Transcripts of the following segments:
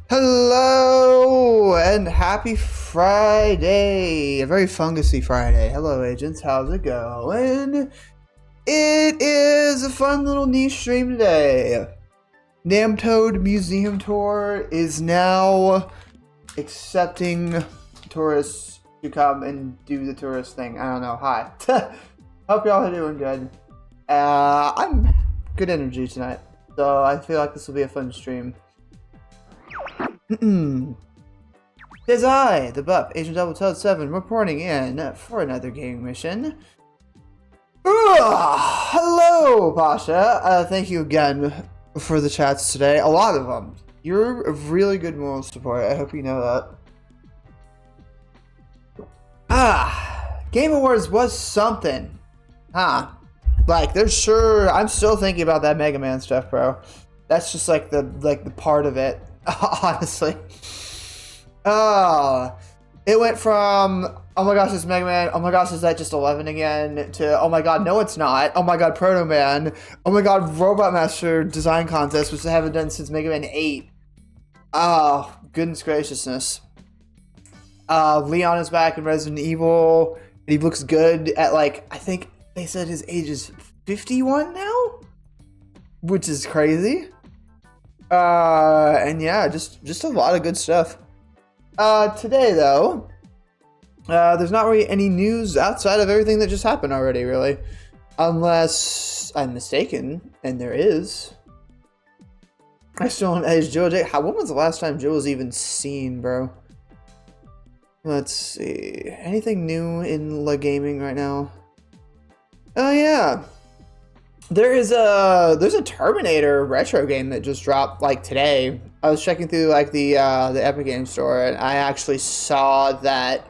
Hello and happy Friday. A very fungusy Friday. Hello, agents. How's it going? It is a fun little niche stream today. NamToad Museum Tour is now accepting tourists to come and do the tourist thing. I don't know. Hi. Hope y'all are doing good. I'm good energy tonight, so I feel like this will be a fun stream. Tis I, the Buff, Agent Double Toad 7, reporting in for another gaming mission. Hello, Pasha. Thank you again for the chats today. A lot of them. You're a really good moral support. I hope you know that. Game Awards was something. Like, there's sure... I'm still thinking about that Mega Man stuff, bro. That's just like the part of it. Honestly. It went from, oh my gosh, it's Mega Man, oh my gosh, is that just 11 again, to, oh my god, no it's not, oh my god, Proto Man, oh my god, Robot Master Design Contest, which I haven't done since Mega Man 8. Oh, goodness graciousness. Leon is back in Resident Evil, and he looks good at, like, I think they said his age is 51 now? Which is crazy. And yeah, just a lot of good stuff. Today though, there's not really any news outside of everything that just happened already, really. Unless I'm mistaken, and there is. I still don't age Joe J. When was the last time Joe was even seen, bro? Let's see. Anything new in La Gaming right now? Oh yeah. There's a Terminator retro game that just dropped like today. I was checking through like the Epic Games Store, and I actually saw that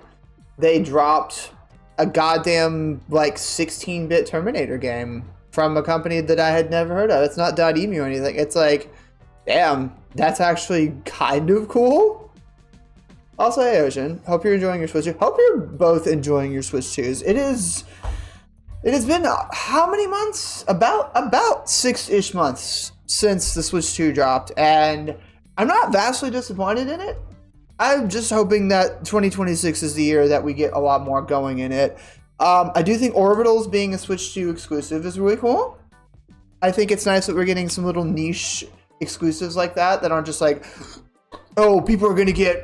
they dropped a goddamn like 16-bit Terminator game from a company that I had never heard of. It's not .emu or anything. It's like, damn, that's actually kind of cool. Also, hey Ocean, hope you're enjoying your Switch 2. Hope you're both enjoying your Switch 2s. It has been how many months? About 6-ish months since the Switch 2 dropped, and I'm not vastly disappointed in it. I'm just hoping that 2026 is the year that we get a lot more going in it. I do think Orbitals being a Switch 2 exclusive is really cool. I think it's nice that we're getting some little niche exclusives like that aren't just like, oh, people are going to get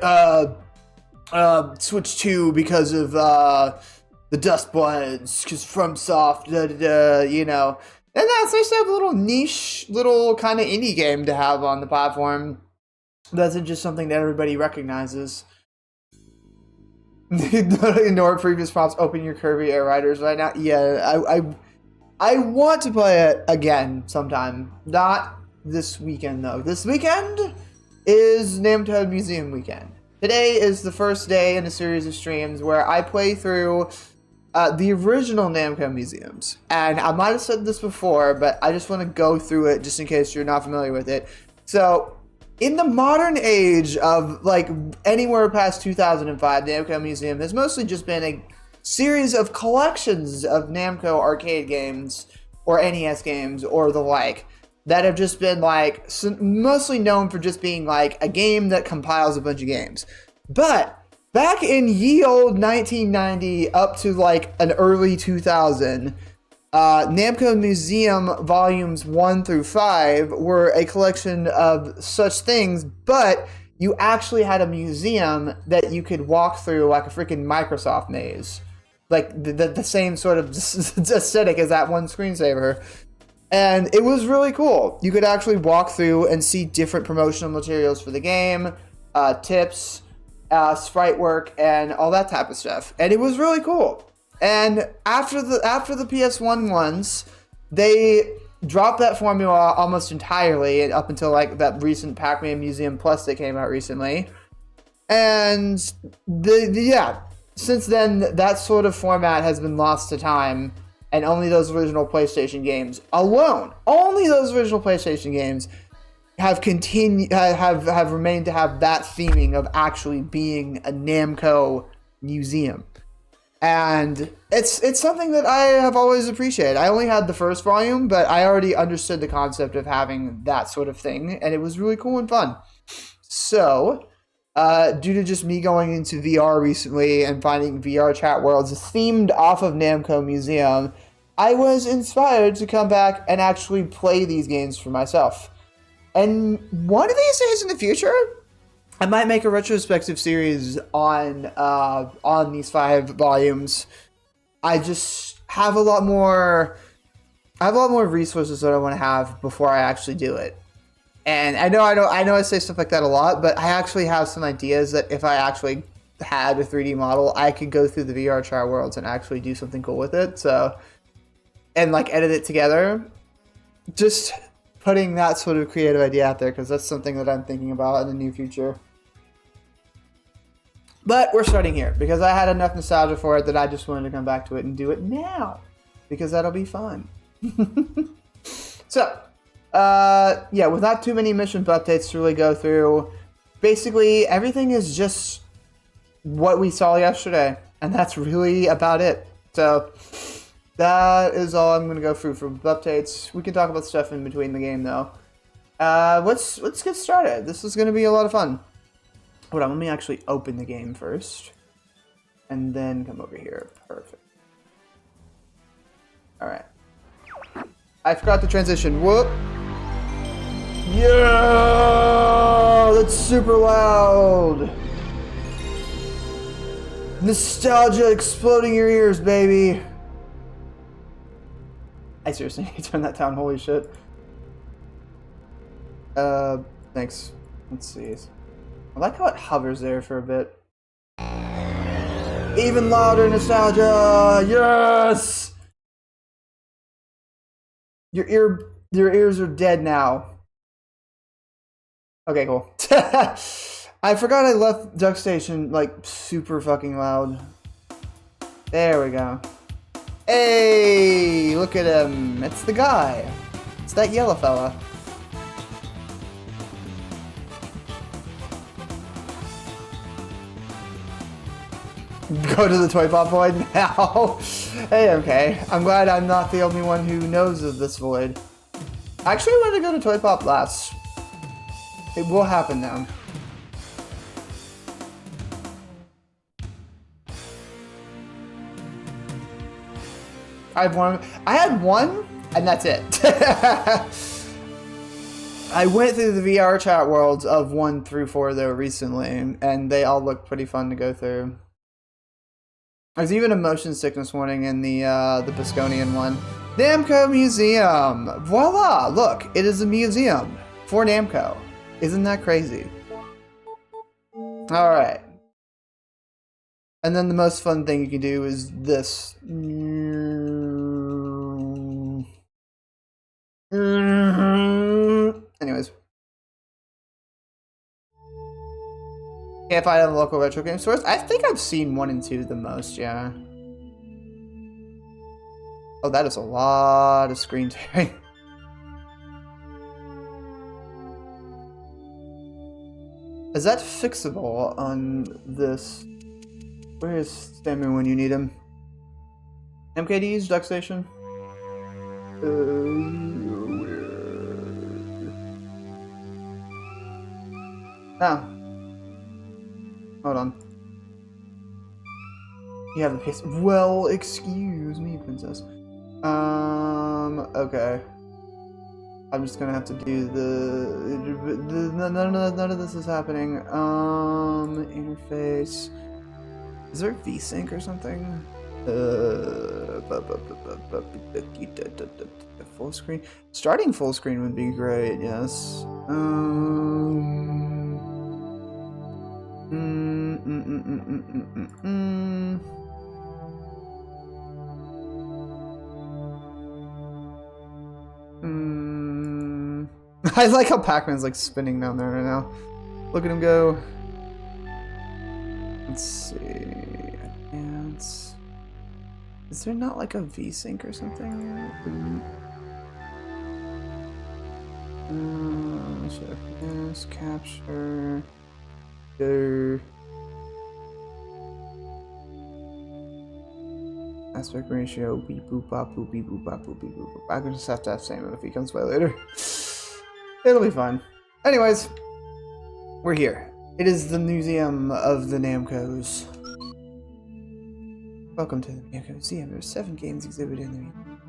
Switch 2 because of... the Dust Bloods, because FromSoft, you know. And that's nice to have a little niche, little kind of indie game to have on the platform. That's just something that everybody recognizes. Ignore previous prompts, open your Kirby Air Riders right now. Yeah, I want to play it again sometime. Not this weekend, though. This weekend is NamToad Museum weekend. Today is the first day in a series of streams where I play through... the original Namco museums. And I might have said this before, but I just want to go through it just in case you're not familiar with it. So, in the modern age of, like, anywhere past 2005, the Namco Museum has mostly just been a series of collections of Namco arcade games, or NES games, or the like, that have just been, like, mostly known for just being, like, a game that compiles a bunch of games. But... back in ye old 1990 up to like an early 2000, Namco Museum Volumes 1 through 5 were a collection of such things, but you actually had a museum that you could walk through like a freaking Microsoft maze. Like the same sort of aesthetic as that one screensaver. And it was really cool. You could actually walk through and see different promotional materials for the game, tips, sprite work, and all that type of stuff, and it was really cool. And after the PS1 ones, they dropped that formula almost entirely, up until like that recent Pac-Man Museum Plus that came out recently. And since then, that sort of format has been lost to time, and only those original PlayStation games alone, only those original PlayStation games have remained to have that theming of actually being a Namco museum. And it's something that I have always appreciated. I only had the first volume, but I already understood the concept of having that sort of thing, and it was really cool and fun. So, due to just me going into VR recently and finding VR chat worlds themed off of NamToad Museum, I was inspired to come back and actually play these games for myself. And one of these days in the future, I might make a retrospective series on these 5 volumes. I just have a lot more resources that I want to have before I actually do it. And I know I say stuff like that a lot, but I actually have some ideas that if I actually had a 3D model, I could go through the VR chat worlds and actually do something cool with it. So, and like edit it together. Just putting that sort of creative idea out there, because that's something that I'm thinking about in the near future. But we're starting here because I had enough nostalgia for it that I just wanted to come back to it and do it now, because that'll be fun. So, yeah, with not too many mission updates to really go through, basically everything is just what we saw yesterday, and that's really about it. So that is all I'm going to go through for updates. We can talk about stuff in between the game, though. Let's get started. This is going to be a lot of fun. Hold on, let me actually open the game first, and then come over here. Perfect. All right. I forgot to transition. Whoop. Yeah, that's super loud. Nostalgia exploding your ears, baby. I seriously need to turn that down. Holy shit. Thanks. Let's see. I like how it hovers there for a bit. Even louder nostalgia. Yes. Your ears are dead now. Okay, cool. I forgot I left Duck Station like super fucking loud. There we go. Hey, look at him. It's the guy. It's that yellow fella. Go to the Toy Pop Void now. Hey, okay. I'm glad I'm not the only one who knows of this void. I actually wanted to go to Toy Pop last. It will happen now. I had one, and that's it. I went through the VR chat worlds of 1 through 4 though recently, and they all look pretty fun to go through. There's even a motion sickness warning in the Bisconian one. NamToad Museum! Voila! Look, it is a museum for Namco. Isn't that crazy? Alright. And then the most fun thing you can do is this. Anyways. Can't find it in the local retro game stores. I think I've seen 1 and 2 the most, yeah. Oh, that is a lot of screen tearing. Is that fixable on this? Where is Stammer when you need him? MKD's Duck Station? Ah. Hold on. You have the pace. Well, excuse me, princess. Okay. I'm just gonna have to do none of this is happening. Interface. Is there VSync or something? Full screen. Starting full screen would be great. Yes. I like how Pac-Man's like spinning down there right now. Look at him go. Let's see. Advance. Is there not like a VSync or something? Yes, capture. Go. Aspect ratio. Beep boop bop boop beep boop bop boop beep boop. I can just have to have Sam if he comes by later. It'll be fun. Anyways. We're here. It is the Museum of the Namcos. Welcome to the NamToad Museum. There are 7 games exhibited in the museum.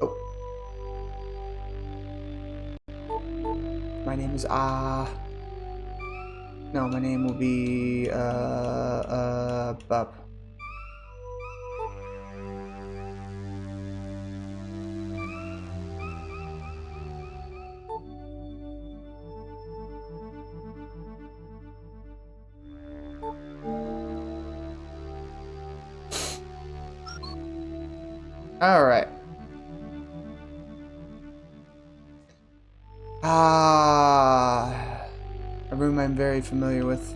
Oh. My name is No, my name will be Bup. Alright. A room I'm very familiar with.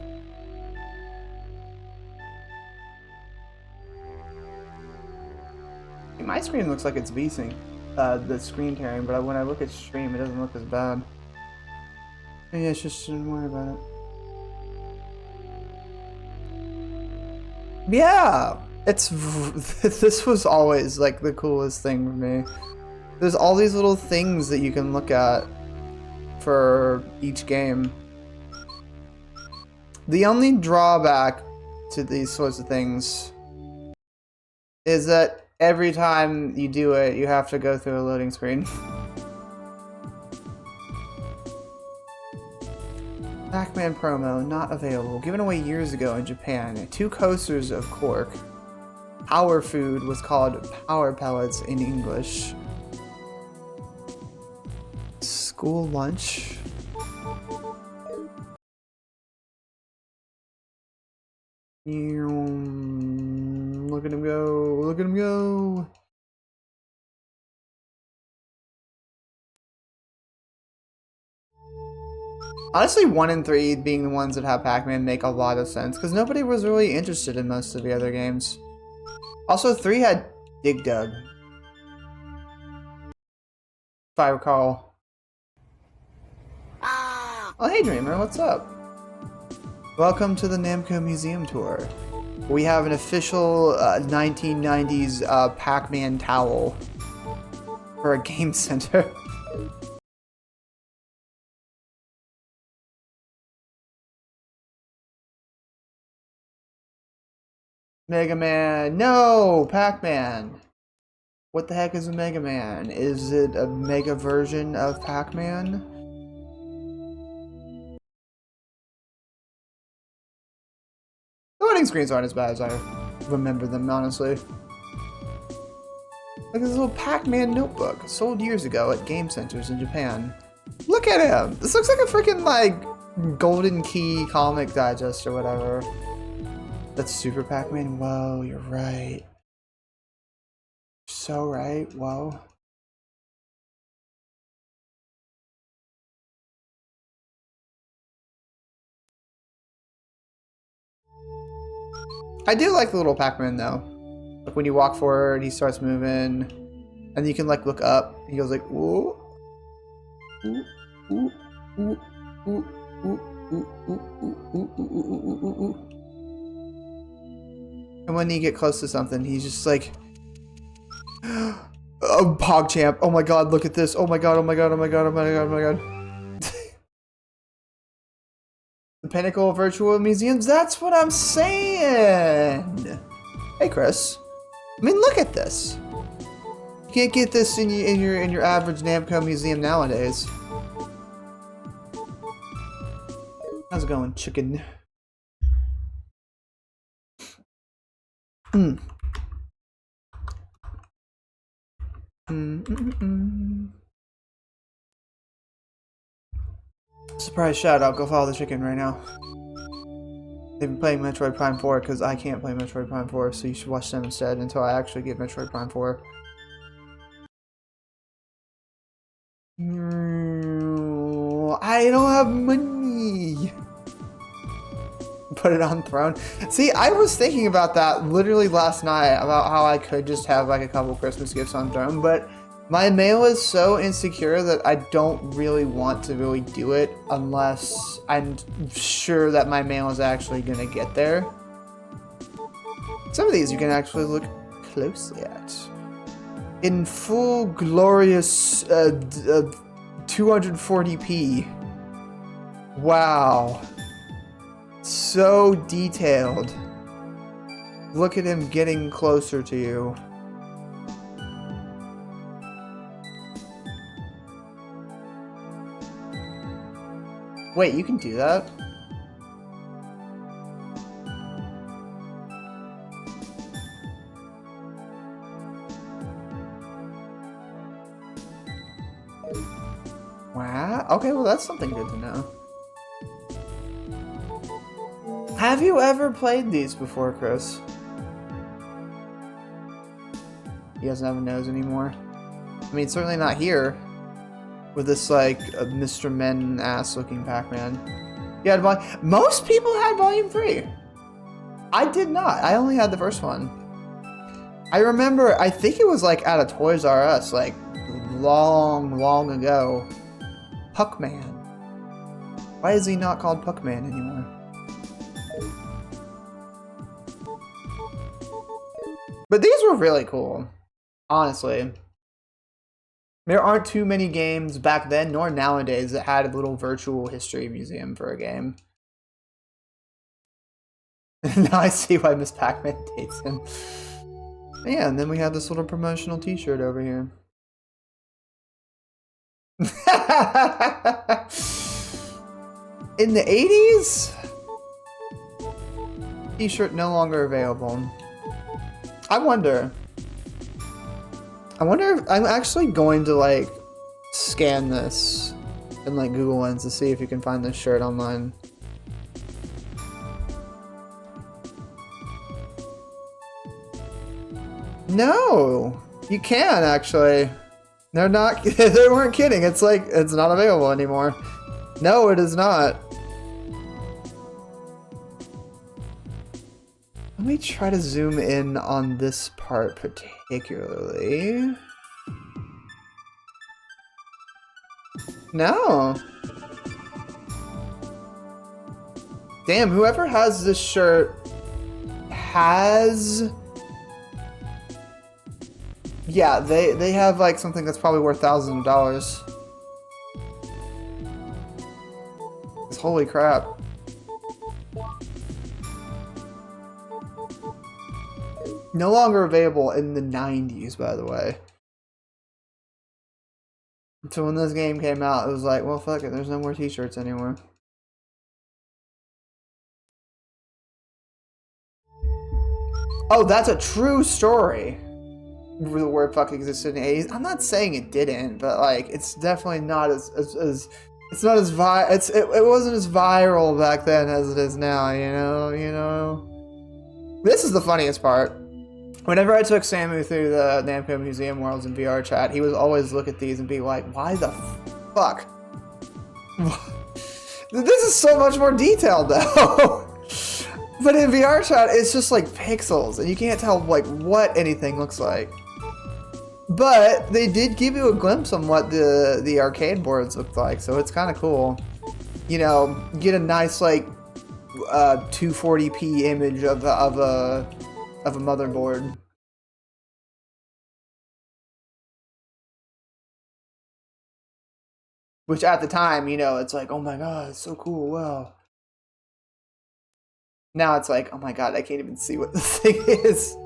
My screen looks like it's VSync, the screen tearing, but when I look at stream, it doesn't look as bad. Maybe I just shouldn't worry about it. Yeah! This was always like the coolest thing for me. There's all these little things that you can look at for each game. The only drawback to these sorts of things is that every time you do it, you have to go through a loading screen. Pac-Man promo, not available. Given away years ago in Japan. 2 coasters of cork. Power food was called power pellets in English. School lunch. Look at him go. Look at him go. Honestly, 1 and 3 being the ones that have Pac-Man make a lot of sense, because nobody was really interested in most of the other games. Also, 3 had Dig Dug, if I recall. Oh, hey Dreamer, what's up? Welcome to the NamToad Museum tour. We have an official 1990s Pac-Man towel for a game center. Mega Man. No! Pac-Man. What the heck is a Mega Man? Is it a mega version of Pac-Man? The loading screens aren't as bad as I remember them, honestly. Look at this little Pac-Man notebook, sold years ago at game centers in Japan. Look at him! This looks like a freaking, like, Golden Key comic digest or whatever. That's Super Pac-Man? Whoa, you're right. So right, whoa. I do like the little Pac-Man though. Like when you walk forward, he starts moving, and you can like look up. He goes like, ooh, ooh, ooh, ooh, ooh, ooh, ooh, ooh, ooh, ooh, ooh, ooh. And when you get close to something, he's just like, oh, PogChamp. Oh my god, look at this. Oh my god, oh my god, oh my god, oh my god, oh my god. The pinnacle of virtual museums? That's what I'm saying! Hey, Chris. I mean, look at this. You can't get this in your average NamToad museum nowadays. How's it going, chicken? Surprise shout out, go follow the chicken right now. They've been playing Metroid Prime 4 because I can't play Metroid Prime 4, so you should watch them instead until I actually get Metroid Prime 4. I don't have money. Put it on throne. See, I was thinking about that literally last night about how I could just have like a couple Christmas gifts on throne, but my mail is so insecure that I don't really want to really do it unless I'm sure that my mail is actually gonna get there. Some of these you can actually look closely at. In full glorious 240p. Wow. So detailed. Look at him getting closer to you. Wait, you can do that? Wow. Okay, well that's something good to know. Have you ever played these before, Chris? He doesn't have a nose anymore. I mean, certainly not here. With this, like, Mr. Men-ass looking Pac-Man. You had most people had Volume 3. I did not. I only had the first one. I remember, I think it was, like, at a Toys R Us, like, long, long ago. Puckman. Why is he not called Puckman anymore? But these were really cool. Honestly. There aren't too many games back then, nor nowadays, that had a little virtual history museum for a game. Now I see why Miss Pac-Man dates him. Yeah, and then we have this little promotional t-shirt over here. In the 80s? T-shirt no longer available. I wonder if I'm actually going to like scan this in like Google Lens to see if you can find this shirt online. No, you can actually. They're not. They weren't kidding. It's like it's not available anymore. No, it is not. Let me try to zoom in on this part particularly. No. Damn, whoever has this shirt has... Yeah, they have like something that's probably worth thousands of dollars. Holy crap. No longer available in the 90s, by the way. So when this game came out, it was like, well, fuck it, there's no more t-shirts anymore. Oh, that's a true story. The word fuck existed in the 80s. I'm not saying it didn't, but like, it's definitely not as it's not as it wasn't as viral back then as it is now, you know? This is the funniest part. Whenever I took Samu through the NamToad Museum worlds in VR chat, he would always look at these and be like, why the fuck? This is so much more detailed though. But in VR chat, it's just like pixels and you can't tell like what anything looks like. But they did give you a glimpse on what the arcade boards looked like, so it's kind of cool. You know, get a nice like 240p image of a motherboard. Which at the time, you know, it's like, oh my god, it's so cool, wow. Now it's like, oh my god, I can't even see what this thing is.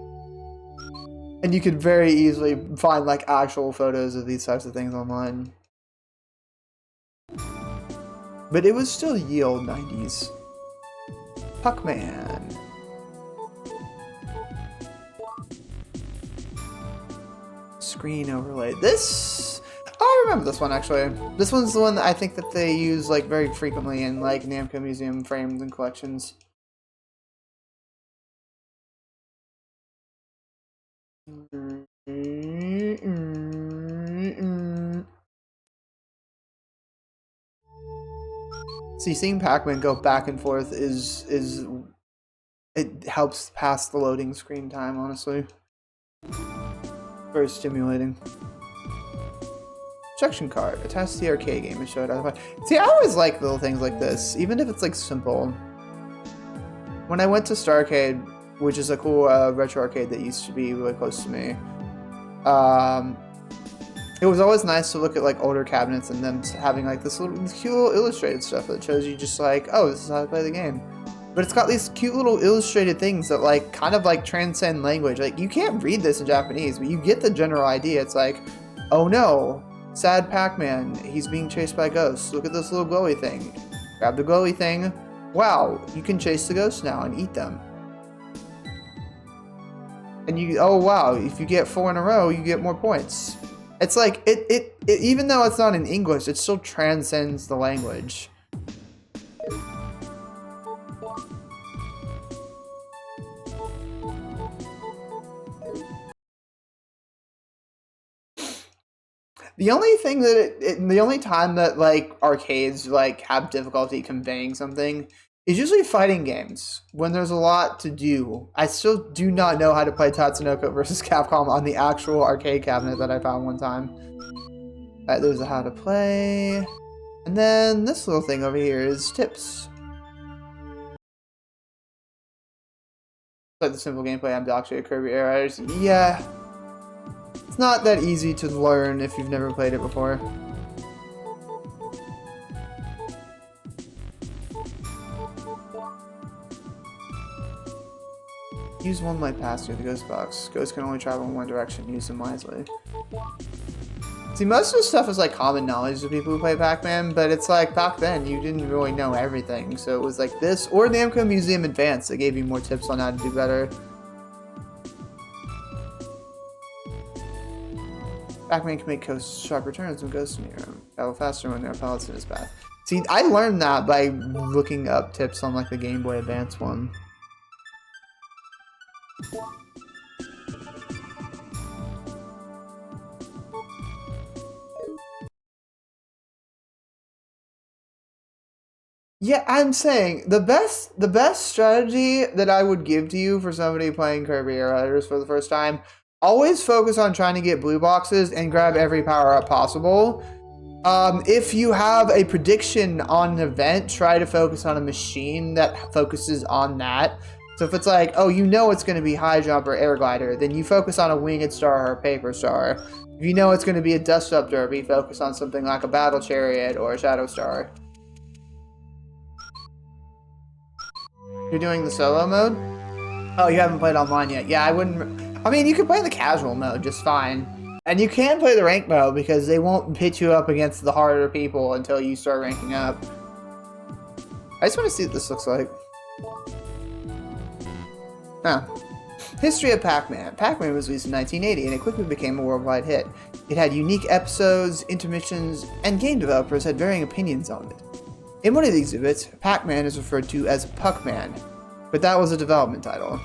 And you could very easily find like actual photos of these types of things online. But it was still ye old 90s. Puckman. Screen overlay. This... Oh, I remember this one actually. This one's the one that I think that they use like very frequently in like NamToad Museum frames and collections. See, seeing Pac-Man go back and forth is it helps pass the loading screen time, honestly. Very stimulating. Instruction card. Attach to the arcade game and show it out. See, I always like little things like this, even if it's like simple. When I went to Starcade, which is a cool retro arcade that used to be really close to me, it was always nice to look at like older cabinets and them having like this cute little illustrated stuff that shows you just like, oh, this is how I play the game. But it's got these cute little illustrated things that like kind of like transcend language. Like you can't read this in Japanese, but you get the general idea. It's like, oh no, sad Pac-Man, he's being chased by ghosts. Look at this little glowy thing. Grab the glowy thing. Wow, you can chase the ghosts now and eat them. And you, oh wow, if you get 4 in a row, you get more points. It's like, it even though it's not in English, it still transcends the language. The only thing that the only time that like arcades like have difficulty conveying something is usually fighting games when there's a lot to do. I still do not know how to play Tatsunoko versus Capcom on the actual arcade cabinet that I found one time. Alright, there's a how to play. And then this little thing over here is tips. Like the simple gameplay I'm actually a Kirby Air Riders. Yeah. It's not that easy to learn if you've never played it before. Use one light pass through the ghost box. Ghosts can only travel in one direction. Use them wisely. See, most of the stuff is like common knowledge to people who play Pac-Man, but it's like back then you didn't really know everything. So it was like this or the NamToad Museum Advanced that gave you more tips on how to do better. Pac-Man can make ghosts sharper turns when ghosts near him. Travel faster when there are pellets in his path. See, I learned that by looking up tips on like the Game Boy Advance one. Yeah, I'm saying the best strategy that I would give to you for somebody playing Kirby Air Riders for the first time, always focus on trying to get blue boxes and grab every power-up possible. If you have a prediction on an event, try to focus on a machine that focuses on that. So if it's like, oh, you know it's going to be high jump or air glider, then you focus on a winged star or a paper star. If you know it's going to be a dust up derby, focus on something like a battle chariot or a shadow star. You're doing the solo mode? Oh, you haven't played online yet. Yeah, I wouldn't... I mean, you can play the casual mode just fine. And you can play the rank mode because they won't pit you up against the harder people until you start ranking up. I just want to see what this looks like. Huh. History of Pac-Man. Pac-Man was released in 1980 and it quickly became a worldwide hit. It had unique episodes, intermissions, and game developers had varying opinions on it. In one of these exhibits, Pac-Man is referred to as Puck-Man, but that was a development title.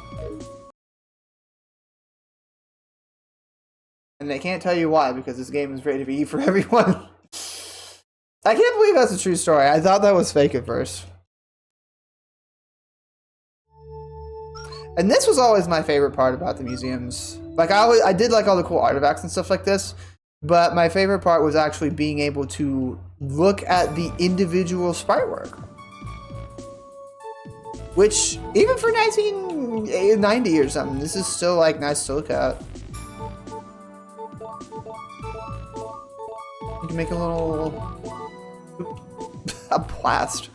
And they can't tell you why, because this game is rated E for everyone. I can't believe that's a true story. I thought that was fake at first. And this was always my favorite part about the museums. Like I did like all the cool artifacts and stuff like this, but my favorite part was actually being able to look at the individual sprite work. Which, even for 1990 or something, this is still like nice to look at. You can make a little... a blast.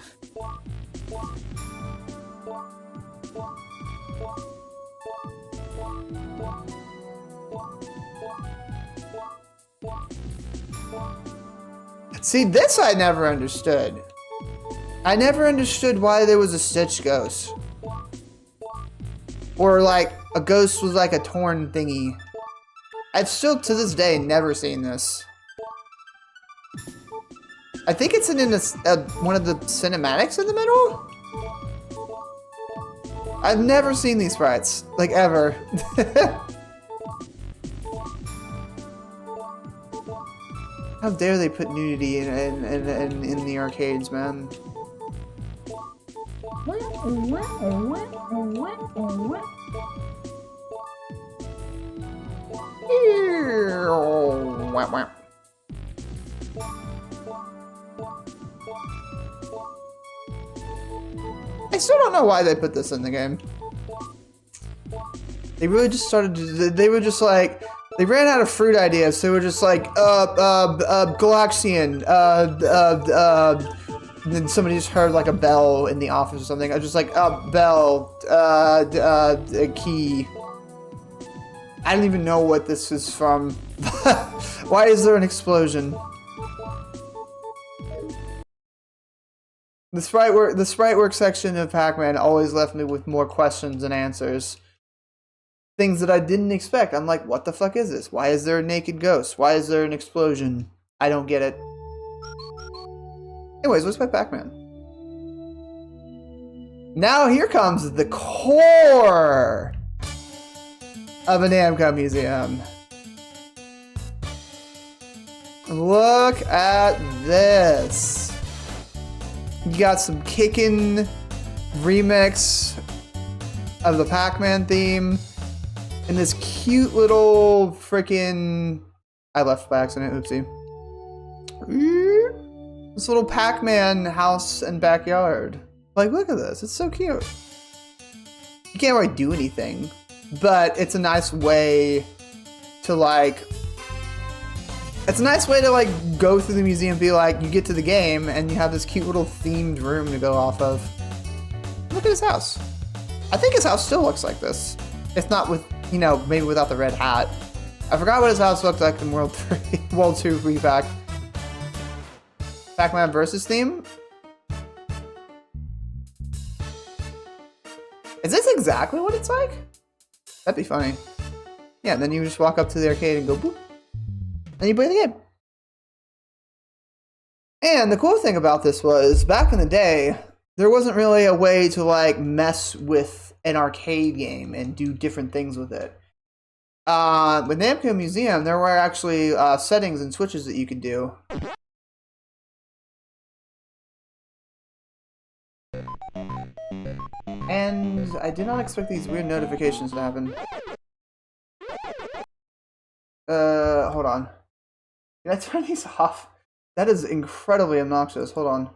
See, this I never understood. I never understood why there was a Stitch ghost. Or like, a ghost was like a torn thingy. I've still, to this day, never seen this. I think it's in one of the cinematics in the middle? I've never seen these sprites, like ever. How dare they put nudity in the arcades, man. I still don't know why they put this in the game. They really just started to, they were just like, They ran out of fruit ideas, so we're just like, Galaxian, then somebody just heard like a bell in the office or something. I was just like, bell, a key. I don't even know what this is from. Why is there an explosion? The sprite work section of Pac-Man always left me with more questions than answers. Things that I didn't expect. I'm like, what the fuck is this? Why is there a naked ghost? Why is there an explosion? I don't get it. Anyways, let's play Pac-Man. Now here comes the core of a NamToad Museum. Look at this. You got some kickin' remix of the Pac-Man theme. And this cute little freaking... I left by accident, oopsie. This little Pac-Man house and backyard. Like, look at this, it's so cute. You can't really do anything, but it's a nice way to like... It's a nice way to like go through the museum and be like, you get to the game and you have this cute little themed room to go off of. Look at his house. I think his house still looks like this. If not with, you know, maybe without the red hat. I forgot what his house looked like in World 2 repack. Pac-Man versus theme? Is this exactly what it's like? That'd be funny. Yeah, and then you just walk up to the arcade and go boop. And you play the game. And the cool thing about this was, back in the day, there wasn't really a way to like mess with an arcade game and do different things with it. With NamToad Museum, there were actually settings and switches that you could do. And I did not expect these weird notifications to happen. Hold on. Can I turn these off? That is incredibly obnoxious. Hold on.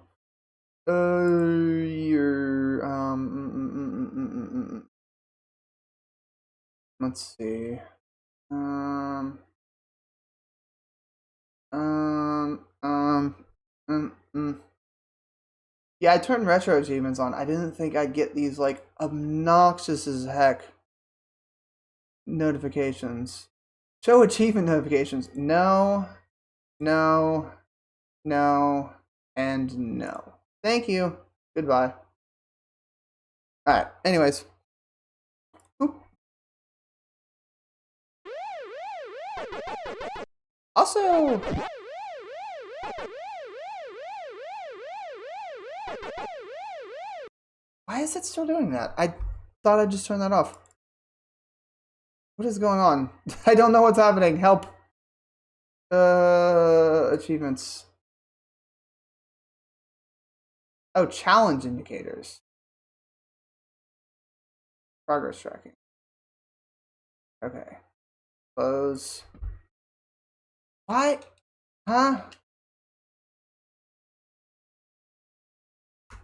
Let's see. Yeah, I turned retro achievements on. I didn't think I'd get these like obnoxious as heck notifications. Show achievement notifications. No, no, no, and no. Thank you. Goodbye. Alright, anyways. Oop. Also... Why is it still doing that? I thought I'd just turn that off. What is going on? I don't know what's happening. Help. Achievements. Oh, challenge indicators. Progress tracking. Okay. Close. Why? Huh?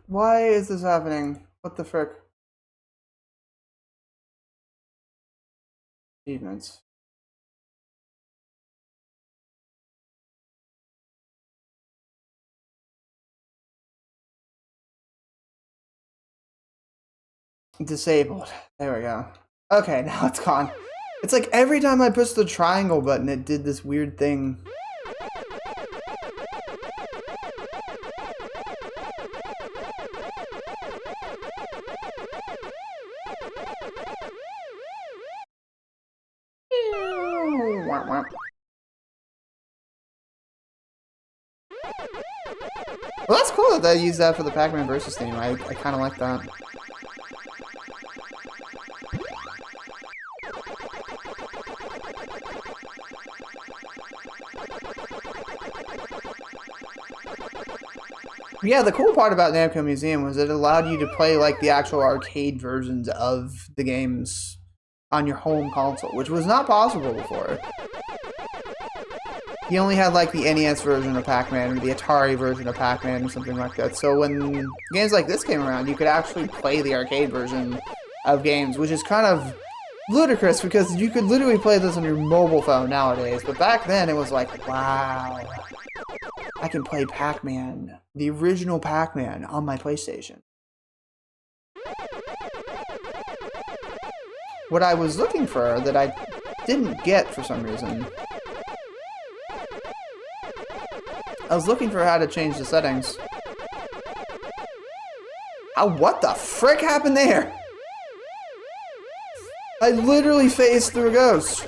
Why is this happening? What the frick? Achievements. Disabled. There we go. Okay, now it's gone. It's like every time I push the triangle button, it did this weird thing. Well, that's cool that they use that for the Pac-Man versus theme. I kind of like that. Yeah, the cool part about NamToad Museum was it allowed you to play like the actual arcade versions of the games on your home console, which was not possible before. You only had like the NES version of Pac-Man or the Atari version of Pac-Man or something like that. So when games like this came around, you could actually play the arcade version of games, which is kind of ludicrous because you could literally play this on your mobile phone nowadays, but back then it was like, wow, I can play Pac-Man, the original Pac-Man, on my PlayStation. What I was looking for that I didn't get for some reason, I was looking for how to change the settings. What the frick happened there? I literally phased through a ghost.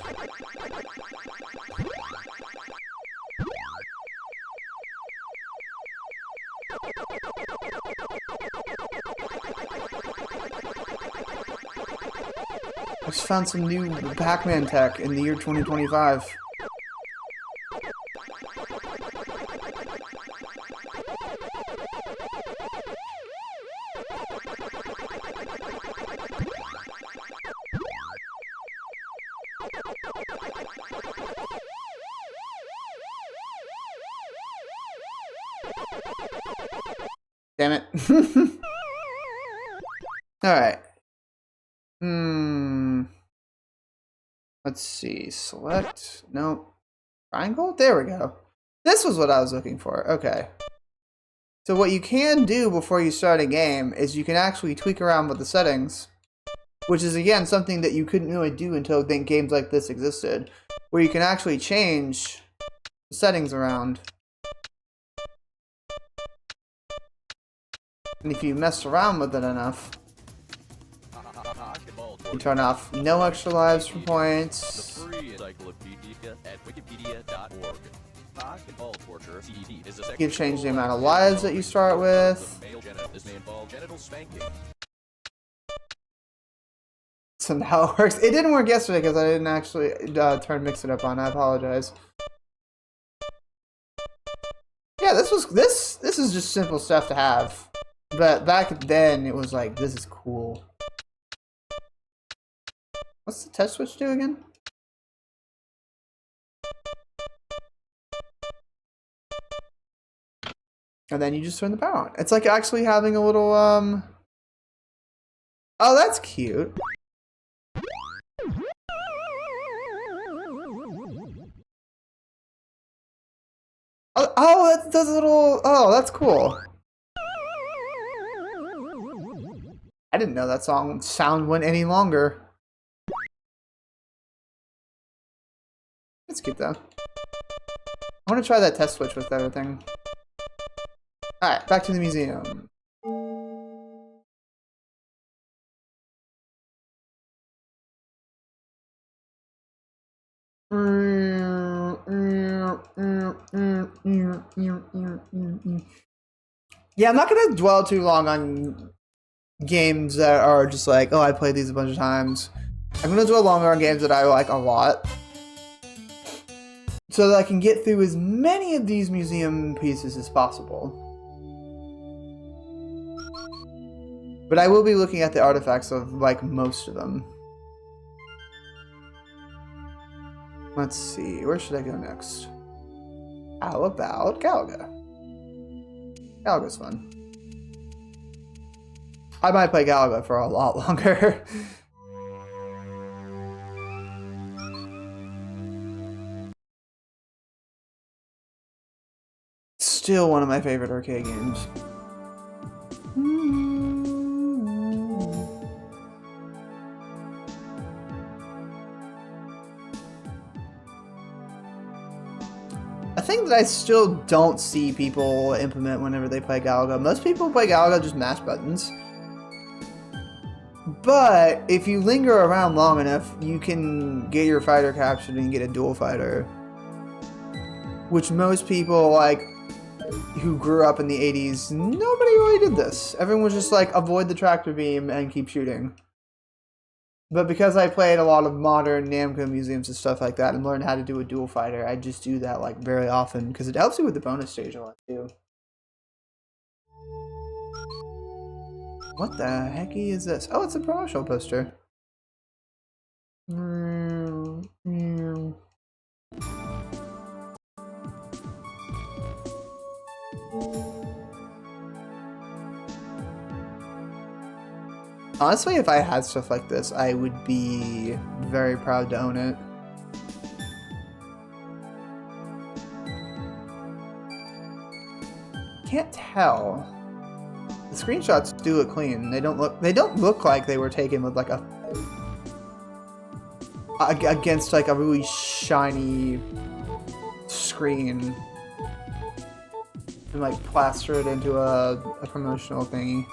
I just found some new Pac-Man tech in the year 2025. Damn it. Alright. Let's see. Select. No. Triangle? There we go. This was what I was looking for. Okay. So what you can do before you start a game is you can actually tweak around with the settings, which is again something that you couldn't really do until games like this existed, where you can actually change the settings around. And if you mess around with it enough, you turn off no extra lives for points. You can change the amount of lives that you start with. So now it works. It didn't work yesterday because I didn't actually turn Mix It Up on. I apologize. Yeah, this is just simple stuff to have. But back then it was like, this is cool. What's the touch switch do again? And then you just turn the power on. It's like actually having a little, Oh, that's cute. Oh, that does a little, oh, that's cool. I didn't know that sound went any longer. It's cute though. I want to try that test switch with everything. Alright, back to the museum. Yeah, I'm not gonna dwell too long on games that are just like, oh, I played these a bunch of times. I'm gonna dwell longer on games that I like a lot, so that I can get through as many of these museum pieces as possible. But I will be looking at the artifacts of, like, most of them. Let's see, where should I go next? How about Galaga? Galaga's fun. I might play Galaga for a lot longer. Still one of my favorite arcade games. A thing that I still don't see people implement whenever they play Galaga. Most people play Galaga just mash buttons. But if you linger around long enough, you can get your fighter captured and get a dual fighter. Which most people, like, who grew up in the 80s, nobody really did this. Everyone was just like, avoid the tractor beam and keep shooting. But because I played a lot of modern Namco museums and stuff like that and learned how to do a dual fighter, I just do that like very often because it helps you with the bonus stage a lot too. What the hecky is this? Oh, it's a promotional poster. Honestly, if I had stuff like this, I would be very proud to own it. Can't tell. The screenshots do look clean. They don't look like they were taken with like against like a really shiny screen and like plaster it into a promotional thingy.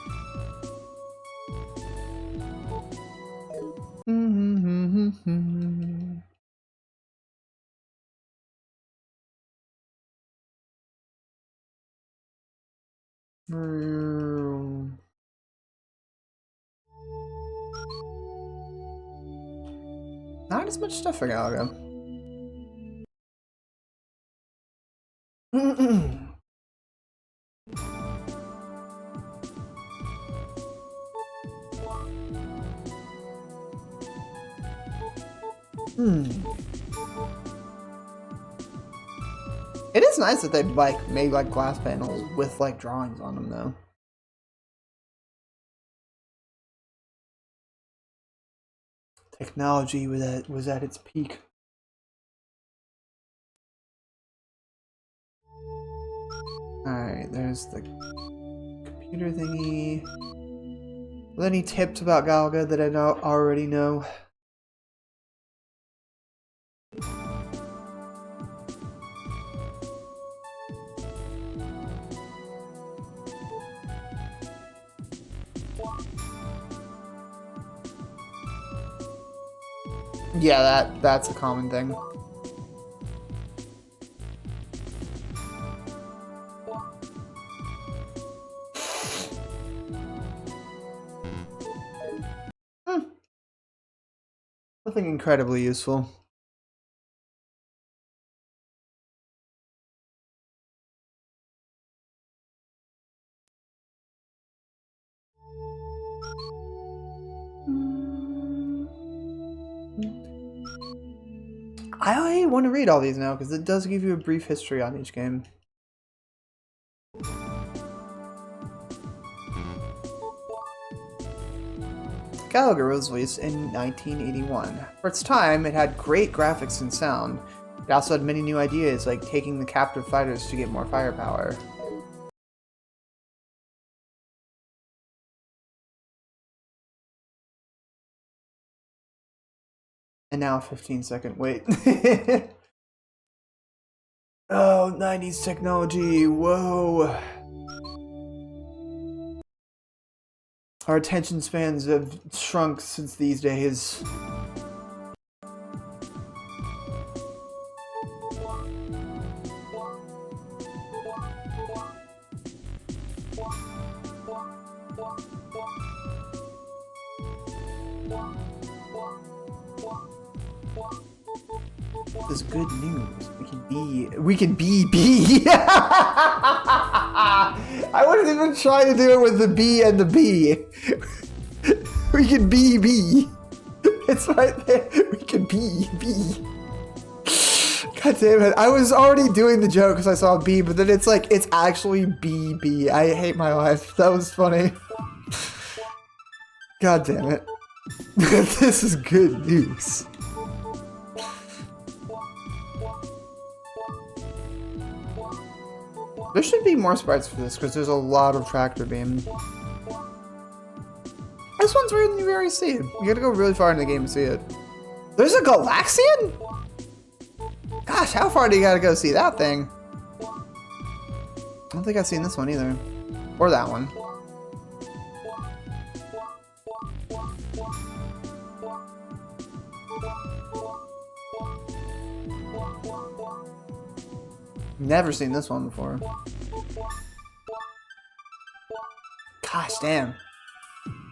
Not as much stuff for Galaga. It is nice that they like made like glass panels with like drawings on them though. Technology was at its peak. Alright, there's the computer thingy. Are there any tips about Galaga that I already know? Yeah, that's a common thing. Nothing incredibly useful. I want to read all these now because it does give you a brief history on each game. Galaga was released in 1981. For its time, it had great graphics and sound. It also had many new ideas, like taking the captive fighters to get more firepower. And now a 15-second wait. Oh, 90s technology, whoa. Our attention spans have shrunk since these days. This is good news. We can be B. I wasn't even trying to do it with the B and the B. We can be B. It's right there. We can be B. God damn it. I was already doing the joke because I saw B, but then it's like, it's actually BB. I hate my life. That was funny. God damn it. This is good news. There should be more sprites for this because there's a lot of tractor beam. This one's weird you already see it. You gotta go really far in the game to see it. There's a Galaxian? Gosh, how far do you gotta go see that thing? I don't think I've seen this one either. Or that one. Never seen this one before. Gosh damn.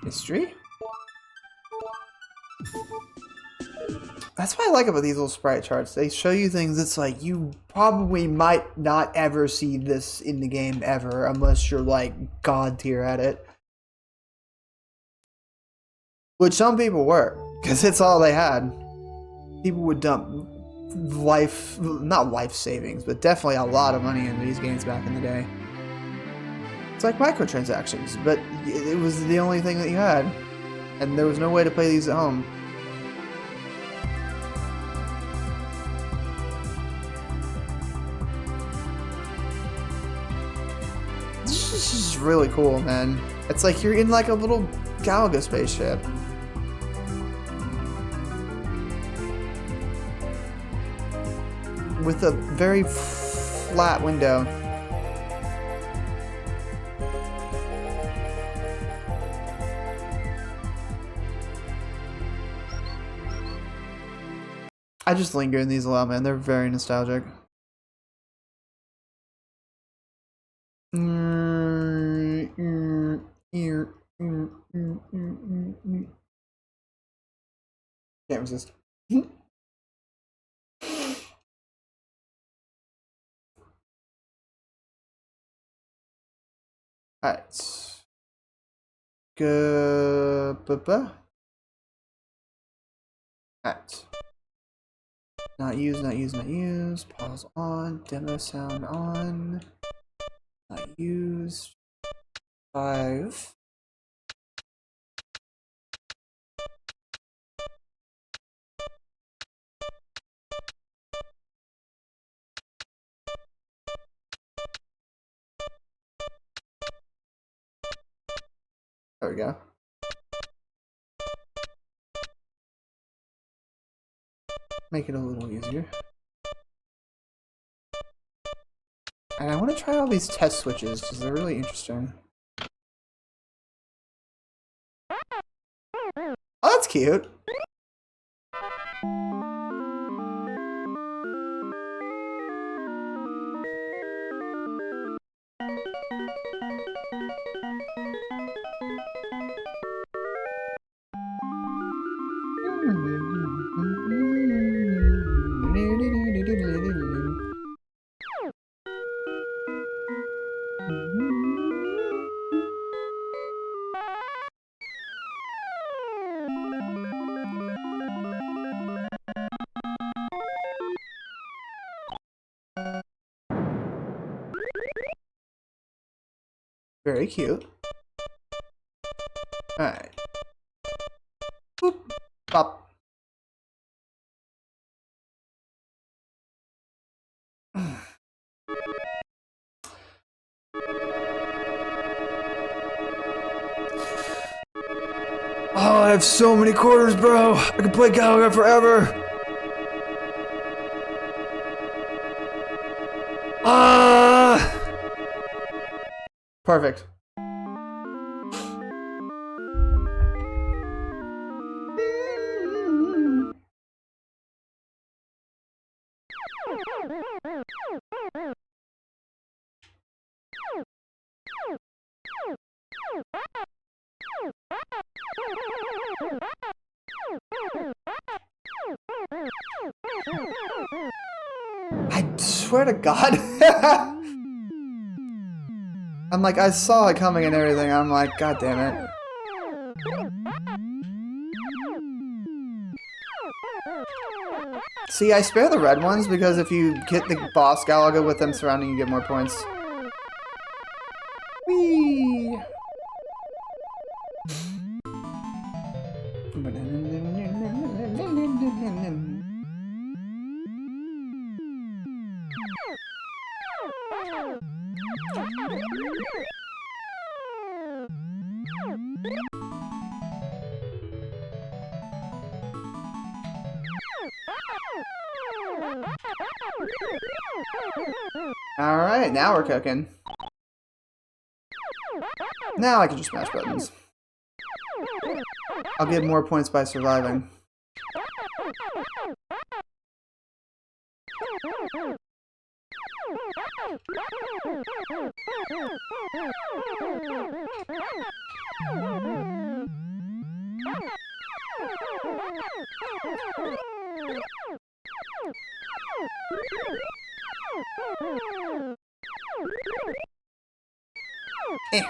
History? That's what I like about these little sprite charts. They show you things that's like, you probably might not ever see this in the game ever, unless you're like god tier at it. Which some people were, because it's all they had. People would dump not life savings, but definitely a lot of money into these games back in the day. It's like microtransactions, but it was the only thing that you had. and there was no way to play these at home. This is really cool, man. It's like you're in like a little Galaga spaceship. With a very flat window. I just linger in these a lot, man. They're very nostalgic. Can't resist. Alright. Good. Alright. Not use. Pause on. Demo sound on. Not used. 5. There we go. Make it a little easier. And I want to try all these test switches because they're really interesting. Oh, that's cute. Very cute. Alright. Boop. Pop. Oh, I have so many quarters, bro. I can play Galaga forever. Perfect. I swear to God. I'm like, I saw it coming and everything. I'm like, God damn it. See, I spare the red ones because if you hit the boss Galaga with them surrounding, you get more points. Whee! Alright, now we're cooking. Now I can just smash buttons. I'll get more points by surviving. Eh.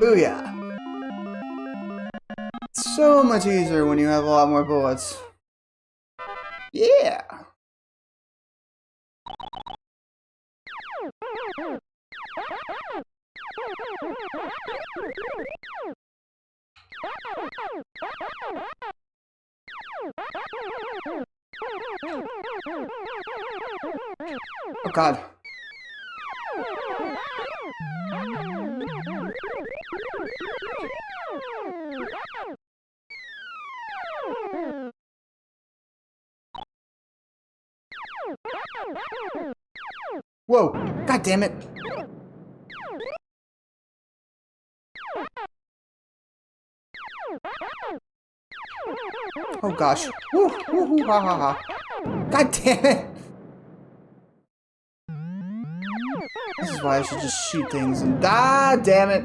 Booyah. So much easier when you have a lot more bullets. Yeah. Oh God. Whoa! God damn it! Oh gosh! Woo! Woo! Woo! Ha ha ha! God damn it! This is why I should just shoot things and damn it!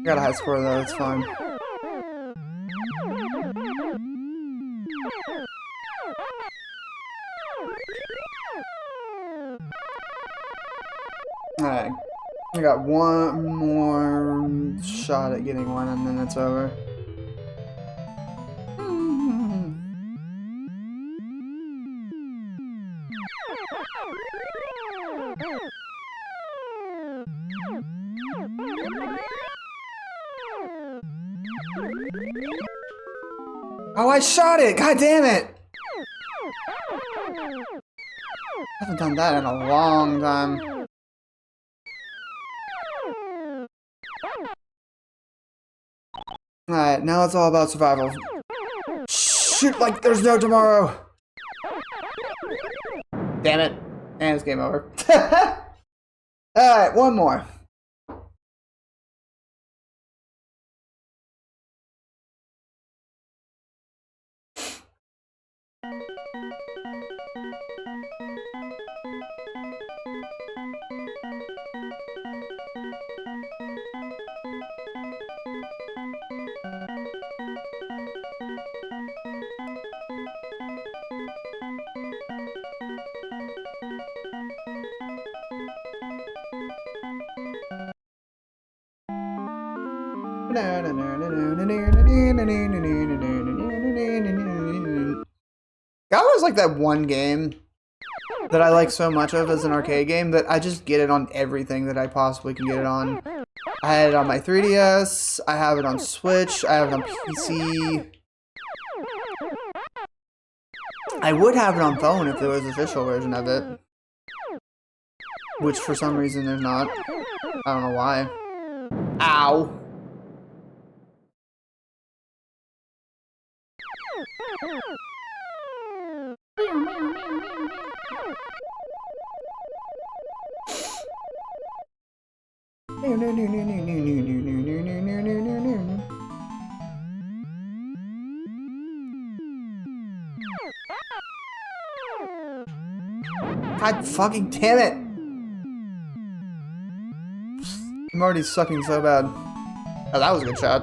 I got a high score though. It's fine. Alright. I got one more shot at getting one and then it's over. Oh, I shot it! God damn it! I haven't done that in a long time. Alright, now it's all about survival. Shoot like there's no tomorrow! Damn it. And it's game over. Alright, one more. That was like that one game that I like so much of as an arcade game that I just get it on everything that I possibly can get it on. I had it on my 3DS, I have it on Switch, I have it on PC. I would have it on phone if there was an official version of it. Which for some reason there's not. I don't know why. Ow. God fucking damn it! I'm already sucking so bad. Oh, that was a good shot.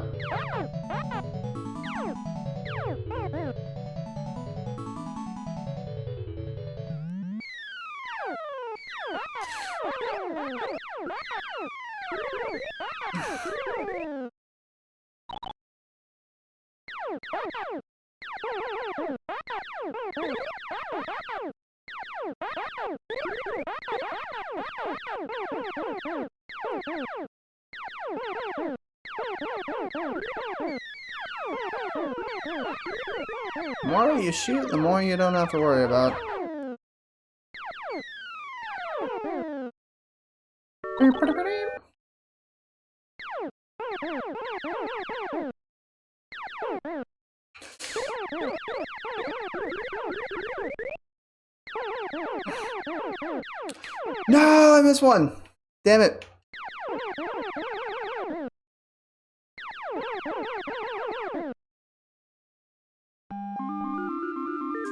The more you shoot, the more you don't have to worry about. No, I missed one. Damn it.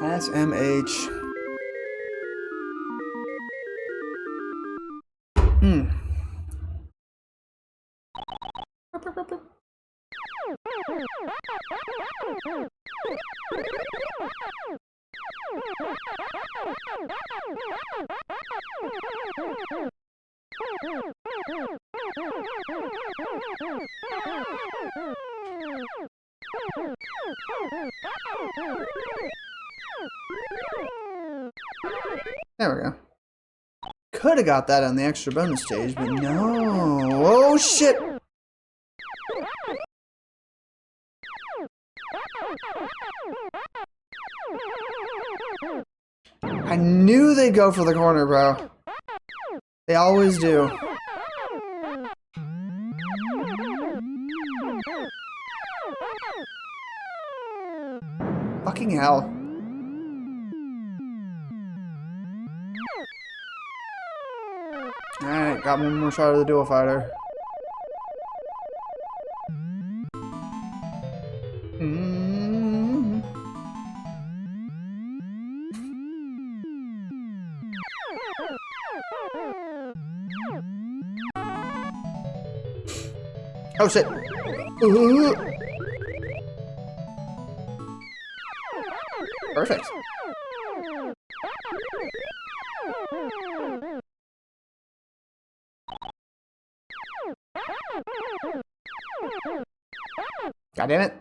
SMH. There we go. Could have got that on the extra bonus stage, but no. Oh shit! I knew they'd go for the corner, bro. They always do. Fucking hell. Alright, got one more shot of the dual fighter. Oh shit. Perfect. God damn it.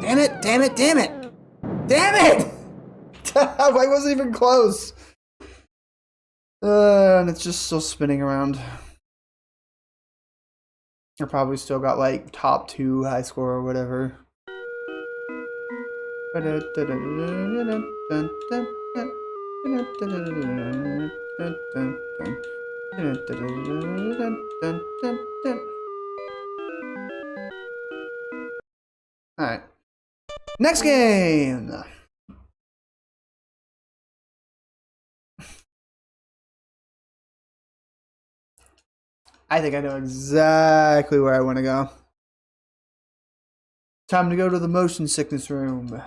Damn it, damn it, damn it! Damn it! I wasn't even close. And it's just still spinning around. I probably still got like top 2 high score or whatever. Alright. Next game! I think I know exactly where I want to go. Time to go to the motion sickness room.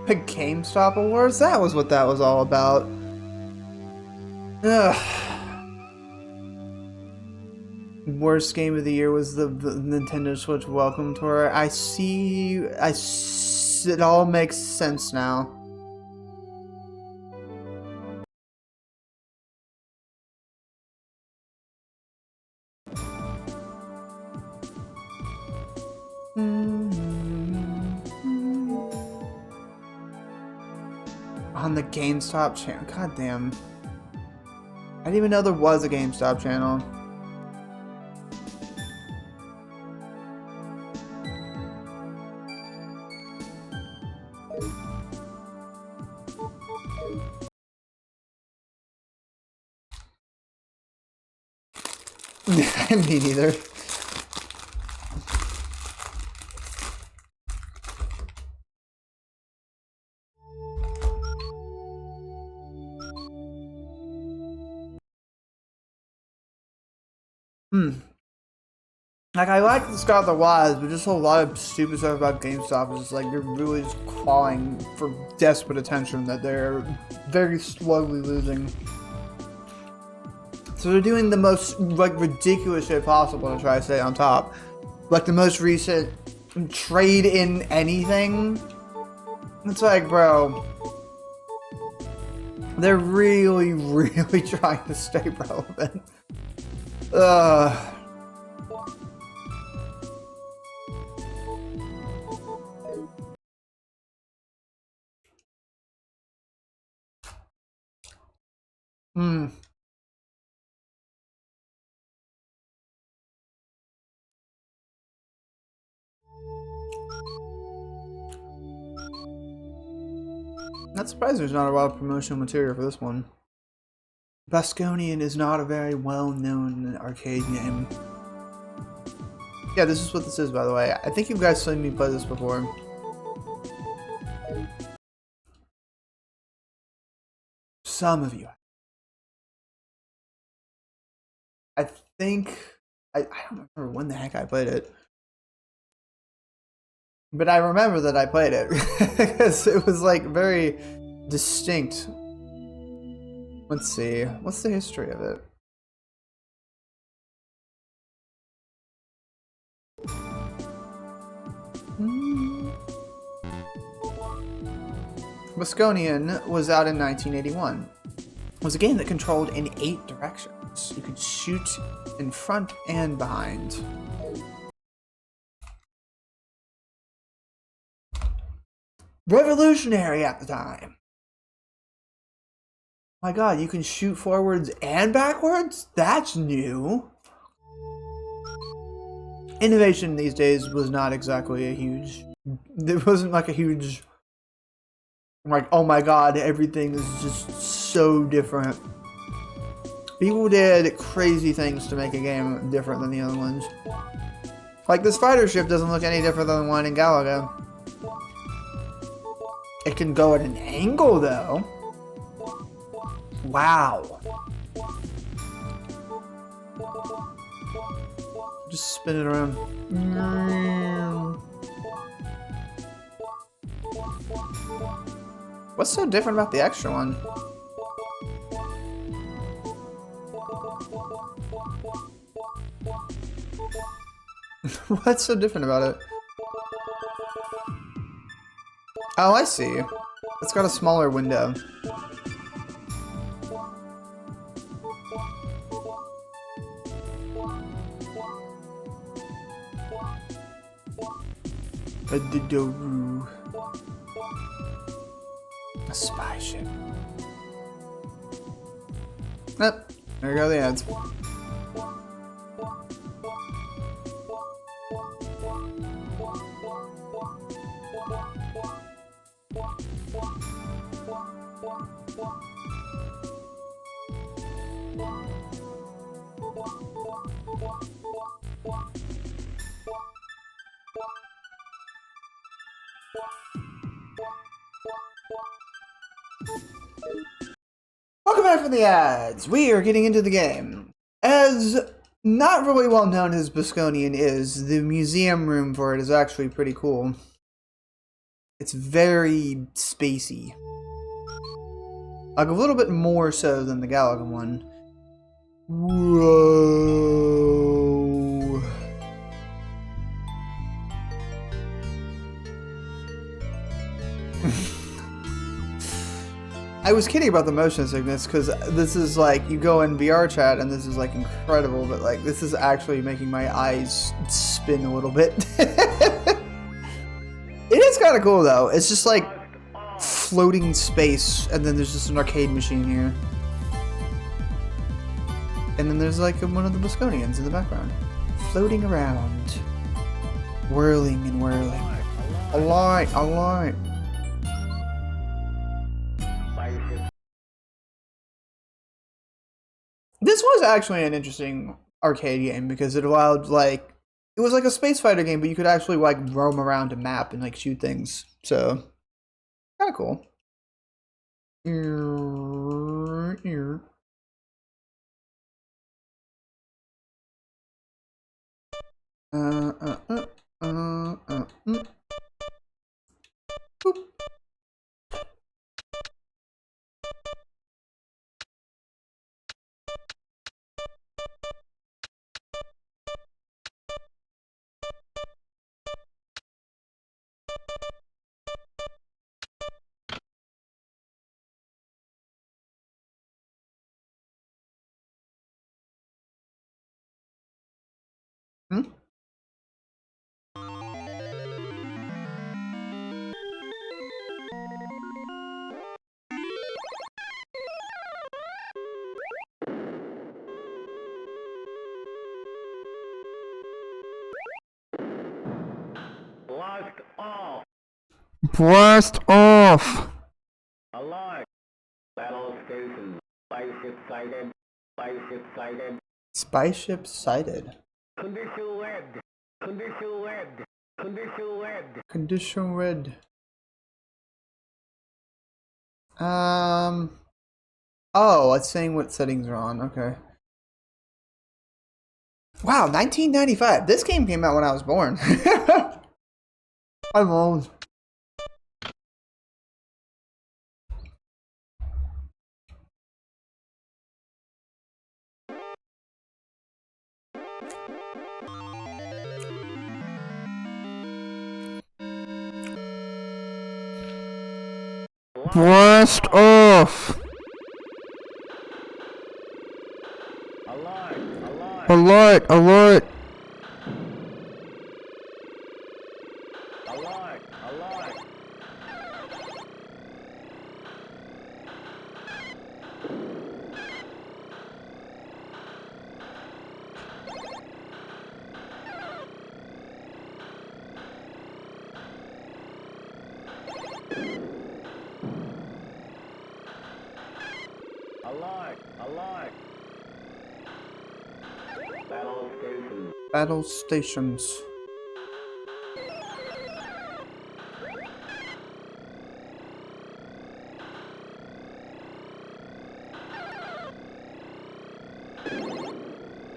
The GameStop Awards? That was what that was all about. Ugh. Worst game of the year was the Nintendo Switch Welcome Tour. It all makes sense now. On the GameStop channel. God damn. I didn't even know there was a GameStop channel. Me neither. Like, I like the Scott the Wise, but just a lot of stupid stuff about GameStop is just like they're really just clawing for desperate attention that they're very slowly losing. So they're doing the most like ridiculous shit possible to try to stay on top. Like the most recent trade in anything. It's like, bro, they're really, really trying to stay relevant. Not surprised there's not a lot of promotional material for this one. Bosconian is not a very well-known arcade game. Yeah, this is what this is, by the way. I think you guys seen me play this before. Some of you. I think... I don't remember when the heck I played it. But I remember that I played it. Because it was, like, very distinct. Let's see. What's the history of it? Bosconian was out in 1981. It was a game that controlled in 8 directions. You could shoot in front and behind. Revolutionary at the time. My god, you can shoot forwards and backwards? That's new. Innovation these days was not exactly a huge... It wasn't like a huge... Like, oh my god, everything is just so different. People did crazy things to make a game different than the other ones. Like, this fighter ship doesn't look any different than the one in Galaga. It can go at an angle, though. Wow. Just spin it around. What's so different about the extra one? What's so different about it? Oh, I see. It's got a smaller window. A spy ship. Oh, there go the ads. Welcome back from the ads. We are getting into the game. As not really well known as Bosconian is, the museum room for it is actually pretty cool. It's very spacey. Like a little bit more so than the Galaga one. Whoa. I was kidding about the motion sickness because this is like, you go in VR chat and this is like incredible, but like this is actually making my eyes spin a little bit. It is kind of cool though. It's just like floating space and then there's just an arcade machine here. And then there's like one of the Bosconians in the background. Floating around. Whirling and whirling. A light. This was actually an interesting arcade game because it allowed like, it was like a space fighter game, but you could actually like roam around a map and like shoot things. So, kind of cool. Boop. Hmm? Blast off! Blast off! Spaceship sighted. Spaceship sighted. Spaceship sighted. Condition red. Condition red. Condition red. Condition red. Oh, it's saying what settings are on. Okay. Wow, 1995. This game came out when I was born. I'm old. Blast off! Alert. Alert. Alert! Alert! Alert. Alert. Alert. Alert. Battle station. Battle stations.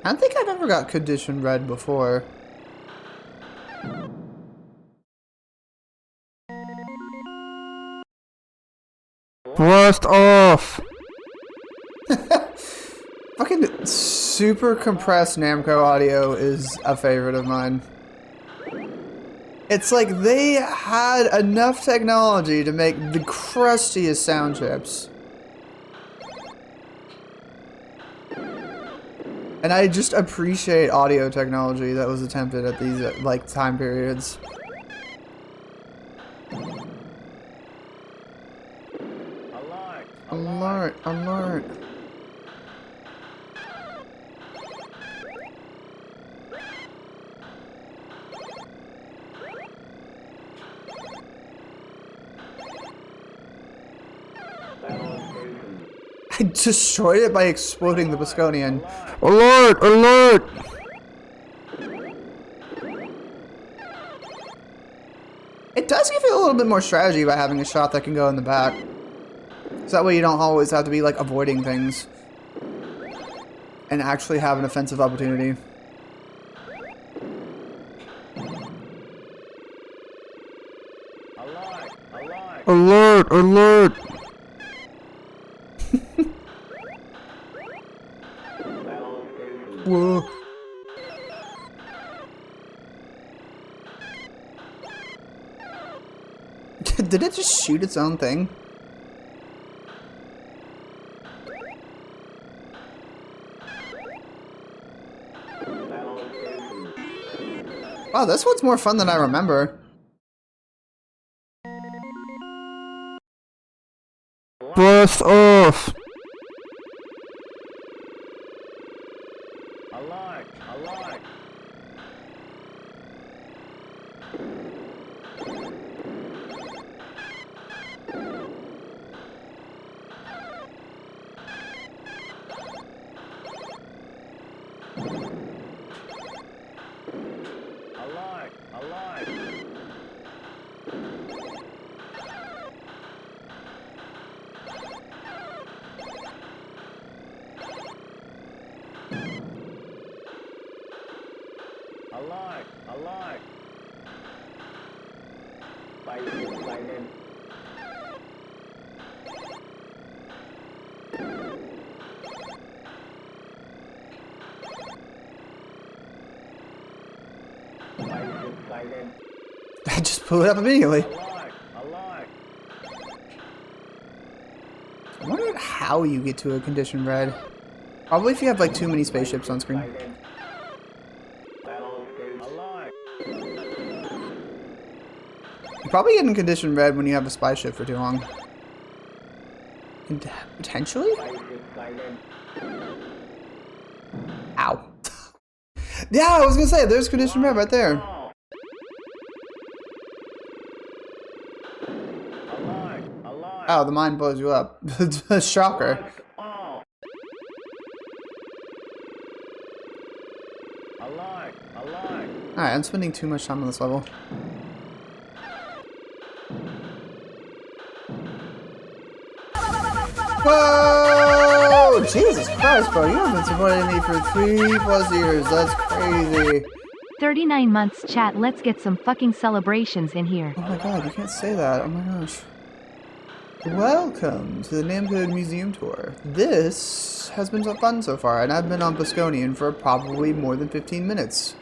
I don't think I've ever got condition red before. Blast off! Fucking super compressed Namco audio is a favorite of mine. It's like they had enough technology to make the crustiest sound chips. And I just appreciate audio technology that was attempted at these like time periods. Alert. Alert, alert. Battle station. I destroyed it by exploding the Bosconian. Alert, alert! It does give you a little bit more strategy by having a shot that can go in the back. So that way you don't always have to be like avoiding things. And actually have an offensive opportunity. Alert. Alert. Alert, alert! Battle station. Whoa. Did it just shoot its own thing? Battle station. Wow, this one's more fun than I remember. Blast off! Alert. Alert. Alert. Alert. Alert. Alert. Spaceship sighted. Spaceship sighted. I just blew it up immediately. Alert. Alert. I wonder how you get to a condition red. Probably if you have like too many spaceships on screen. Sighted. Battle station. Alert. You probably get in condition red when you have a spy ship for too long. Potentially? Spaceship sighted. Ow. Yeah, I was gonna say, there's condition red right there. Alert. Alert. Oh, the mine blows you up. Shocker. Lights off. Alike. Alike. Alright, I'm spending too much time on this level. Whoa! Jesus Christ, bro. You have been supporting me for 3+ years. That's crazy. 39 months chat, let's get some fucking celebrations in here. Oh my god, you can't say that. Oh my gosh. Welcome to the NamToad Museum tour. This has been so fun so far, and I've been on Bosconian for probably more than 15 minutes.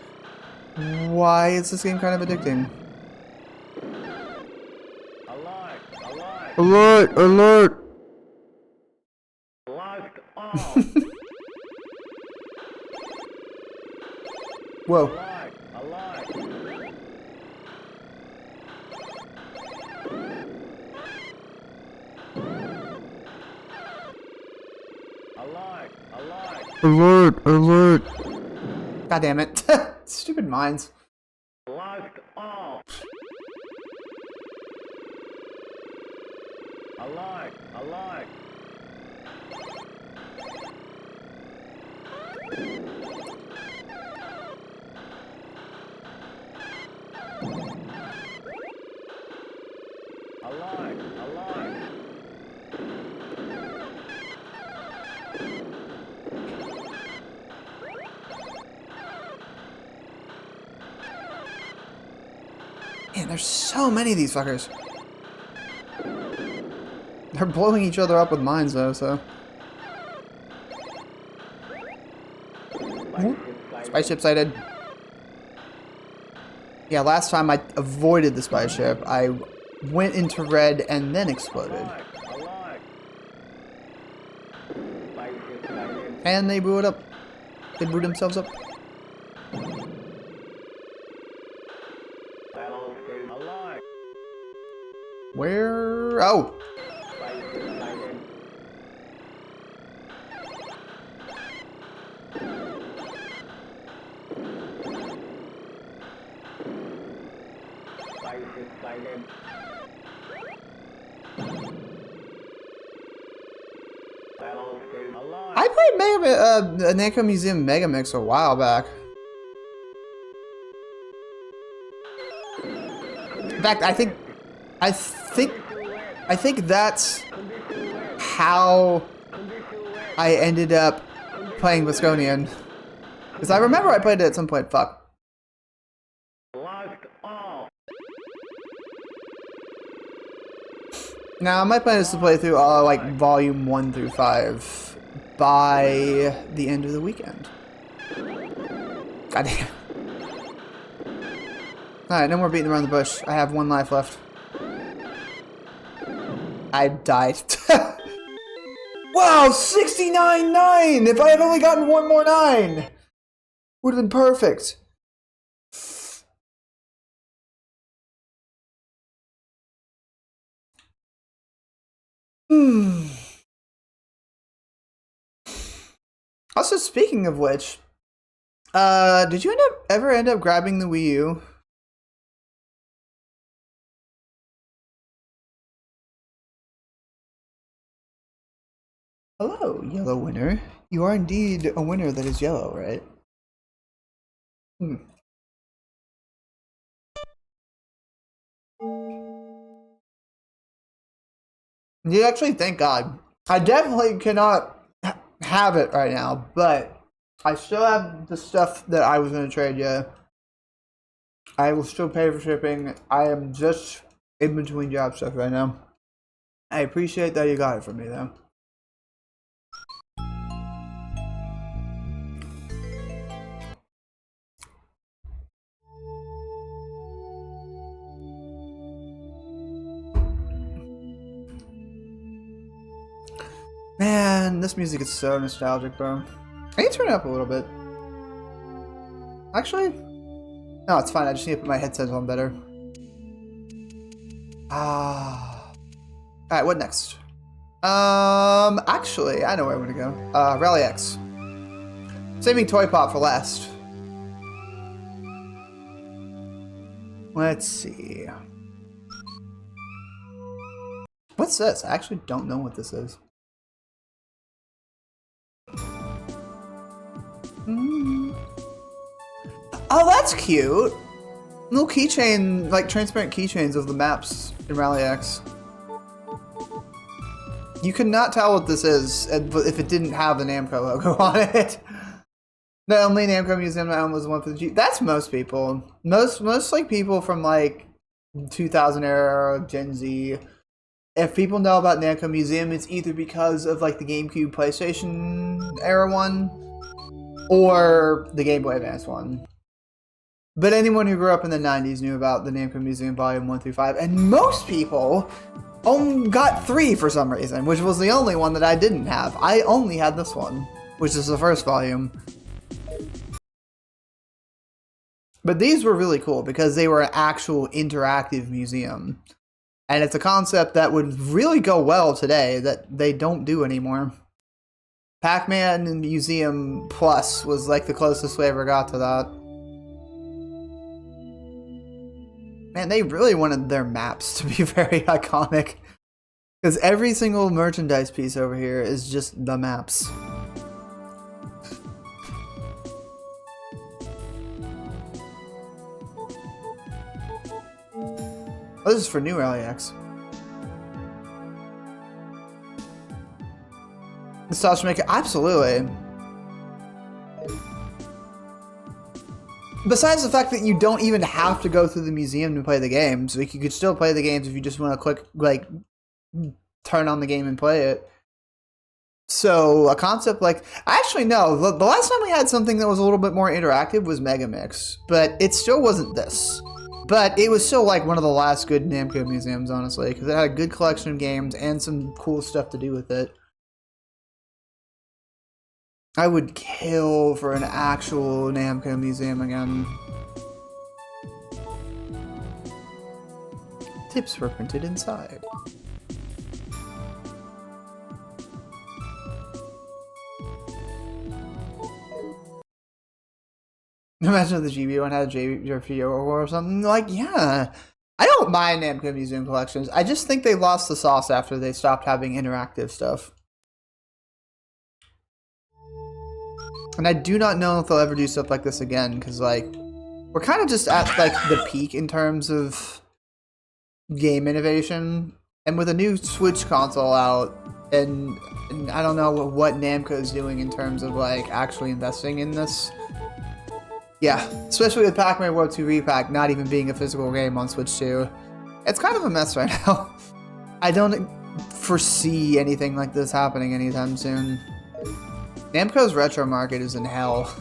Why is this game kind of addicting? Alike. Alike. Alert! Alert! Locked off. Whoa. Alike. Alike. Alike. Alike. Alert! Alert! God damn it. Stupid mines. Locked off. Alike. Alike. Alike. Alike. Man, there's so many of these fuckers. They're blowing each other up with mines though, so. Ooh, spaceship sighted. Yeah, last time I avoided the spaceship, I went into red and then exploded. Alike. Spaceship sighted. And they blew it up. They blew themselves up. Battle state. Alike. Where? Oh! Spaceship sighted. Spaceship sighted. Battle state. Alike. I played NamToad Museum Mega Mix a while back. In fact, I think that's how I ended up playing Bosconian. Because I remember I played it at some point. Fuck. Locked off. Now, my plan is to play through like volume 1 through 5 by the end of the weekend. God damn. Alright, no more beating around the bush. I have 1 life left. I died. Wow, 69-9! If I had only gotten 1 more 9! Would have been perfect. Also, speaking of which, did you ever end up grabbing the Wii U? Hello, yellow winner. You are indeed a winner that is yellow, right? You actually, thank God. I definitely cannot have it right now, but I still have the stuff that I was going to trade you. I will still pay for shipping. I am just in between job stuff right now. I appreciate that you got it from me, though. Man, this music is so nostalgic, bro. I can turn it up a little bit. Actually, no, it's fine. I just need to put my headset on better. Alright, what next? Actually, I know where I want to go. Rally X. Saving Toy Pop for last. Let's see. What's this? I actually don't know what this is. Oh, that's cute. Little keychain, like transparent keychains of the maps in Rally X. You could not tell what this is if it didn't have the Namco logo on it. The only Namco Museum I own was one for the G. That's most people. Most like people from like 2000 era, Gen Z. If people know about Namco Museum, it's either because of like the GameCube, PlayStation era one, or the Game Boy Advance one. But anyone who grew up in the 90s knew about the Namco Museum Volume 1 through 5, and most people only got 3 for some reason, which was the only one that I didn't have. I only had this one, which is the first volume. But these were really cool because they were an actual interactive museum. And it's a concept that would really go well today that they don't do anymore. Pac-Man Museum Plus was like the closest we ever got to that. Man, they really wanted their maps to be very iconic. Because every single merchandise piece over here is just the maps. Oh, this is for new Rally X. Nostalgia Maker, absolutely. Besides the fact that you don't even have to go through the museum to play the games, like you could still play the games if you just want to click, like, turn on the game and play it. So a concept like, actually no, the last time we had something that was a little bit more interactive was Mega Mix, but it still wasn't this. But it was still like one of the last good Namco museums, honestly, because it had a good collection of games and some cool stuff to do with it. I would kill for an actual Namco museum again. Tips were printed inside. Imagine if the GB one had a JP or something. Like, yeah. I don't mind Namco Museum collections. I just think they lost the sauce after they stopped having interactive stuff. And I do not know if they'll ever do stuff like this again, because, like, we're kind of just at, like, the peak in terms of game innovation. And with a new Switch console out, and I don't know what Namco is doing in terms of, like, actually investing in this. Yeah, especially with Pac-Man World 2 Repack not even being a physical game on Switch 2. It's kind of a mess right now. I don't foresee anything like this happening anytime soon. Namco's retro market is in hell.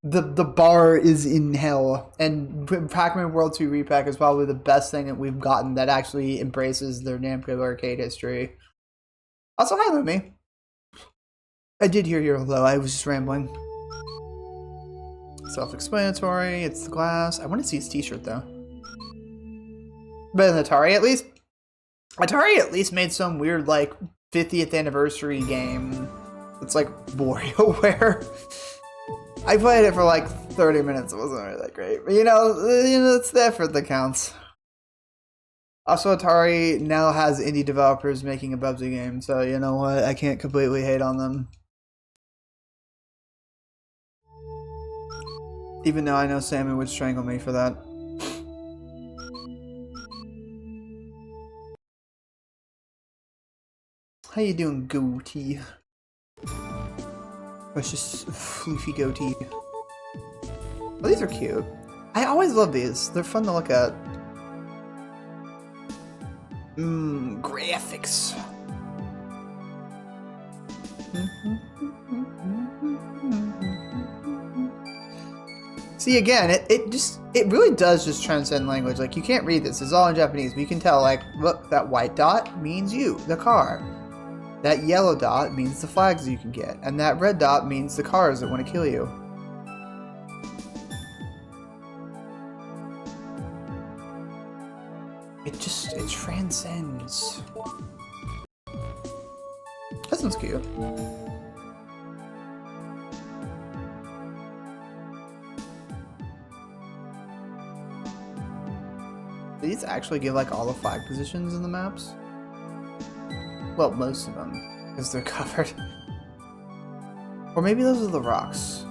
The bar is in hell. And Pac-Man World 2 Repack is probably the best thing that we've gotten that actually embraces their Namco arcade history. Also, hi Lumi. I did hear your hello, I was just rambling. Self-explanatory, it's the glass. I want to see his t-shirt though. But in Atari at least? Atari at least made some weird like 50th anniversary game. It's like WarioWare. I played it for like 30 minutes, it wasn't really that great. But you know, it's the effort that counts. Also, Atari now has indie developers making a Bubsy game, so you know what, I can't completely hate on them. Even though I know Sammy would strangle me for that. How you doing, goatee? It's just floofy goatee. Oh, these are cute. I always love these. They're fun to look at. Graphics. See, again, it really does just transcend language. Like, you can't read this. It's all in Japanese, but you can tell, like, look, that white dot means you, the car. That yellow dot means the flags you can get. And that red dot means the cars that want to kill you. It transcends. This one's cute. These actually give like all the flag positions in the maps? Well, most of them, because they're covered. Or maybe those are the rocks.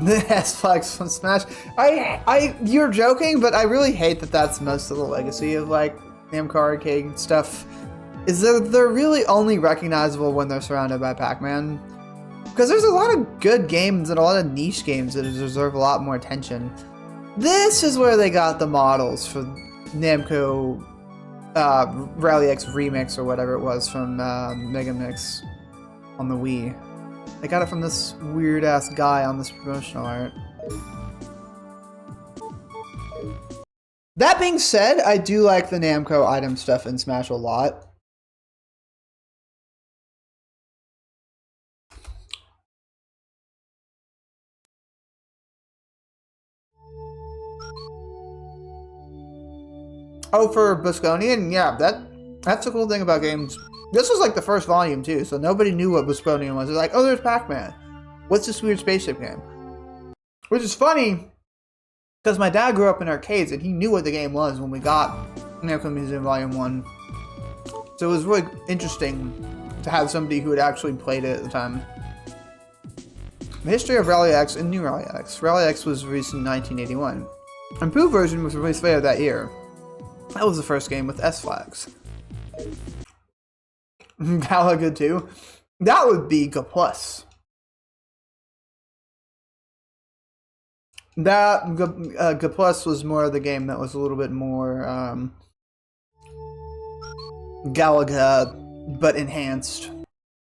S-Flags from Smash. You're joking, but I really hate that that's most of the legacy of like Namco Arcade stuff. Is that they're really only recognizable when they're surrounded by Pac-Man. Because there's a lot of good games and a lot of niche games that deserve a lot more attention. This is where they got the models for Namco Rally X Remix or whatever it was from Mega Mix on the Wii. I got it from this weird ass guy on this promotional art. That being said, I do like the Namco item stuff in Smash a lot. Oh, for Bosconian? Yeah, that's the cool thing about games. This was like the first volume too, so nobody knew what Bosconian was. They're like, oh, there's Pac-Man. What's this weird spaceship game? Which is funny, because my dad grew up in arcades and he knew what the game was when we got NamToad Museum Volume 1. So it was really interesting to have somebody who had actually played it at the time. The history of Rally X and New Rally X. Rally X was released in 1981. Improved version was released later that year. That was the first game with S-Flags. Galaga 2. That would be G+. That G+ was more of the game that was a little bit more Galaga, but enhanced.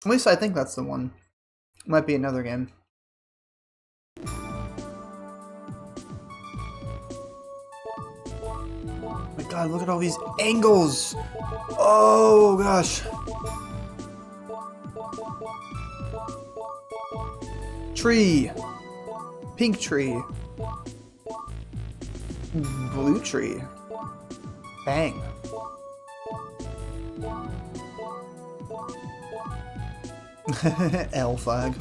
At least I think that's the one. Might be another game. Oh my god, look at all these angles! Oh gosh. Tree. Pink tree. Blue tree. Bang. L flag.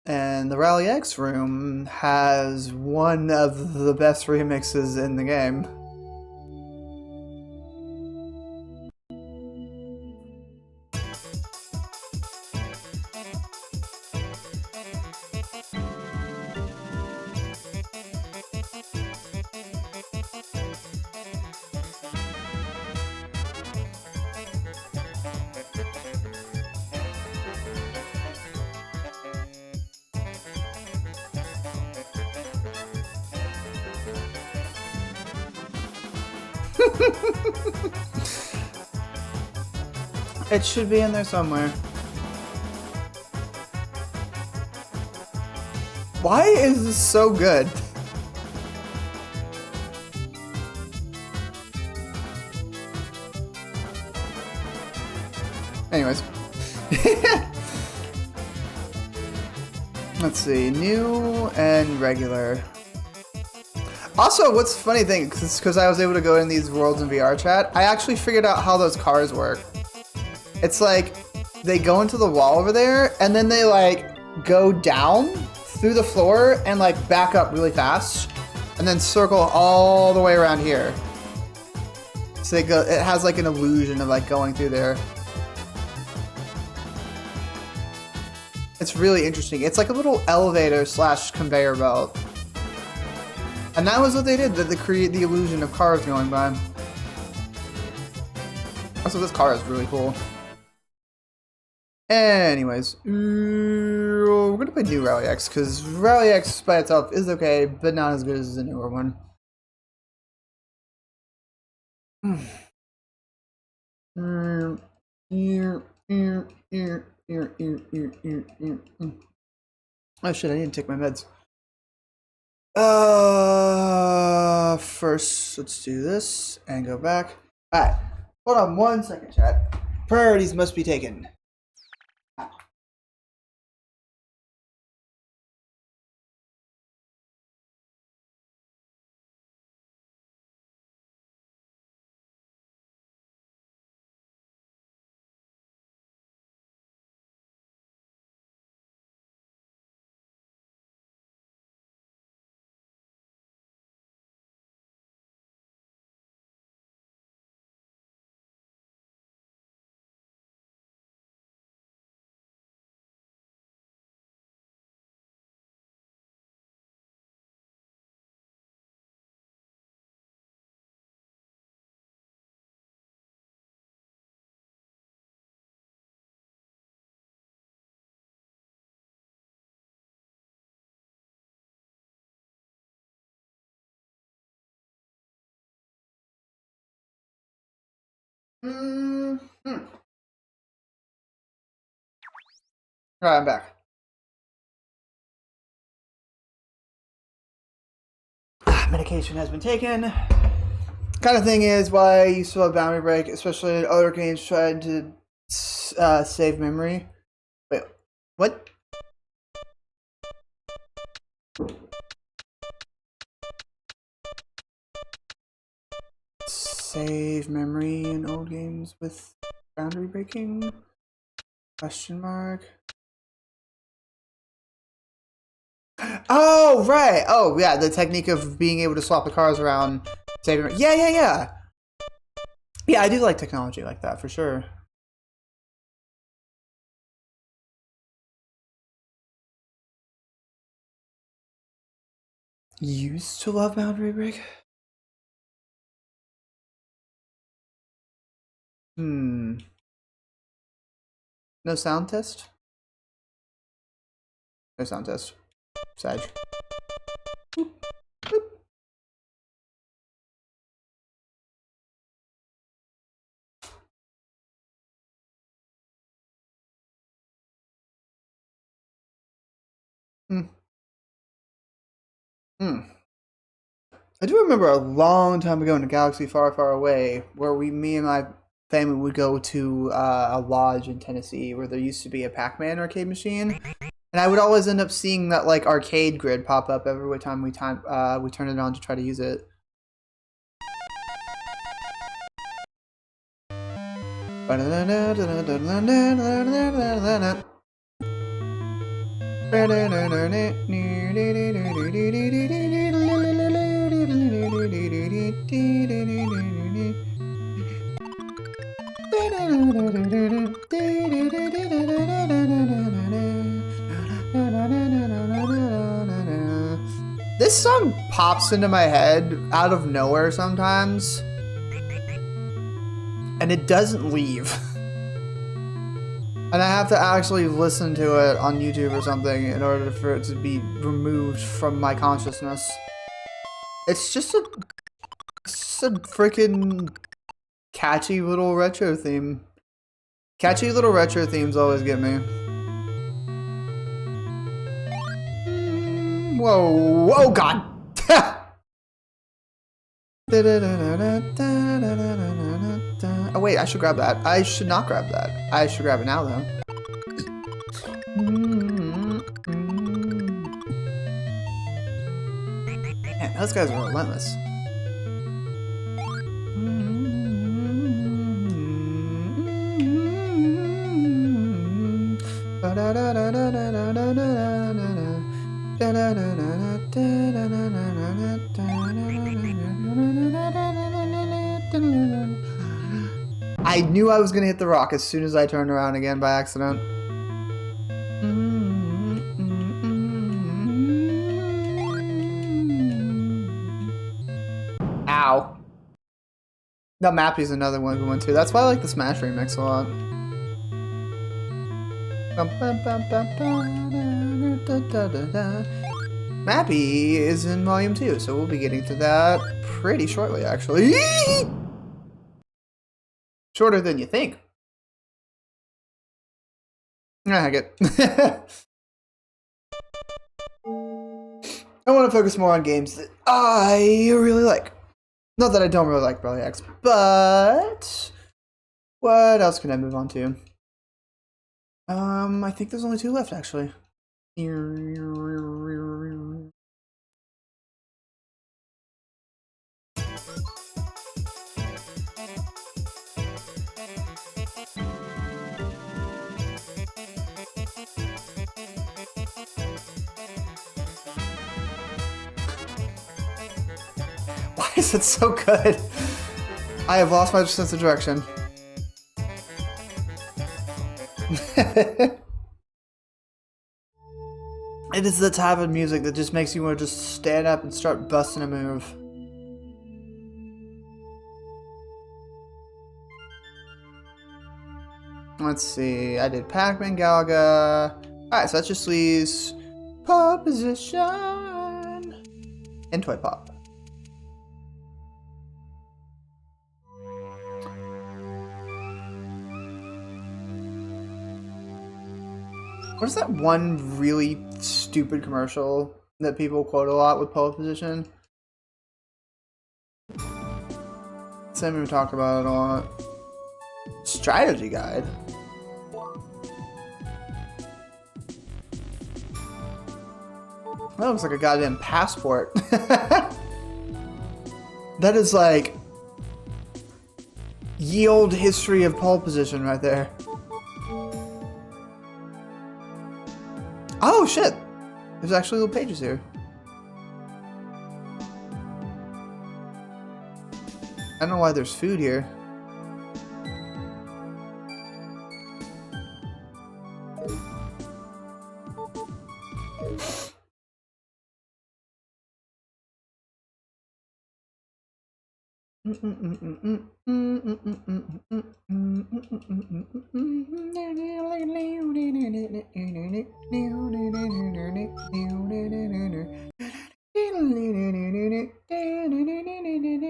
And the Rally X room has one of the best remixes in the game. It should be in there somewhere. Why is this so good? Anyways. Let's see. New and regular. Also, what's the funny thing, because I was able to go in these worlds in VR chat, I actually figured out how those cars work. It's like, they go into the wall over there, and then they like go down through the floor and like back up really fast, and then circle all the way around here. So they go, it has like an illusion of like going through there. It's really interesting. It's like a little elevator slash conveyor belt. And that was what they did, that they create the illusion of cars going by. Also, this car is really cool. Anyways, we're gonna play New Rally X, because Rally X by itself is okay, but not as good as the newer one. Oh shit, I need to take my meds. First, let's do this and go back. Alright, hold on 1 second, chat. Priorities must be taken. Mm hmm. Alright, I'm back. Medication has been taken. Kind of thing is why I used to love Boundary Break, especially in other games trying to save memory. Wait, what? Save memory in old games with boundary breaking? Question mark. Oh, right. Oh, yeah. The technique of being able to swap the cars around. Saving. Yeah. Yeah, I do like technology like that for sure. Used to love Boundary Break. No sound test? No sound test. Sag. Boop, boop. I do remember a long time ago in a galaxy far, far away, where me and my family would go to a lodge in Tennessee where there used to be a Pac-Man arcade machine, and I would always end up seeing that like arcade grid pop up every time we turn it on to try to use it. This song pops into my head out of nowhere sometimes, and it doesn't leave. And I have to actually listen to it on YouTube or something in order for it to be removed from my consciousness. It's just a freaking catchy little retro theme. Catchy little retro themes always get me. Whoa, oh god! Oh wait, I should grab that. I should not grab that. I should grab it now though. Man, those guys are relentless. I knew I was gonna hit the rock as soon as I turned around again by accident. Ow. The Mappy's another one we went to. That's why I like the Smash remix a lot. Mappy is in Volume 2, so we'll be getting to that pretty shortly, actually. Shorter than you think. I get. I want to focus more on games that I really like. Not that I don't really like Brawley X, but what else can I move on to? I think there's only 2 left, actually. Why is it so good? I have lost my sense of direction. It is the type of music that just makes you want to just stand up and start busting a move. Let's see, I did Pac-Man, Galaga. Alright, so that just leaves Pop Position and Toy Pop. What is that one really stupid commercial that people quote a lot with pole position? Sam even talked about it a lot. Strategy guide. That looks like a goddamn passport. That is like ye old history of pole position right there. Oh shit! There's actually little pages here. I don't know why there's food here.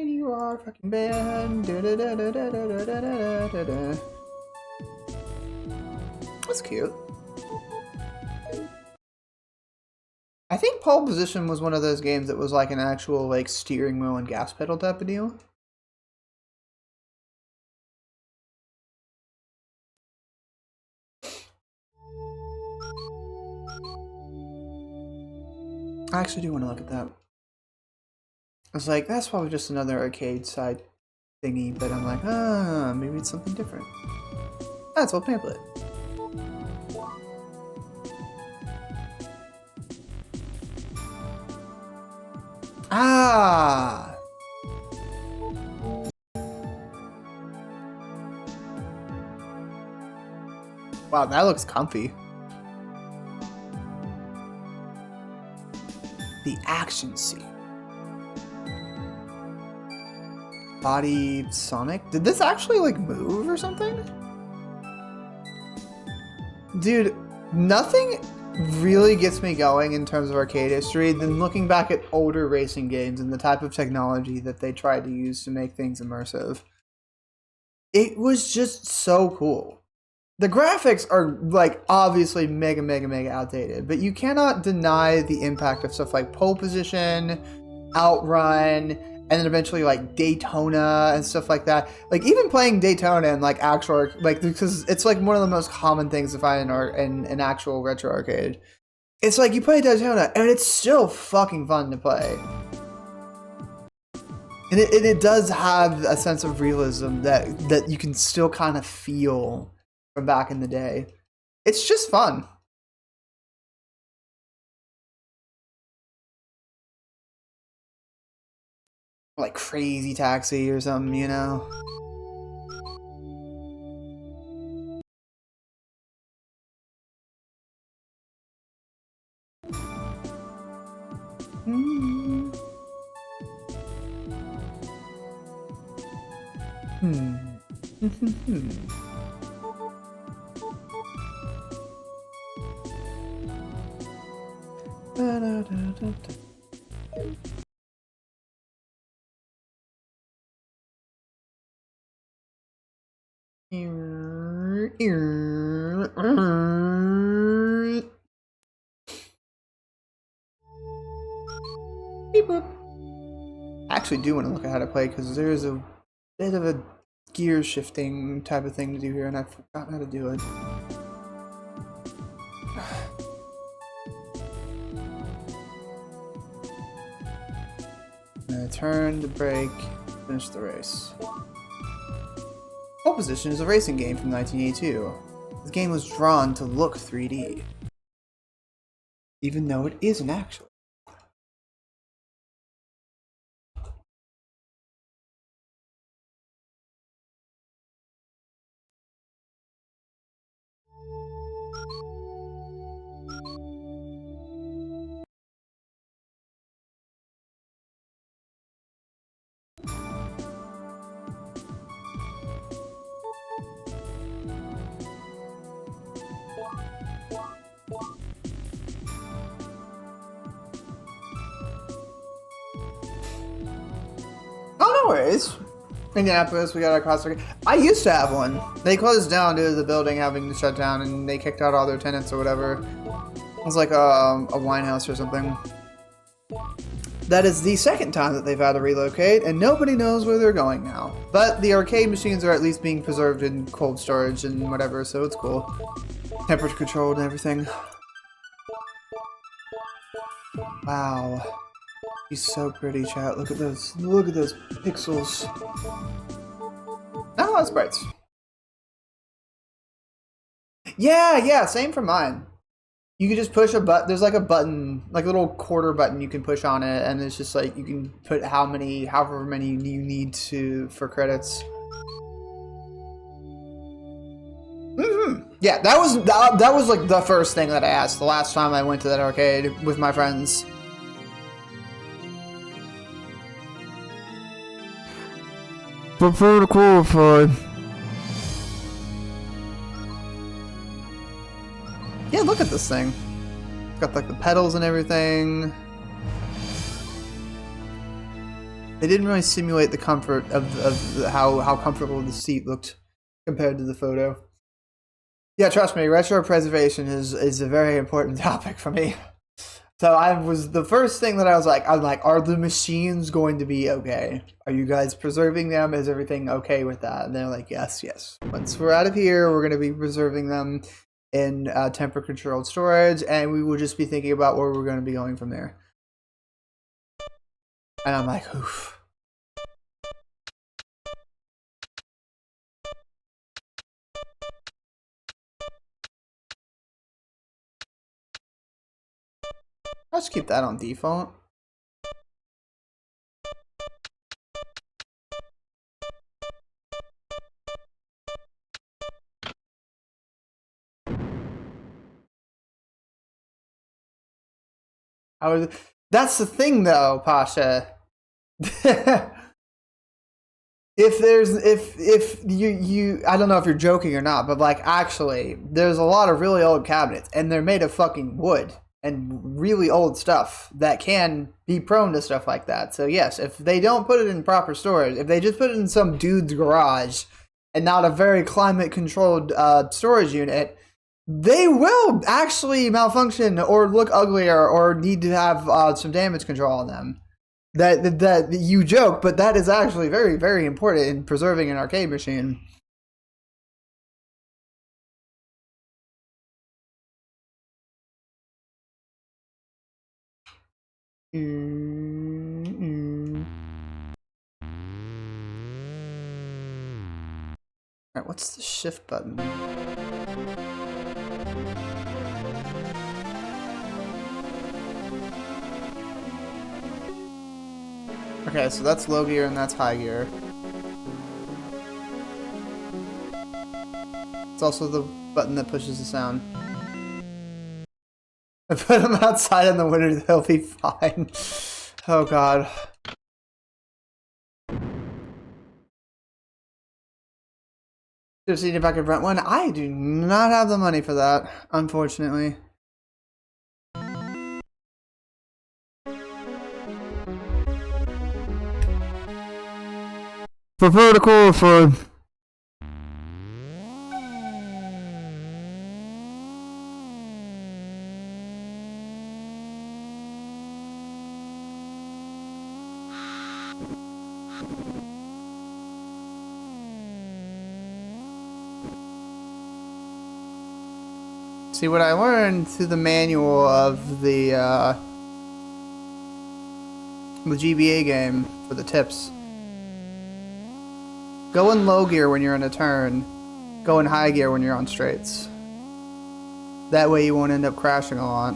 You are a fucking band. That's cute. I think pole position was one of those games that was like an actual like steering wheel and gas pedal type of deal. I actually do want to look at that. I was like, that's probably just another arcade side thingy, but I'm like, maybe it's something different. That's old pamphlet. Ah! Wow, that looks comfy. The action scene. Body Sonic? Did this actually like move or something? Dude, nothing really gets me going in terms of arcade history than looking back at older racing games and the type of technology that they tried to use to make things immersive. It was just so cool. The graphics are like obviously mega outdated, but you cannot deny the impact of stuff like pole position, outrun, and then eventually like Daytona and stuff like that. Like even playing Daytona and like actual like because it's like one of the most common things to find in an actual retro arcade. It's like you play Daytona and it's still fucking fun to play. And it does have a sense of realism that you can still kind of feel from back in the day. It's just fun. Like Crazy Taxi or something, you know? Beep boop. I actually do want to look at how to play because there's a bit of a gear shifting type of thing to do here and I've forgotten how to do it. Turn to brake, finish the race. Pole Position is a racing game from 1982. This game was drawn to look 3D, even though it isn't actually. Oh, no worries. Indianapolis, we got a CrossFit. I used to have one. They closed down due to the building having to shut down, and they kicked out all their tenants or whatever. It was like a wine house or something. That is the second time that they've had to relocate, and nobody knows where they're going now. But the arcade machines are at least being preserved in cold storage and whatever, so it's cool. Temperature controlled and everything. Wow. He's so pretty, chat. Look at those. Look at those pixels. Not a lot of sprites. Yeah, same for mine. You can just push a button. There's like a button, like a little quarter button you can push on it, and it's just like you can put however many you need to for credits. Yeah, that was like the first thing that I asked the last time I went to that arcade with my friends. Prefer to qualify. Yeah, look at this thing. It's got like the pedals and everything. They didn't really simulate the comfort of how comfortable the seat looked compared to the photo. Yeah, trust me, retro preservation is a very important topic for me. So the first thing that I'm like, are the machines going to be okay? Are you guys preserving them? Is everything okay with that? And they're like, yes. Once we're out of here, we're going to be preserving them in temperature controlled storage, and we will just be thinking about where we're going to be going from there. And I'm like, oof. I'll just keep that on default. That's the thing though, Pasha. if you I don't know if you're joking or not, but like actually there's a lot of really old cabinets and they're made of fucking wood and really old stuff that can be prone to stuff like that. So yes, if they don't put it in proper storage, if they just put it in some dude's garage and not a very climate controlled storage unit, they will actually malfunction or look uglier or need to have some damage control on them. That you joke, but that is actually very, very important in preserving an arcade machine. Alright, what's the shift button? Okay, so that's low gear and that's high gear. It's also the button that pushes the sound. I put them outside in the winter, they'll be fine. Oh god. Should have seen if I could rent one. I do not have the money for that, unfortunately. Prefer to qualify. See, what I learned through the manual of the GBA game for the tips. Go in low gear when you're in a turn. Go in high gear when you're on straights. That way you won't end up crashing a lot.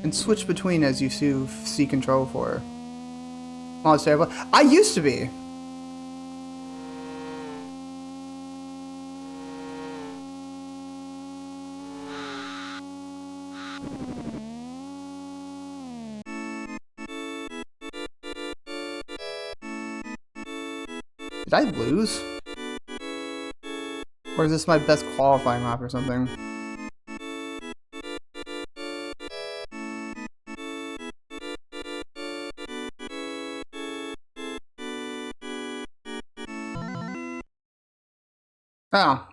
And switch between as you see control for. Oh, it's terrible. I used to be. Did I lose? Or is this my best qualifying lap or something? Oh.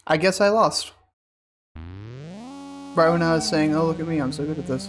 I guess I lost. Right when I was saying, oh, look at me, I'm so good at this.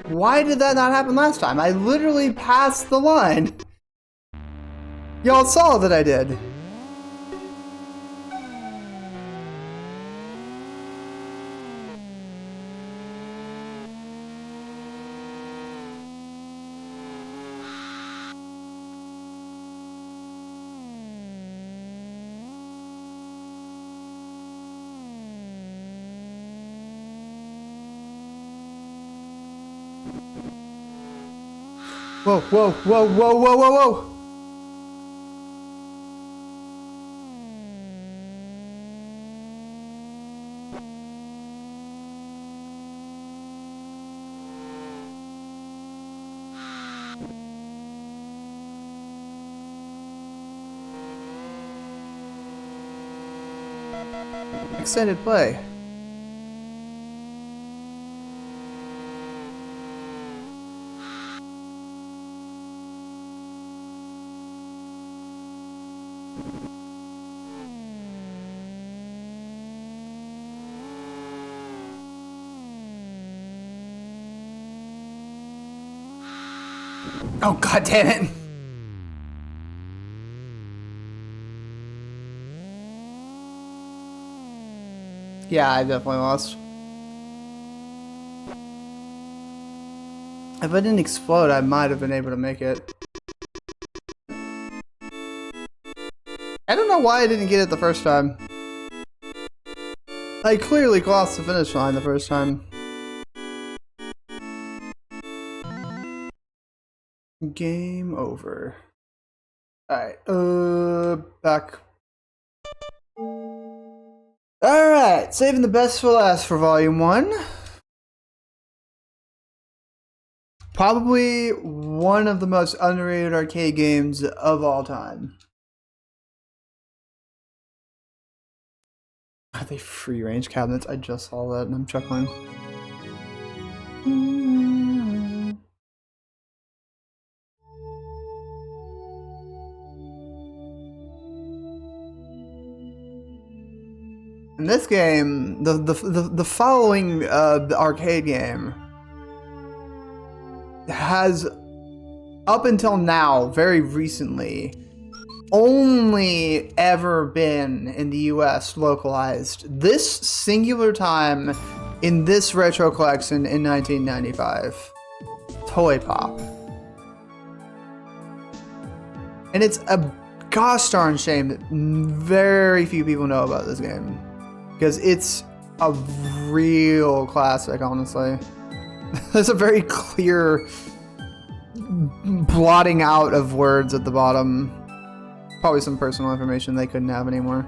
Why did that not happen last time? I literally passed the line. Y'all saw that I did. Whoa, whoa, whoa, whoa, whoa, whoa, whoa! Extended play. Oh, god damn it! Yeah, I definitely lost. If I didn't explode, I might have been able to make it. I don't know why I didn't get it the first time. I clearly crossed the finish line the first time. Game over. Alright, back. Alright, saving the best for last for Volume 1. Probably one of the most underrated arcade games of all time. Are they free range cabinets? I just saw that and I'm chuckling. In this game, the following arcade game has, up until now, very recently, only ever been in the US localized this singular time in this retro collection in 1995. Toy Pop. And it's a gosh darn shame that very few people know about this game. Because it's a real classic, honestly. There's a very clear blotting out of words at the bottom. Probably some personal information they couldn't have anymore.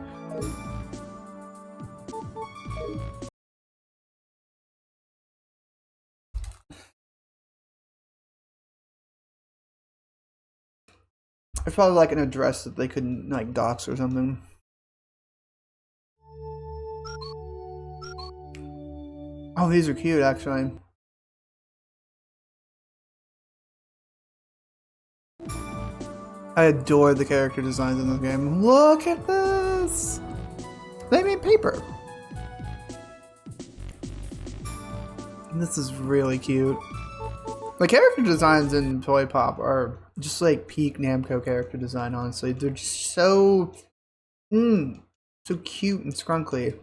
It's probably like an address that they couldn't like dox or something. Oh, these are cute actually. I adore the character designs in this game. Look at this! They made paper. This is really cute. The character designs in Toy Pop are just like peak Namco character design, honestly. They're just so so cute and scrunkly.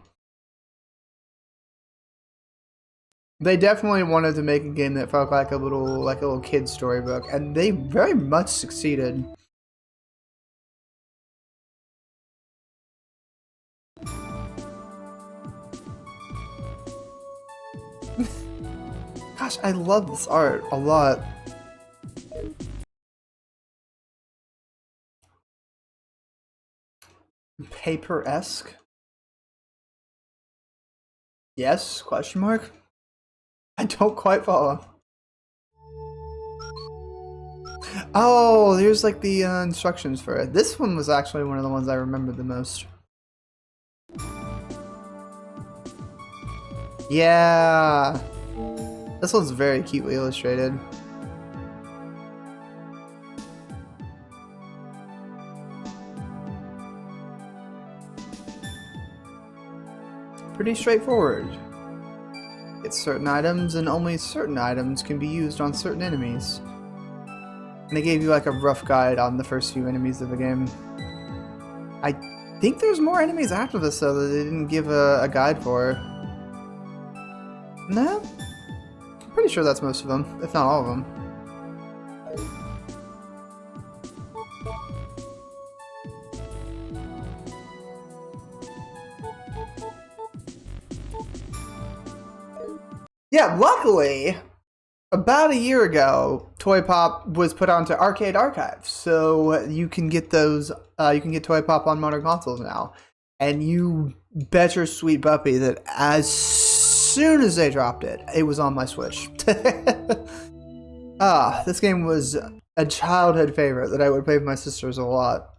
They definitely wanted to make a game that felt like a little kid's storybook, and they very much succeeded. Gosh, I love this art a lot. Paper-esque? Yes? Question mark? I don't quite follow. Oh, there's like the instructions for it. This one was actually one of the ones I remembered the most. Yeah. This one's very cutely illustrated. Pretty straightforward. Get certain items, and only certain items can be used on certain enemies. And they gave you like a rough guide on the first few enemies of the game. I think there's more enemies after this though that they didn't give a guide for. No? I'm pretty sure that's most of them, if not all of them. Yeah, luckily, about a year ago, Toy Pop was put onto Arcade Archive, so you can get those. You can get Toy Pop on modern consoles now, and you bet your sweet puppy that as soon as they dropped it, it was on my Switch. This game was a childhood favorite that I would play with my sisters a lot.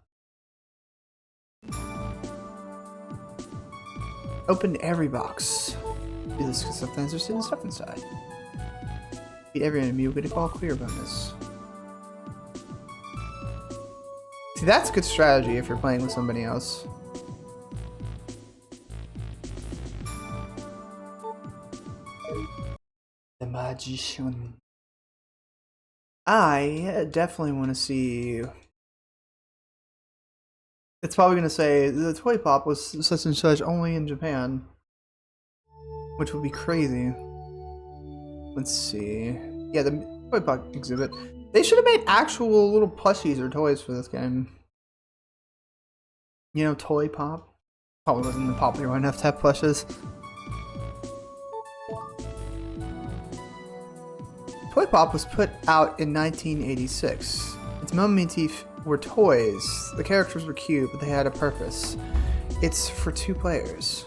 Open every box. Do this because sometimes there's hidden stuff inside. Beat every enemy, you'll get a all clear bonus. See, that's good strategy if you're playing with somebody else. The Magician. I definitely want to see... It's probably going to say the Toy Pop was such and such only in Japan. Which would be crazy. Let's see. Yeah, the Toy Pop exhibit. They should have made actual little plushies or toys for this game. You know, Toy Pop? Probably wasn't popular enough to have plushes. Toy Pop was put out in 1986. Its main motif were toys. The characters were cute, but they had a purpose. It's for 2 players.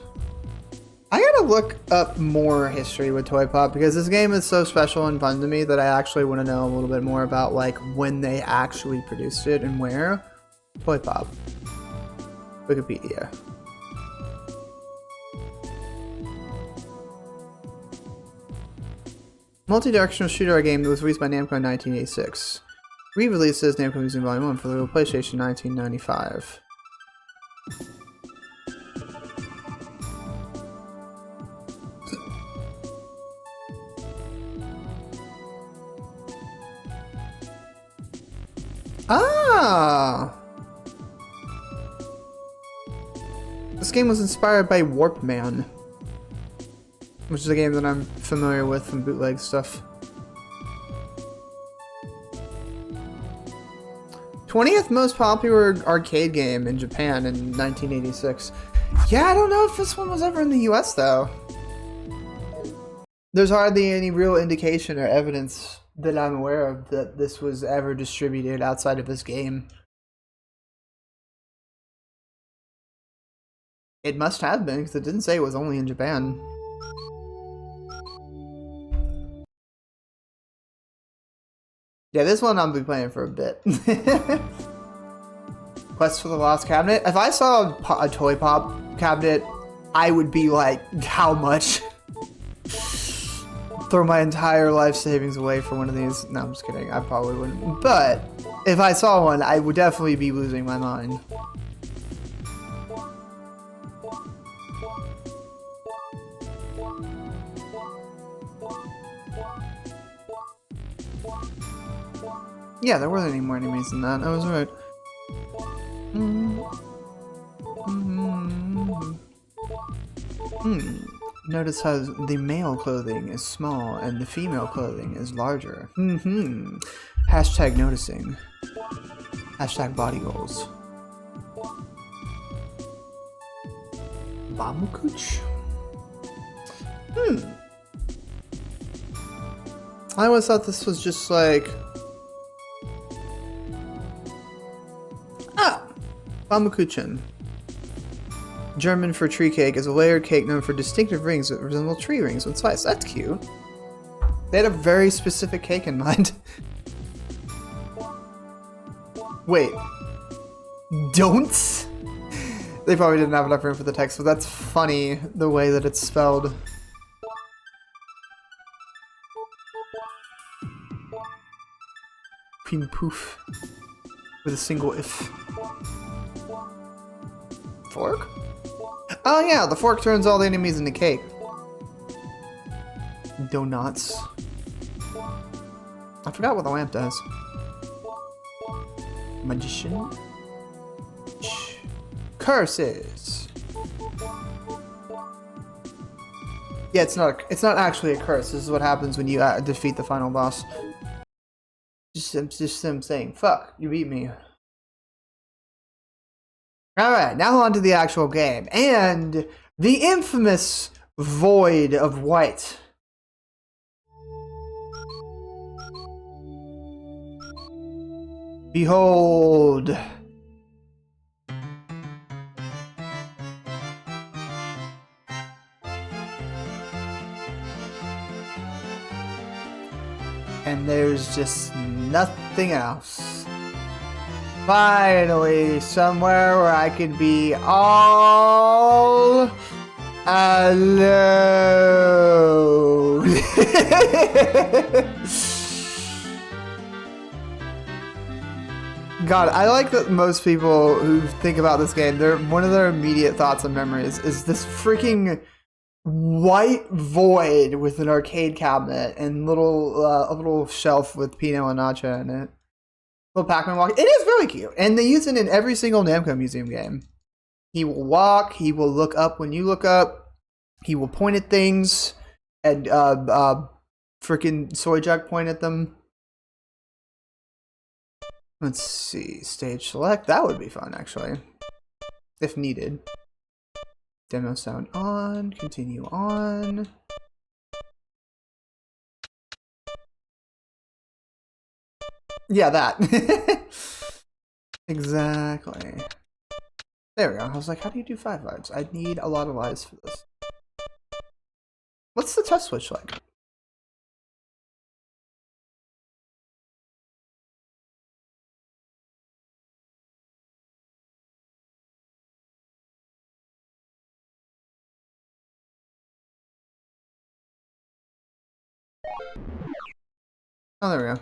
I gotta look up more history with Toy Pop because this game is so special and fun to me that I actually want to know a little bit more about like when they actually produced it and where. Toy Pop. Wikipedia. Multi-directional shooter game that was released by Namco in 1986. Re-releases Namco Museum Volume 1 for the PlayStation 1995. Ah! This game was inspired by Warp Man, which is a game that I'm familiar with from bootleg stuff. 20th most popular arcade game in Japan in 1986. Yeah, I don't know if this one was ever in the US though. There's hardly any real indication or evidence that I'm aware of that this was ever distributed outside of this game. It must have been, because it didn't say it was only in Japan. Yeah, this one I'll be playing for a bit. Quest for the Lost Cabinet. If I saw a Toy Pop cabinet, I would be like, how much? Throw my entire life savings away for one of these. No, I'm just kidding. I probably wouldn't. But if I saw one, I would definitely be losing my mind. Yeah, there wasn't any more enemies than that. I was right. Notice how the male clothing is small and the female clothing is larger. Hashtag noticing. Hashtag body goals. Bamukuch? I always thought this was just like... Bamukuchen. German for tree cake is a layered cake known for distinctive rings that resemble tree rings when sliced. That's cute. They had a very specific cake in mind. Wait. Don'ts? They probably didn't have enough room for the text, but that's funny the way that it's spelled. Pin poof. With a single if. Fork? Oh yeah, the fork turns all the enemies into cake. Donuts. I forgot what the lamp does. Magician. Curses. Yeah, it's not actually a curse. This is what happens when you defeat the final boss. Just them saying, "Fuck, you beat me." Alright, now on to the actual game. And the infamous Void of White. Behold. And there's just nothing else. Finally, somewhere where I could be all alone. God, I like that most people who think about this game, one of their immediate thoughts and memories is this freaking white void with an arcade cabinet and a little shelf with Pinot and Nacho in it. Little Pac-Man walk. It is really cute, and they use it in every single NamToad Museum game. He will walk. He will look up when you look up. He will point at things, and freaking soy jack point at them. Let's see. Stage select. That would be fun, actually, if needed. Demo sound on. Continue on. Yeah, that. Exactly. There we go. I was like, how do you do 5 lives? I need a lot of lives for this. What's the touch switch like? Oh, there we go.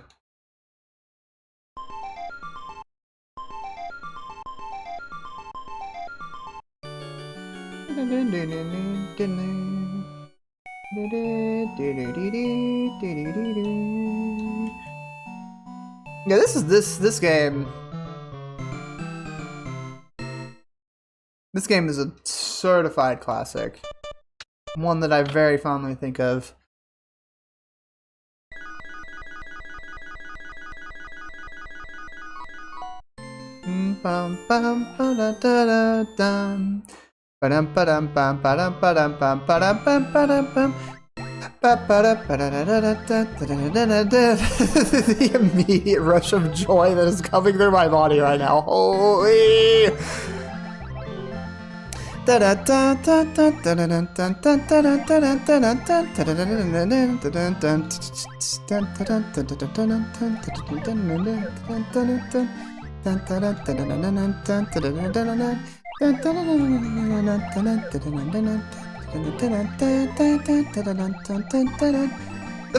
Yeah, this game. This game is a certified classic. One that I very fondly think of. The immediate rush of joy that is coming through my body right now. Holy! The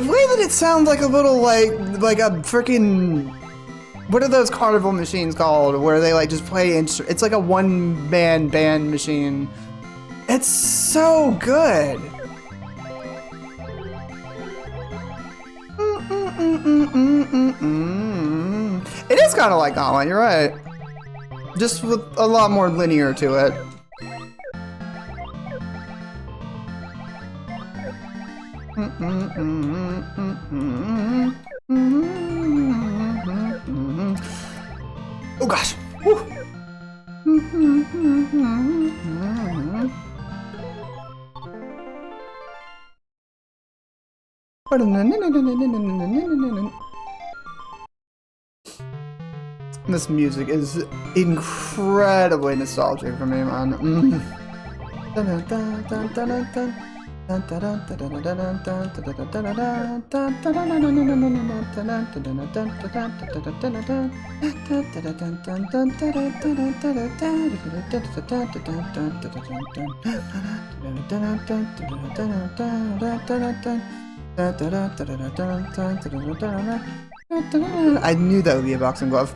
way that it sounds like a little like a freaking, what are those carnival machines called where they like just play it's like a one-man band machine. It's so good. It is kind of like that one, you're right. Just with a lot more linear to it. Oh gosh. Whew. This music is incredibly nostalgic for me, man. I knew that would be a boxing glove.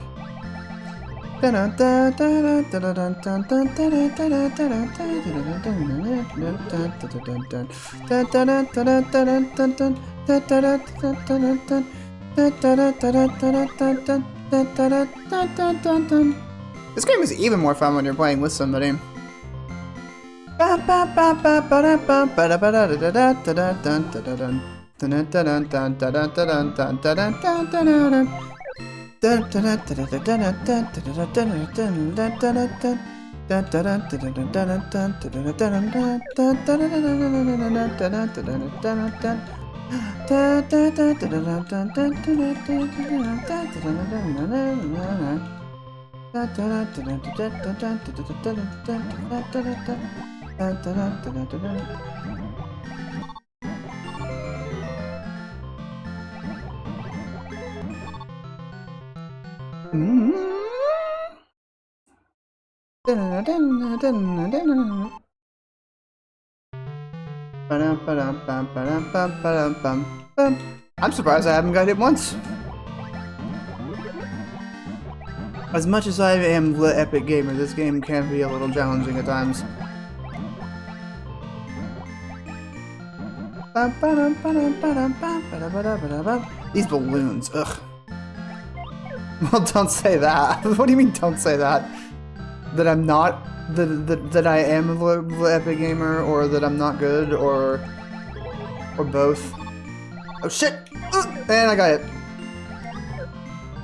This game is even more fun when you're playing with somebody. I'm surprised I haven't got hit once. As much as I am the epic gamer, this game can be a little challenging at times. These balloons, ugh. Well, don't say that. What do you mean, don't say that? That I'm not, that I am the epic gamer, or that I'm not good, or both. Oh shit! And I got it.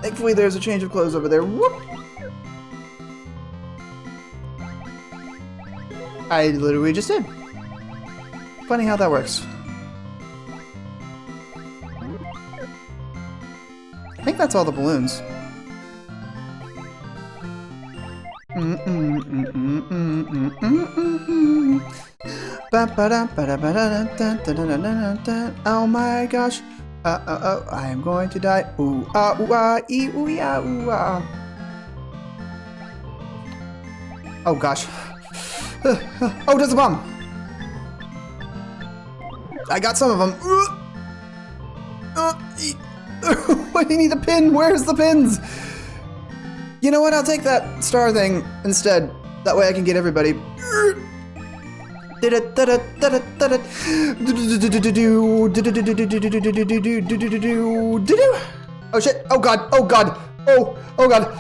Thankfully, there's a change of clothes over there. Whoop! I literally just did. Funny how that works. I think that's all the balloons. Oh my gosh. I am going to die. Ooh, ah, ooh, ah, ee, ooh, yeah, ooh, ah. Oh gosh. Oh, there's a bomb. I got some of them. I need a pin. Where's the pins? You know what? I'll take that star thing instead. That way I can get everybody. Oh shit! Oh god! Oh god! Oh god!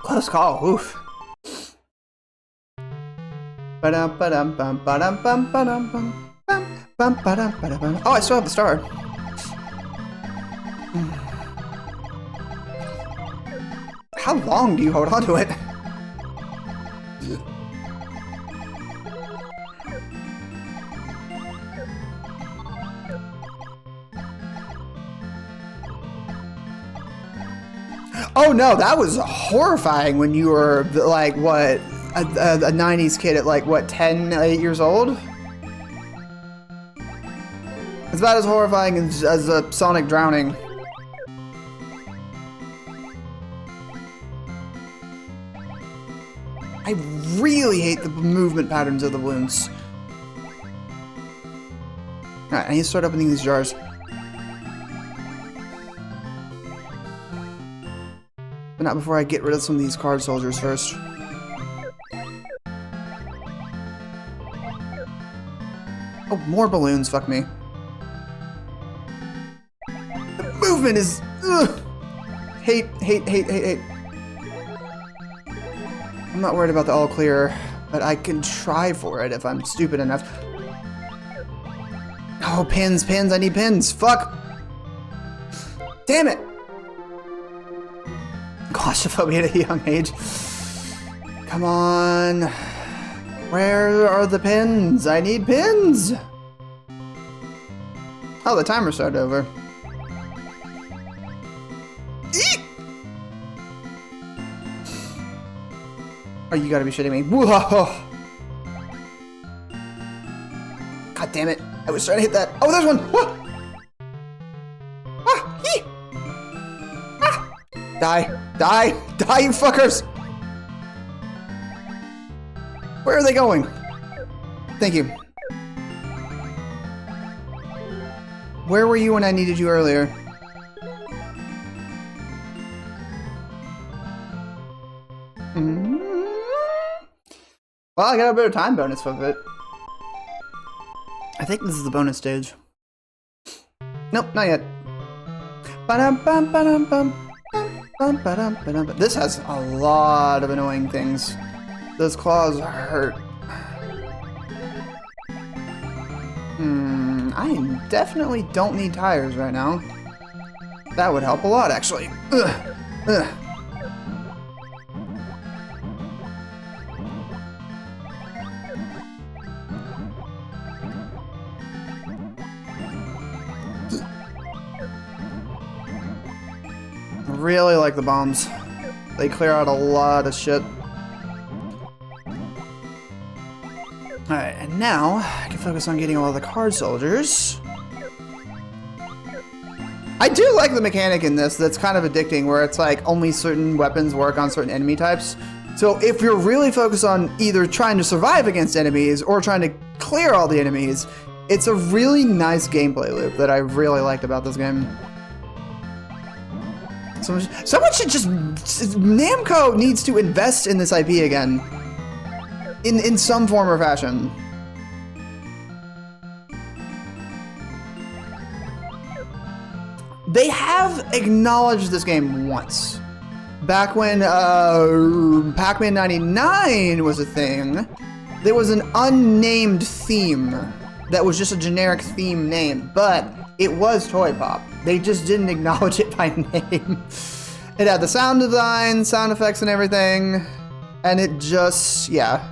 Close call. Oof. Oh, I still have the star. How long do you hold on to it? Oh no, that was horrifying when you were like, what, a 90s kid at like, what, 10, 8 years old? It's about as horrifying as a Sonic drowning. I really hate the movement patterns of the balloons. Alright, I need to start opening these jars. But not before I get rid of some of these card soldiers first. Oh, more balloons, fuck me. The movement is... Ugh. Hate. I'm not worried about the all clear, but I can try for it if I'm stupid enough. Oh, pins, pins, I need pins. Fuck. Damn it. Claustrophobia at a young age. Come on. Where are the pins? I need pins. Oh, the timer started over. Eek! Oh, you gotta be shitting me. Whoa! God damn it. I was trying to hit that. Oh, there's one! Whoa! Ah! Hee! Ah! Die! Die! Die, you fuckers! Where are they going? Thank you. Where were you when I needed you earlier? Well, I got a bit of time bonus with it. I think this is the bonus stage. Nope, not yet. This has a lot of annoying things. Those claws hurt. I definitely don't need tires right now. That would help a lot, actually. Ugh. Ugh. I really like the bombs. They clear out a lot of shit. Alright, and now I can focus on getting all the card soldiers. I do like the mechanic in this that's kind of addicting, where it's like only certain weapons work on certain enemy types. So if you're really focused on either trying to survive against enemies or trying to clear all the enemies, it's a really nice gameplay loop that I really liked about this game. Someone should just... Namco needs to invest in this IP again. In some form or fashion. They have acknowledged this game once. Back when Pac-Man 99 was a thing, there was an unnamed theme that was just a generic theme name, but it was Toy Pop. They just didn't acknowledge it by name. It had the sound design, sound effects and everything, and it just, yeah.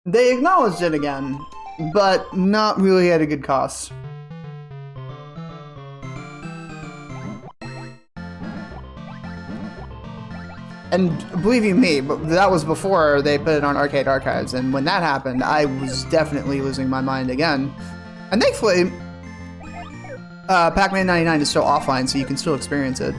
They acknowledged it again, but not really at a good cost. And believe you me, but that was before they put it on Arcade Archives, and when that happened, I was definitely losing my mind again. And thankfully, Pac-Man 99 is still offline, so you can still experience it.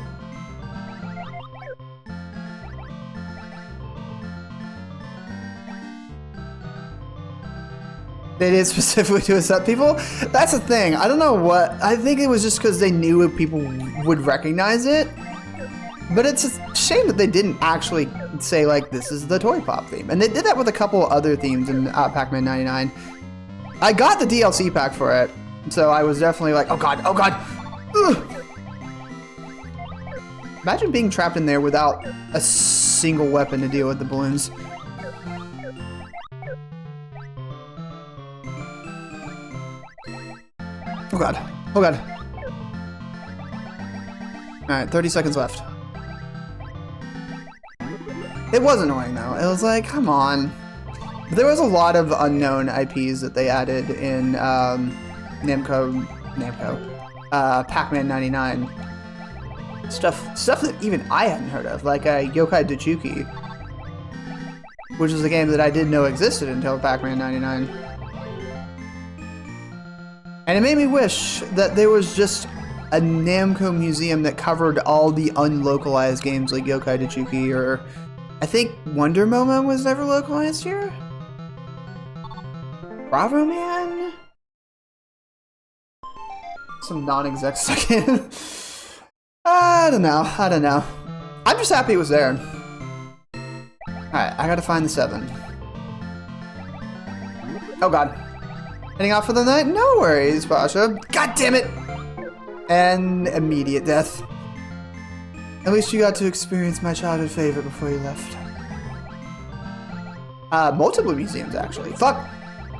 They did specifically to accept people? That's the thing. I don't know what. I think it was just because they knew people would recognize it. But it's a shame that they didn't actually say, like, this is the Toy Pop theme. And they did that with a couple other themes in Pac-Man 99. I got the DLC pack for it. So I was definitely like, oh god, oh god. Ugh. Imagine being trapped in there without a single weapon to deal with the balloons. Oh god. Oh god. Alright, 30 seconds left. It was annoying though. It was like, come on. There was a lot of unknown IPs that they added in Pac-Man 99. Stuff that even I hadn't heard of, like Yokai Dachuki, which is a game that I didn't know existed until Pac-Man 99. And it made me wish that there was just a Namco Museum that covered all the unlocalized games like Yokai Dachuki, or I think Wonder Momo was never localized here? Bravo Man? Some non-exec stuck in. I don't know. I'm just happy it was there. Alright, I gotta find the 7. Oh god. Heading off for the night? No worries, Pasha. God damn it! And immediate death. At least you got to experience my childhood favorite before you left. Multiple museums, actually. Fuck!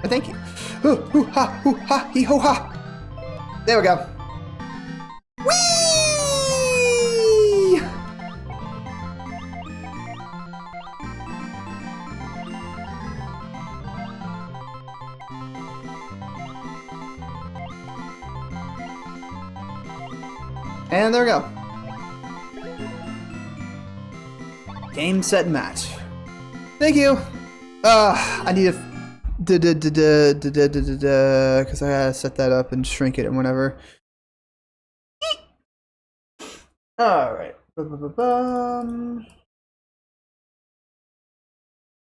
But thank you. Ooh, ooh, ha, ooh, ha, hee, ho, ha. There we go. Whee! And there we go. Game, set, match. Thank you. I need to because I gotta set that up and shrink it and whatever. All right. I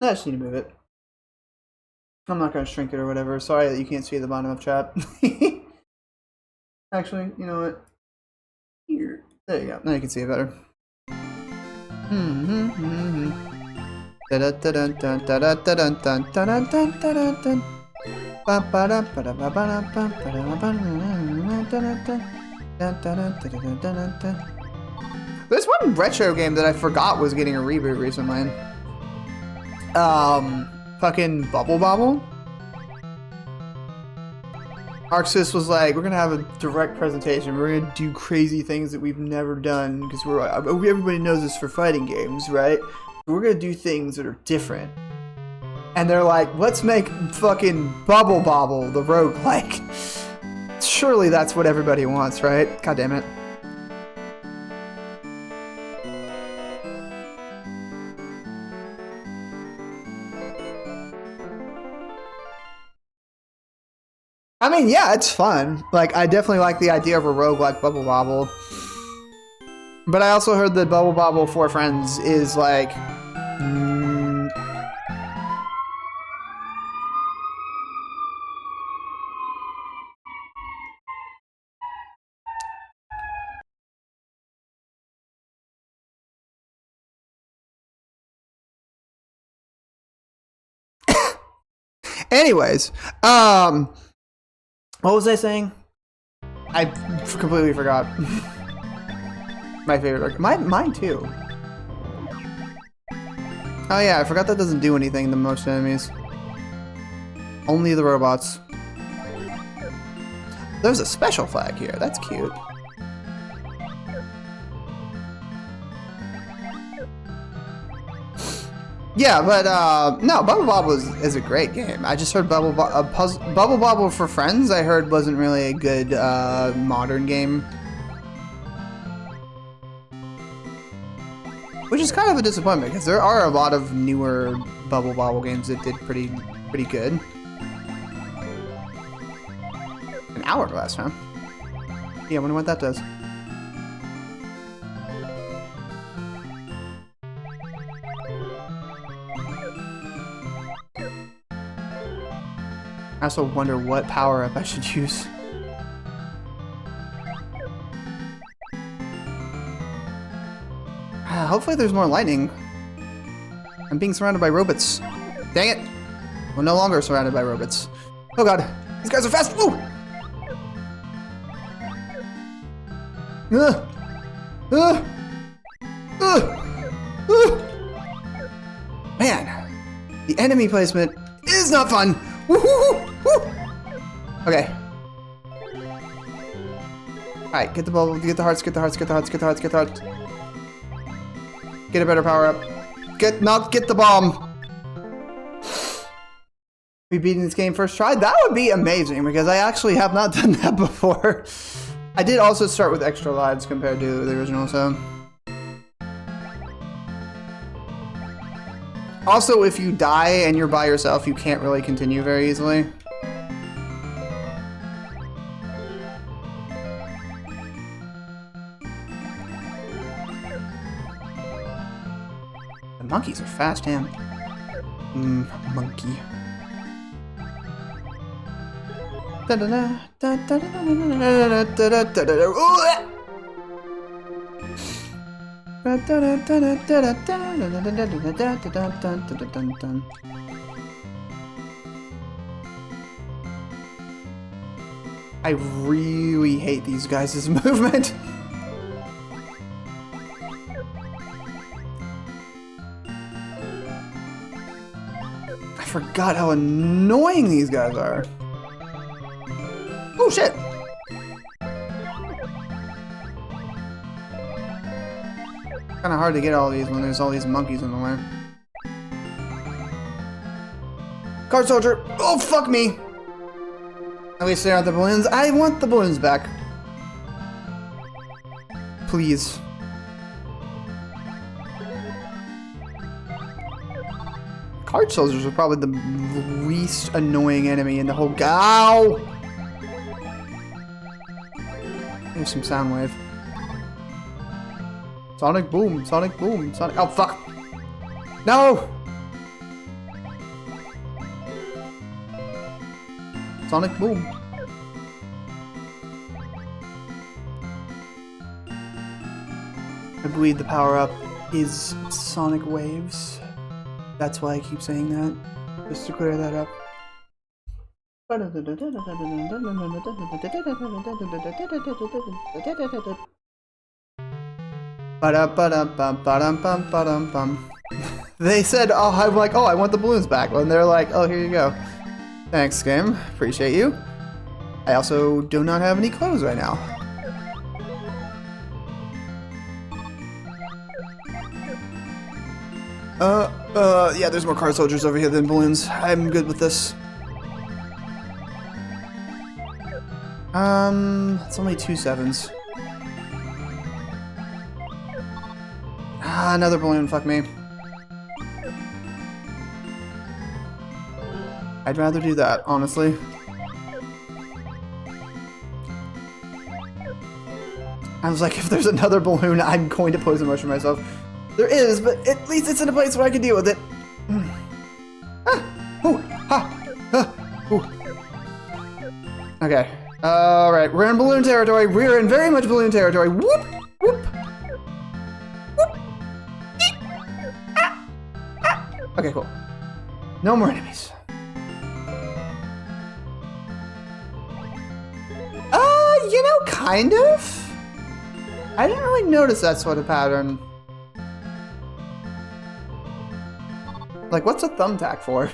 just need to move it. I'm not gonna shrink it or whatever. Sorry that you can't see the bottom of chat. Actually, you know what? Here. There you go. Now you can see it better. There's one retro game that I forgot was getting a reboot recently. Fucking Bubble Bobble. Arxis was like, we're gonna have a direct presentation. We're gonna do crazy things that we've never done because everybody knows this for fighting games, right? We're gonna do things that are different. And they're like, let's make fucking Bubble Bobble the roguelike. Surely that's what everybody wants, right? God damn it. I mean, yeah, it's fun. Like, I definitely like the idea of a roguelike Bubble Bobble. But I also heard that Bubble Bobble for Friends is like... Anyways, what was I saying? I completely forgot. My favorite. Mine too. Oh yeah, I forgot that doesn't do anything to most enemies. Only the robots. There's a special flag here. That's cute. Yeah, but no, Bubble Bobble is a great game. I just heard Bubble Bobble for Friends. I heard wasn't really a good modern game, which is kind of a disappointment because there are a lot of newer Bubble Bobble games that did pretty good. An hourglass, huh? Yeah, I wonder what that does. I also wonder what power-up I should use. Hopefully there's more lightning. I'm being surrounded by robots. Dang it! We're no longer surrounded by robots. Oh god, these guys are fast! Woo! Man, the enemy placement is not fun! Okay. Alright, get the bubble, get the hearts, get the hearts, get the hearts, get the hearts, get the hearts. Get a better power up. Get the bomb. We beating this game first try? That would be amazing because I actually have not done that before. I did also start with extra lives compared to the original, so. Also, if you die and you're by yourself, you can't really continue very easily. The monkeys are fast, damn. Monkey. I really hate these guys' movement. forgot how annoying these guys are. Oh shit! Kind of hard to get all these when there's all these monkeys in the way. Card soldier! Oh fuck me! At least they aren't the balloons. I want the balloons back. Please. Card soldiers are probably the least annoying enemy in the whole Ow! Here's some sound wave. Sonic boom, sonic boom, sonic. Oh fuck! No! Sonic boom. I believe the power up is sonic waves. That's why I keep saying that. Just to clear that up. They said, oh, I'm like, oh, I want the balloons back. And they're like, oh, here you go. Thanks, game. Appreciate you. I also do not have any clothes right now. Yeah, there's more card soldiers over here than balloons. I'm good with this. It's only 2 7s. Ah, another balloon, fuck me. I'd rather do that, honestly. I was like, if there's another balloon, I'm going to poison mushroom myself. There is, but at least it's in a place where I can deal with it. Okay. Alright, we're in balloon territory. We're in very much balloon territory. Whoop! Whoop! Whoop! Okay, cool. No more enemies. You know, kind of? I didn't really notice that sort of pattern. Like, what's a thumbtack for?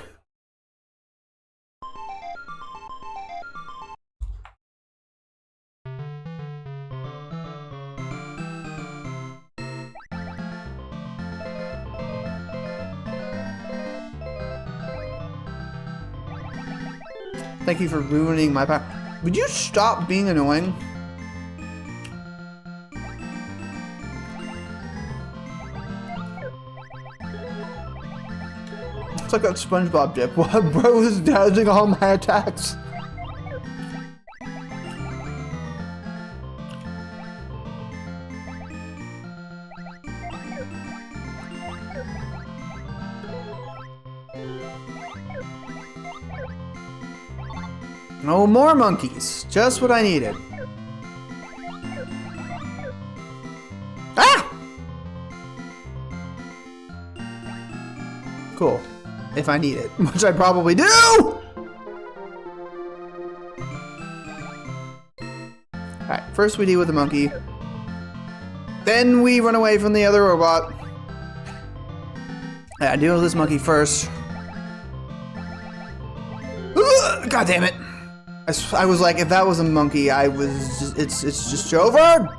Thank you for ruining my path. Would you stop being annoying? It's like that SpongeBob dip. What, bro is dodging all my attacks. No more monkeys. Just what I needed. Ah! Cool. If I need it, which I probably do! Alright, first we deal with the monkey. Then we run away from the other robot. I deal with this monkey first. God damn it! I was like, if that was a monkey, I was just, it's just over.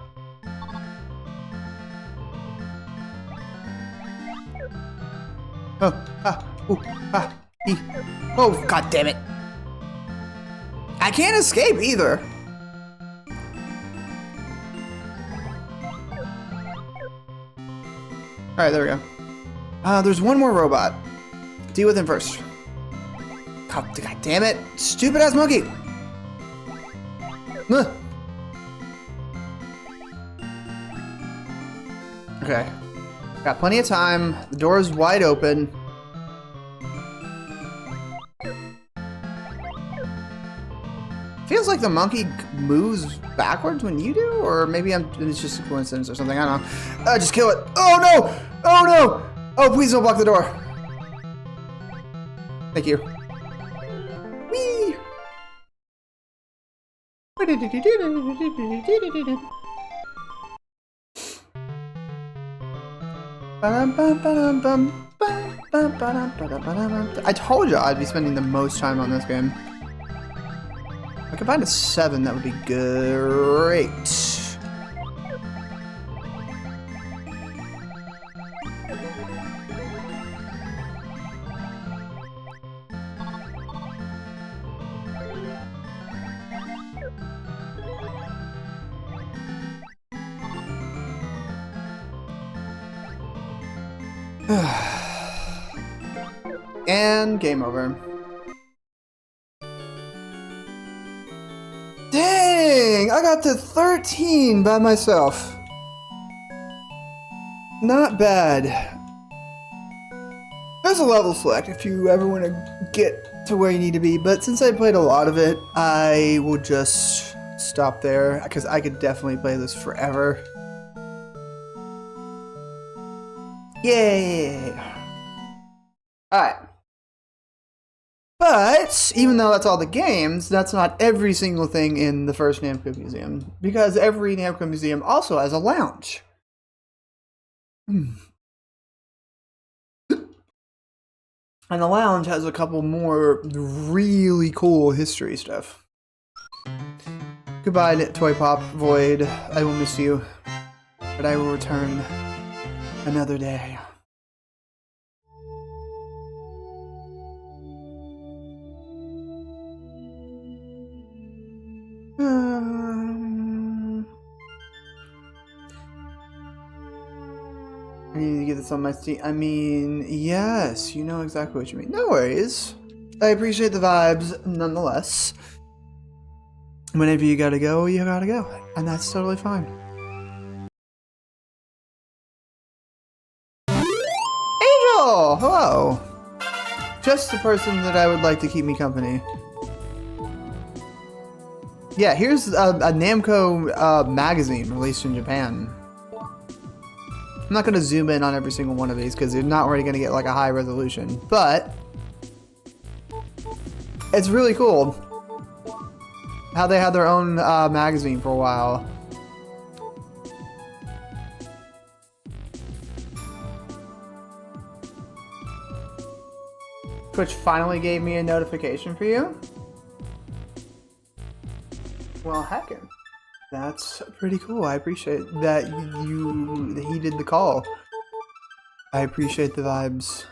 Oh, god damn it! I can't escape either. All right, there we go. There's one more robot. Deal with him first. God damn it! Stupid ass monkey. Okay. Got plenty of time. The door is wide open. Feels like the monkey moves backwards when you do, or maybe it's just a coincidence or something. I don't know. Just kill it. Oh no! Oh no! Oh, please don't block the door. Thank you. Whee! Bum, bum, bum, bum, bum. I told you I'd be spending the most time on this game. If I could find a 7, that would be great. And game over. Dang! I got to 13 by myself. Not bad. There's a level select if you ever want to get to where you need to be, but since I played a lot of it, I will just stop there because I could definitely play this forever. Yay! Alright. But, even though that's all the games, that's not every single thing in the first NamToad Museum. Because every NamToad Museum also has a lounge. And the lounge has a couple more really cool history stuff. Goodbye, Toy Pop Void. I will miss you. But I will return another day. I need to get this on my Steam. I mean, yes, you know exactly what you mean. No worries. I appreciate the vibes nonetheless. Whenever you gotta go, you gotta go. And that's totally fine. Angel! Hello! Just the person that I would like to keep me company. Yeah, here's a Namco magazine released in Japan. I'm not going to zoom in on every single one of these because you're not already going to get like a high resolution, but it's really cool how they had their own magazine for a while. Twitch finally gave me a notification for you. Well, heckin'. That's pretty cool. I appreciate that he did the call. I appreciate the vibes.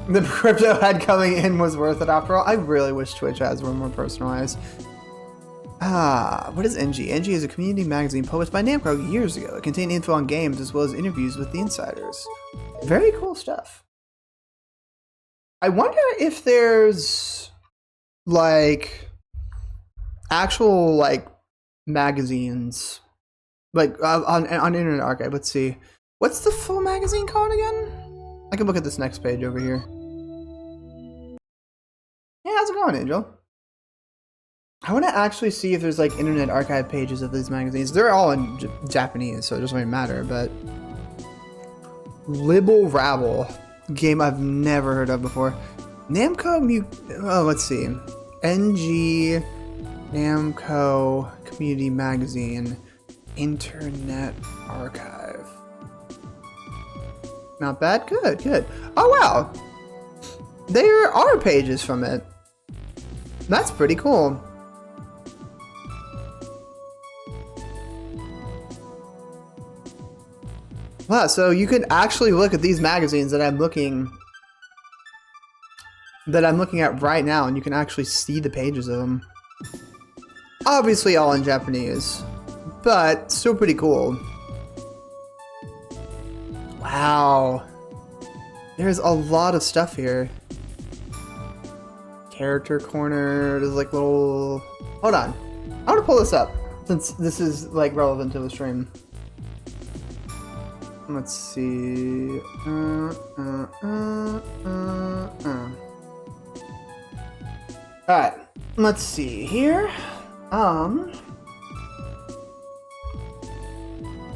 The crypto ad coming in was worth it after all. I really wish Twitch ads were more personalized. What is NG? NG is a community magazine published by Namco years ago. It contained info on games as well as interviews with the insiders. Very cool stuff. I wonder if there's like actual like magazines like on Internet Archive. Let's see, what's the full magazine called again? I can look at this next page over here. Yeah, how's it going, Angel? I want to actually see if there's like Internet Archive pages of these magazines. They're all in Japanese, so it doesn't really matter. But Libble Rabble, game I've never heard of before. Namco let's see, NG Namco Community Magazine Internet Archive. Not bad. Good, good. Oh wow, there are pages from it. That's pretty cool. Wow, so you can actually look at these magazines that I'm looking at right now, and you can actually see the pages of them. Obviously all in Japanese, but still pretty cool. Wow. There's a lot of stuff here. Character corner, there's like little... Hold on. I want to pull this up, since this is like relevant to the stream. Let's see. Alright, let's see here.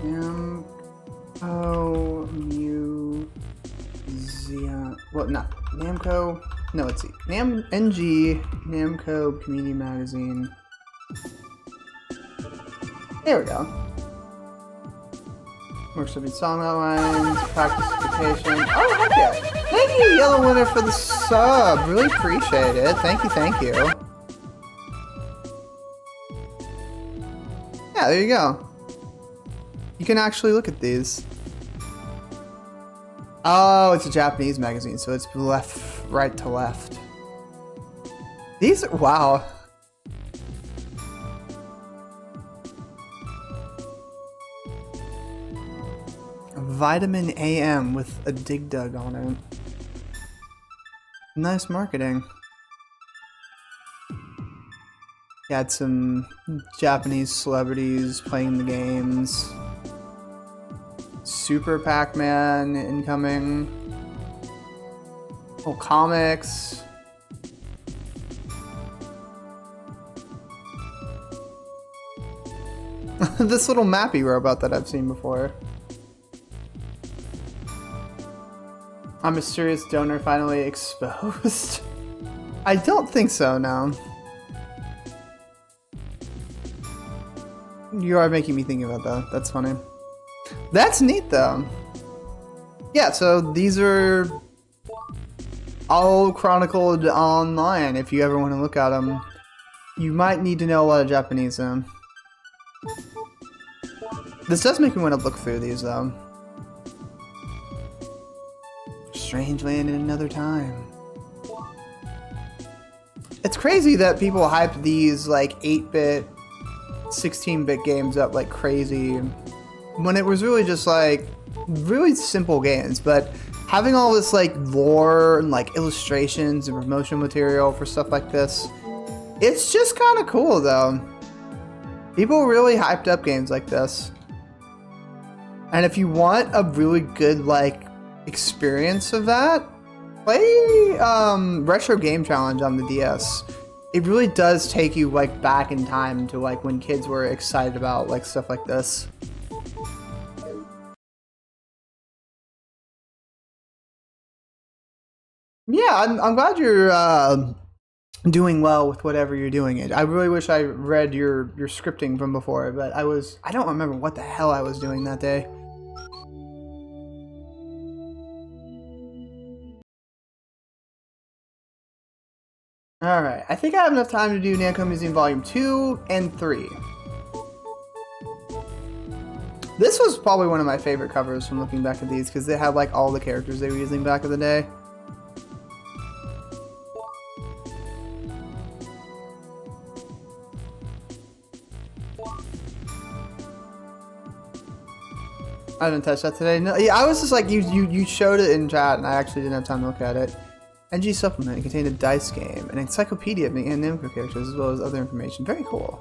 Namco Museum. Well, not Namco. No, let's see. NG Namco Community Magazine. There we go. Works to be song outlines, participation. Oh, heck yeah. Thank you, Yellow Winner, for the sub. Really appreciate it. Thank you, thank you. Yeah, there you go. You can actually look at these. Oh, it's a Japanese magazine, so it's left, right to left. These are, wow. Vitamin AM with a dig dug on it. Nice marketing. Got some Japanese celebrities playing the games. Super Pac-Man incoming. Oh, comics. This little mappy robot that I've seen before. A mysterious donor finally exposed? I don't think so, no. You are making me think about that. That's funny. That's neat, though. Yeah, so these are all chronicled online if you ever want to look at them. You might need to know a lot of Japanese, though. This does make me want to look through these, though. Strange land in another time. It's crazy that people hype these like 8-bit, 16-bit games up like crazy when it was really just like really simple games, but having all this like lore and like illustrations and promotion material for stuff like this, it's just kind of cool though. People really hyped up games like this. And if you want a really good like experience of that, play Retro Game Challenge on the DS. It really does take you like back in time to like when kids were excited about like stuff like this. Yeah, I'm glad you're doing well with whatever you're doing. I really wish I read your scripting from before, but I don't remember what the hell I was doing that day. Alright, I think I have enough time to do NamToad Museum Volume 2 and 3. This was probably one of my favorite covers from looking back at these, because they had like all the characters they were using back in the day. I didn't touch that today. No, yeah, I was just like, you showed it in chat, and I actually didn't have time to look at it. NG Supplement contained a dice game, an encyclopedia of the Namco characters, as well as other information. Very cool.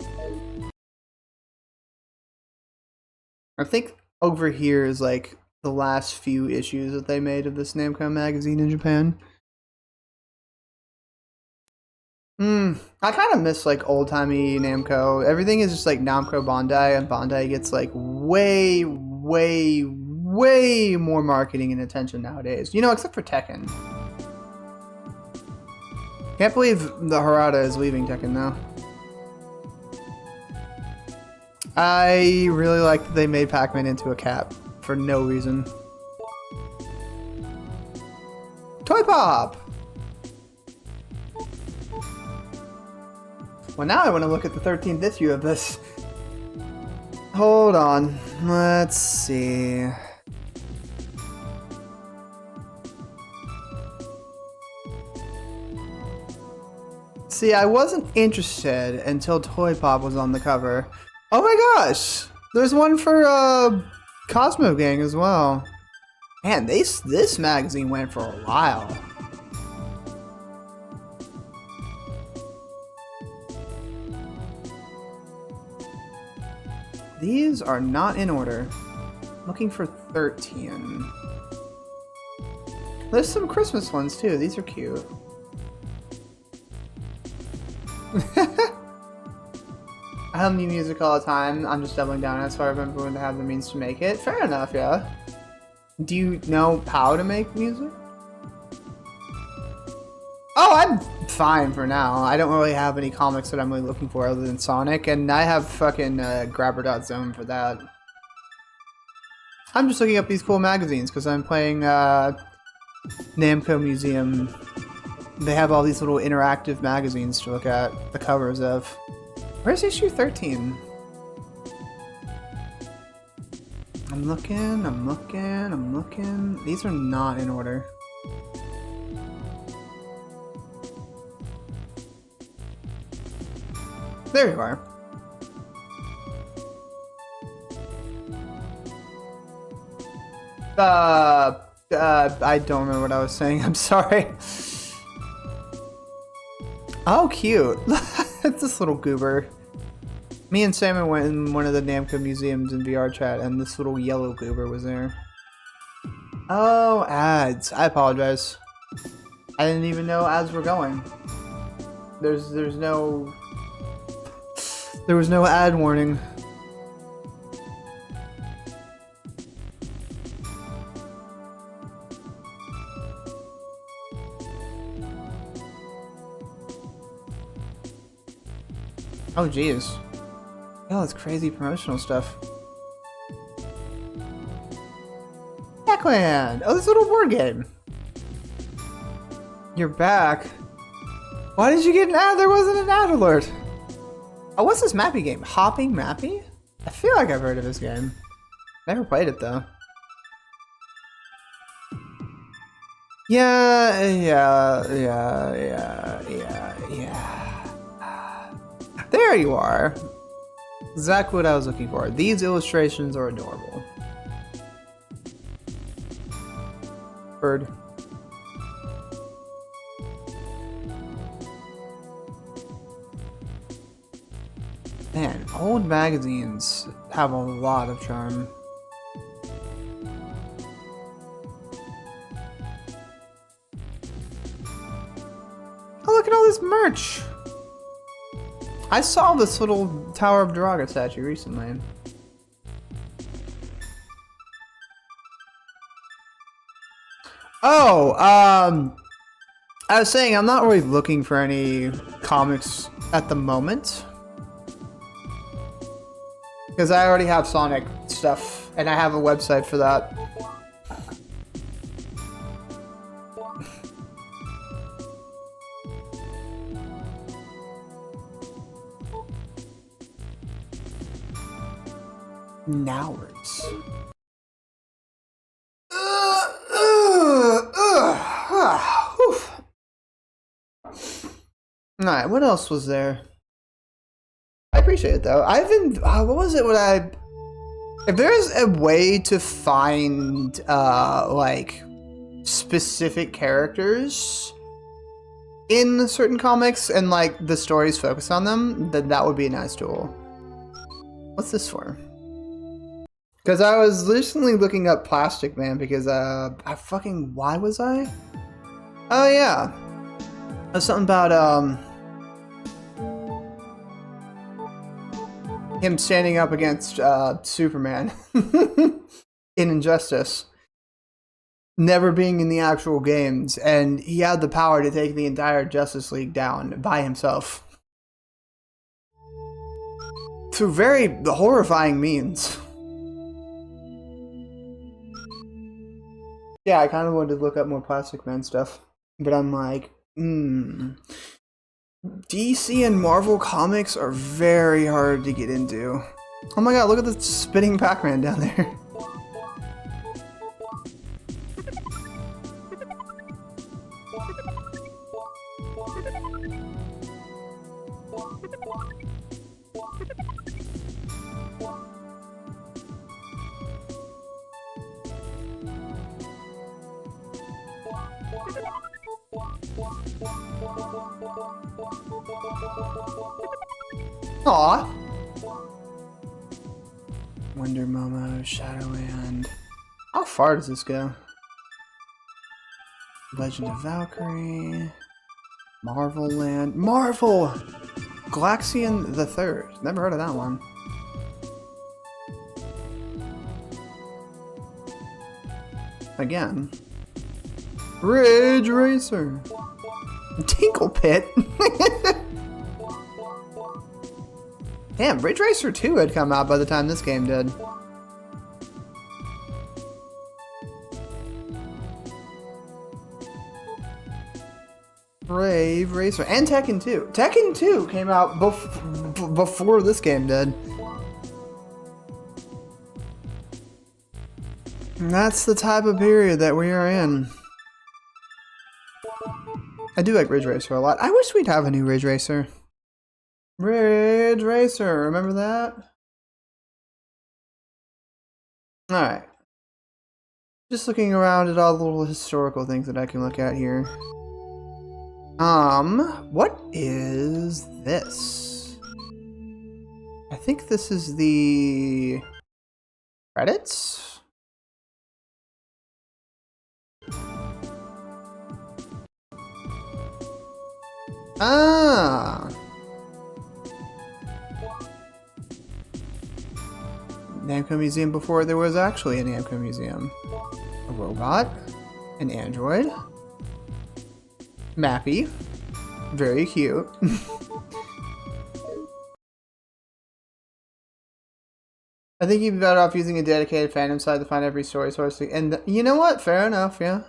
I think over here is like the last few issues that they made of this Namco magazine in Japan. I kind of miss like old-timey Namco. Everything is just like Namco Bandai, and Bandai gets like way more marketing and attention nowadays. You know, except for Tekken. Can't believe the Harada is leaving Tekken now. I really like that they made Pac-Man into a cat for no reason. Toy Pop! Well, now I want to look at the 13th issue of this. Hold on. Let's see. See, I wasn't interested until Toy Pop was on the cover. Oh my gosh! There's one for Cosmo Gang as well. Man, this magazine went for a while. These are not in order. Looking for 13. There's some Christmas ones too. These are cute. I have new music all the time. I'm just doubling down on it so I remember when to have the means to make it. Fair enough, yeah. Do you know how to make music? Oh, I'm fine for now. I don't really have any comics that I'm really looking for other than Sonic, and I have fucking Grabber.zone for that. I'm just looking up these cool magazines because I'm playing NamToad Museum. They have all these little interactive magazines to look at the covers of. Where's issue 13? I'm looking. These are not in order. There you are. I don't remember what I was saying. I'm sorry. Oh, cute. It's this little goober. Me and Simon went in one of the NamToad museums in VR chat, and this little yellow goober was there. Oh, ads. I apologize. I didn't even know ads were going. There was no ad warning. Oh, jeez. Oh, it's crazy promotional stuff. Techland! Oh, this little board game. You're back. Why did you get an ad? There wasn't an ad alert. Oh, what's this mappy game? Hopping Mappy? I feel like I've heard of this game. Never played it, though. Yeah. There you are. Exactly what I was looking for. These illustrations are adorable. Bird. Man, old magazines have a lot of charm. Oh, look at all this merch! I saw this little Tower of Duraga statue recently. Oh, I was saying I'm not really looking for any comics at the moment. Because I already have Sonic stuff, and I have a website for that. Nowards. Alright, what else was there? I appreciate it though. I've been, what was it if there's a way to find, like, specific characters in certain comics and, like, the stories focus on them, then that would be a nice tool. What's this for? Because I was recently looking up Plastic Man because, why was I? Oh yeah. There's something about, him standing up against Superman in Injustice, never being in the actual games, and he had the power to take the entire Justice League down by himself through very horrifying means. Yeah, I kind of wanted to look up more Plastic Man stuff, but I'm like, DC and Marvel comics are very hard to get into. Oh my god, look at the spinning Pac-Man down there. Aww. Wonder Momo, Shadowland. How far does this go? Legend of Valkyrie. Marvel Land. Marvel! Galaxian the Third. Never heard of that one. Again. Ridge Racer. Tinkle Pit. Damn, Ridge Racer 2 had come out by the time this game did. Brave Racer. And Tekken 2. Tekken 2 came out before this game did. And that's the type of period that we are in. I do like Ridge Racer a lot. I wish we'd have a new Ridge Racer. Ridge Racer, remember that? Alright. Just looking around at all the little historical things that I can look at here. What is this? I think this is the credits? Ah! NamToad Museum before there was actually a NamToad Museum. A robot, an android, Mappy, very cute. I think you'd be better off using a dedicated fandom site to find every story source. And you know what? Fair enough, yeah.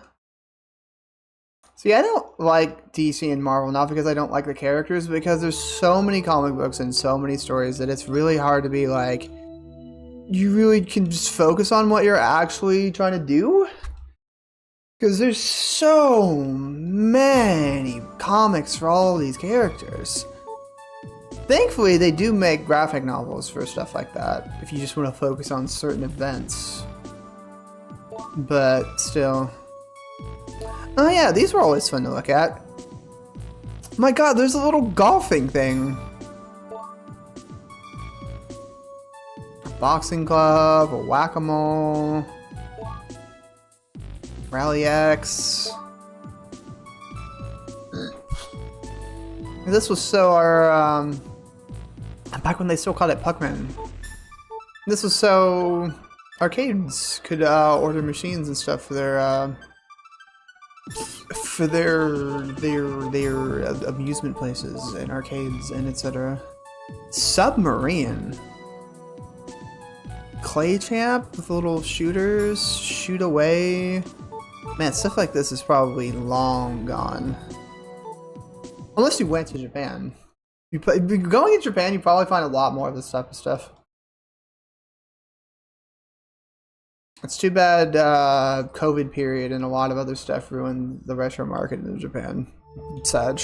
See, I don't like DC and Marvel, not because I don't like the characters, but because there's so many comic books and so many stories that it's really hard to be like, you really can just focus on what you're actually trying to do. Because there's so many comics for all these characters. Thankfully, they do make graphic novels for stuff like that, if you just want to focus on certain events. But still. Oh yeah, these were always fun to look at. My god, there's a little golfing thing. A boxing club, a whack-a-mole. Rally X. This was so our, back when they still called it Puckman. This was so arcades could order machines and stuff for their amusement places and arcades and etc. Submarine. Clay champ with little shooters, shoot away. Man, stuff like this is probably long gone. Unless you went to Japan. Going to Japan, you probably find a lot more of this type of stuff. It's too bad COVID period and a lot of other stuff ruined the retro market in Japan. Sad.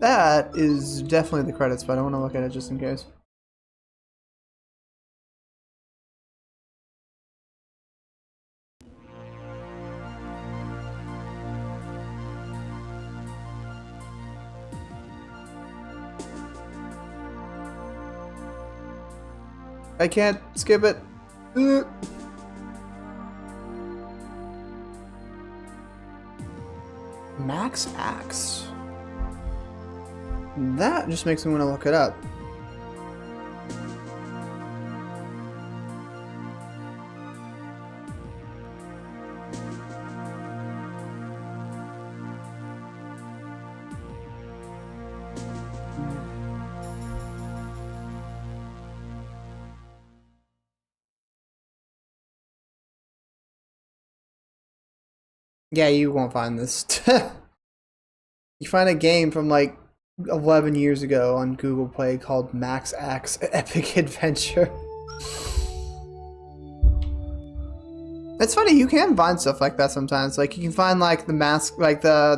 That is definitely the credits, but I want to look at it just in case. I can't skip it. Max Axe. That just makes me want to look it up. Yeah, you won't find this. You find a game from like 11 years ago on Google Play called Max Axe Epic Adventure. It's funny, you can find stuff like that sometimes. Like you can find like the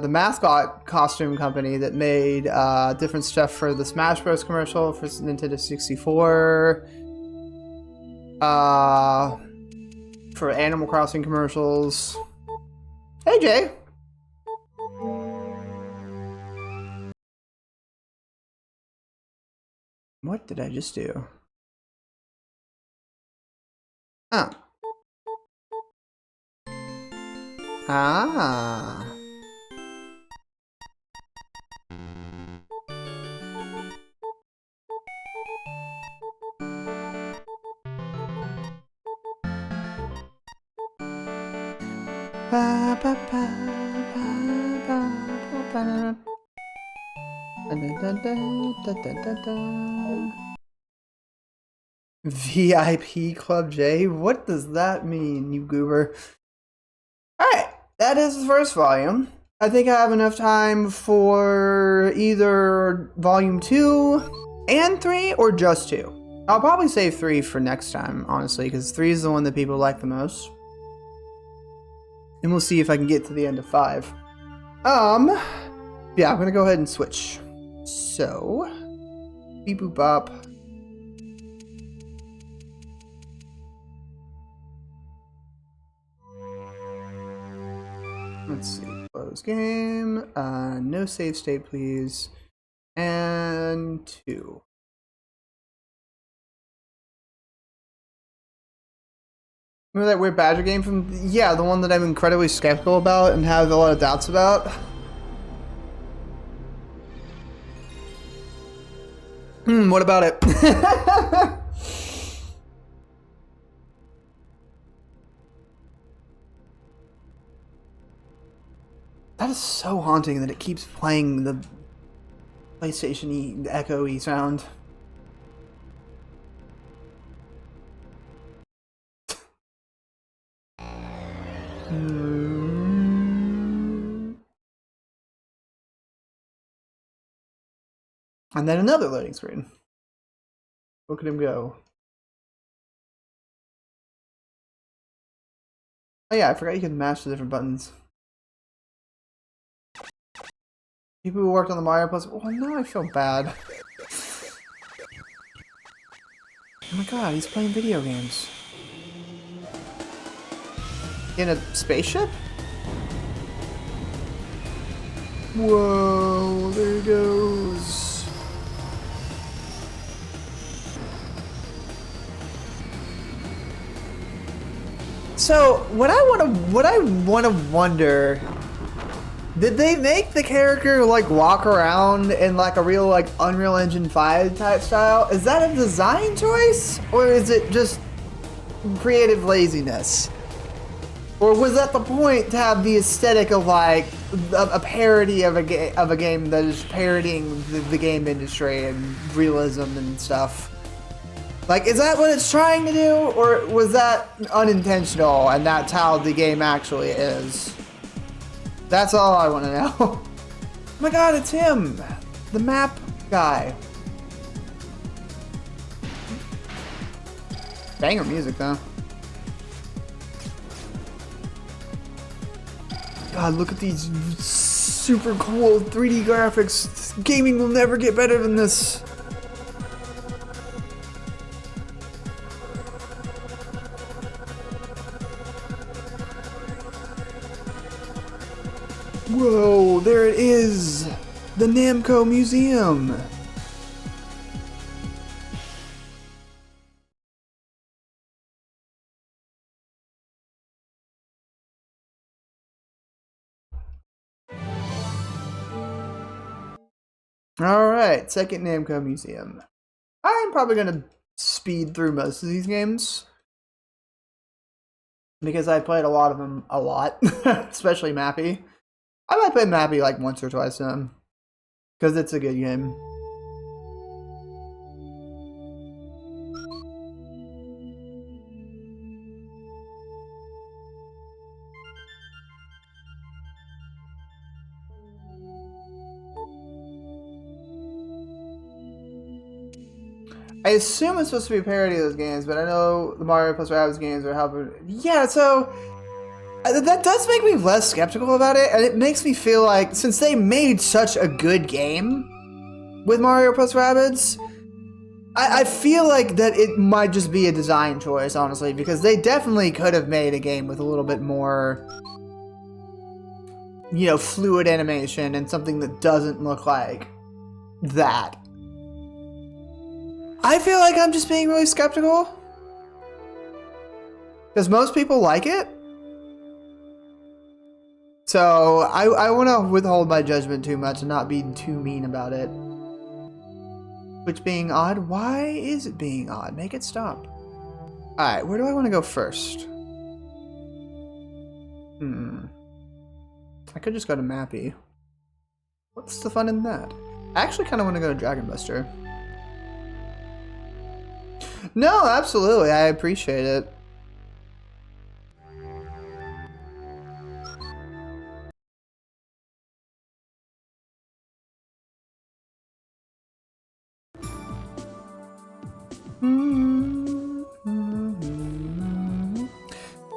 mascot costume company that made different stuff for the Smash Bros. Commercial for Nintendo 64. For Animal Crossing commercials. Hey, Jay. What did I just do? Oh. Ah. Ba, ba, ba, ba, ba, ba, ba. VIP Club J? What does that mean, you goober? Alright, that is the first volume. I think I have enough time for either volume 2 and 3 or just 2. I'll probably save 3 for next time, honestly, because 3 is the one that people like the most. And we'll see if I can get to the end of 5. Yeah, I'm gonna go ahead and switch. So, beep boop bop. Let's see, close game, no save state please, and 2. Remember that weird Badger game from, yeah, the one that I'm incredibly skeptical about and have a lot of doubts about? What about it? That is so haunting that it keeps playing the PlayStation-y, echo-y sound. And then another loading screen. Look at him go. Oh yeah, I forgot you could mash the different buttons. People who worked on the Mario Plus. Oh no, I feel bad. Oh my god, he's playing video games. In a spaceship? Whoa, there he goes. So, what I want to wonder, did they make the character like walk around in like a real like Unreal Engine 5 type style? Is that a design choice or is it just creative laziness? Or was that the point to have the aesthetic of like a parody of a game that is parodying the game industry and realism and stuff? Like, is that what it's trying to do, or was that unintentional and that's how the game actually is? That's all I want to know. Oh my god, it's him! The map guy. Banger music, though. God, look at these super cool 3D graphics. Gaming will never get better than this. Whoa, there it is! The NamToad Museum! Alright, second NamToad Museum. I'm probably gonna speed through most of these games. Because I played a lot of them a lot. Especially Mappy. I might play Mappy like once or twice now. Because it's a good game. I assume it's supposed to be a parody of those games, but I know the Mario plus Rabbids games are helping. Yeah, so that does make me less skeptical about it, and it makes me feel like since they made such a good game with Mario plus Rabbids, I feel like that it might just be a design choice, honestly, because they definitely could have made a game with a little bit more, you know, fluid animation and something that doesn't look like that. I feel like I'm just being really skeptical. Because most people like it. So I want to withhold my judgment too much and not be too mean about it. Which being odd? Why is it being odd? Make it stop. Alright, where do I want to go first? I could just go to Mappy. What's the fun in that? I actually kind of want to go to Dragon Buster. No, absolutely. I appreciate it.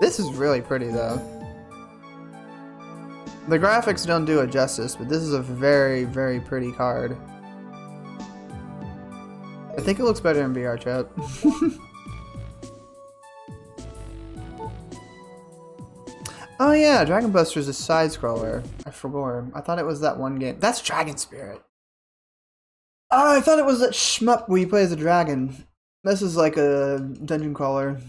This is really pretty though. The graphics don't do it justice, but this is a very, very pretty card. I think it looks better in VR chat. Oh yeah, Dragon Buster's a side scroller. I forgot. I thought it was that one game. That's Dragon Spirit. Oh, I thought it was that shmup where you play as a dragon. This is like a dungeon crawler.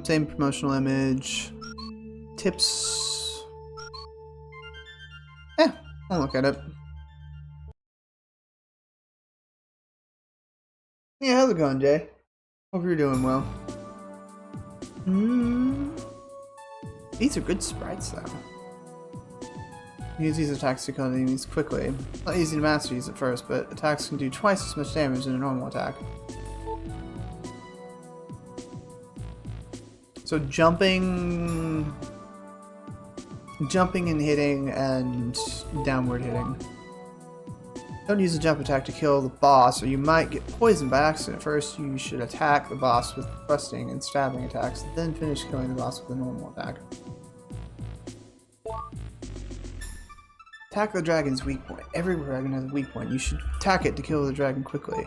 Same promotional image. Tips. Yeah, I'll look at it. Yeah, how's it going, Jay? Hope you're doing well. These are good sprites, though. Use these attacks to kill enemies quickly. Not easy to master these at first, but attacks can do twice as much damage than a normal attack. So jumping and hitting, and downward hitting. Don't use a jump attack to kill the boss, or you might get poisoned by accident. First, you should attack the boss with thrusting and stabbing attacks, then finish killing the boss with a normal attack. Attack the dragon's weak point. Every dragon has a weak point. You should attack it to kill the dragon quickly.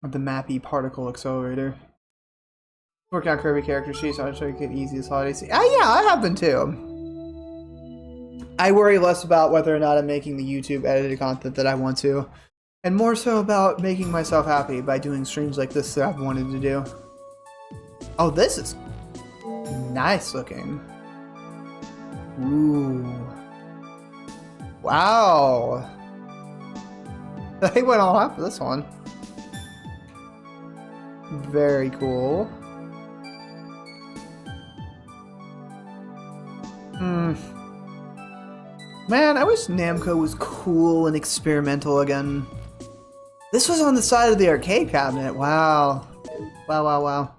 The Mappy Particle Accelerator. Work out Kirby character sheets, I'll show you get easy this holiday season. Ah, yeah, I have been too. I worry less about whether or not I'm making the YouTube edited content that I want to, and more so about making myself happy by doing streams like this that I've wanted to do. Oh, this is nice looking. Ooh. Wow. They went all out for this one. Very cool. Man, I wish Namco was cool and experimental again. This was on the side of the arcade cabinet. Wow. Wow.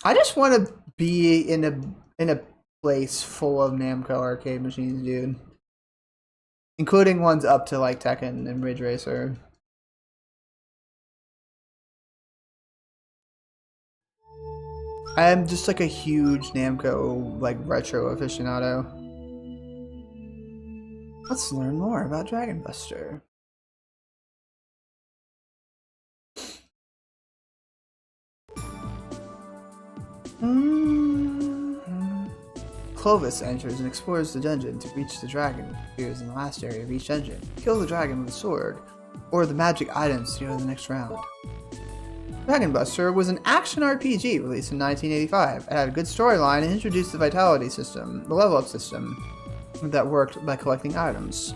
I just want to be in a place full of Namco arcade machines, dude. Including ones up to like Tekken and Ridge Racer. I'm just like a huge Namco like retro aficionado. Let's learn more about Dragon Buster. Clovis enters and explores the dungeon to reach the dragon, who appears in the last area of each dungeon. Kill the dragon with a sword, or the magic items to go to the next round. Dragon Buster was an action RPG released in 1985. It had a good storyline and introduced the Vitality system, the level-up system, that worked by collecting items.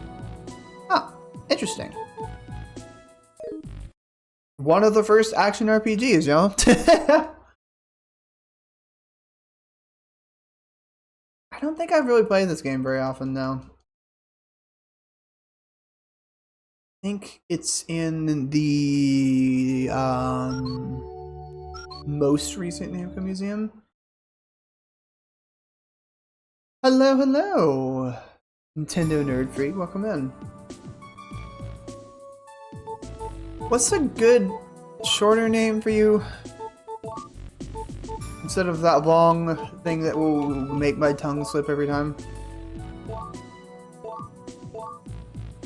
Huh, interesting. One of the first action RPGs, yo. I don't think I've really played this game very often, though. I think it's in the most recent NamToad Museum. Hello! Nintendo Nerd Freak, welcome in. What's a good, shorter name for you? Instead of that long thing that will make my tongue slip every time.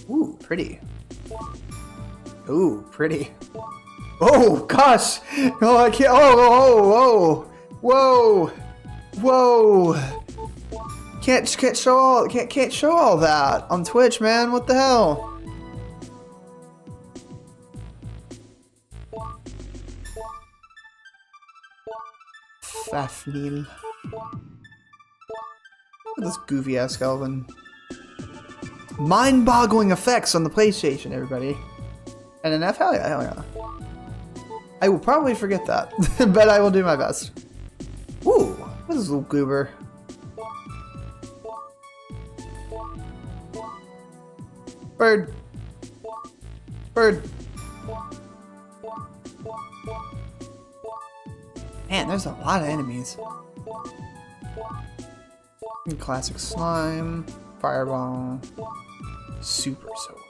Ooh, pretty. Ooh, pretty. Oh, gosh! Oh, I can't. Oh, whoa! Can't show all that on Twitch, man. What the hell? Fafnil. Look at this goofy ass skeleton. Mind-boggling effects on the PlayStation, everybody. And an F? Hell yeah. I will probably forget that, but I will do my best. Ooh, what is this little goober? Bird. Bird. Man, there's a lot of enemies. Classic slime, fireball, super sword.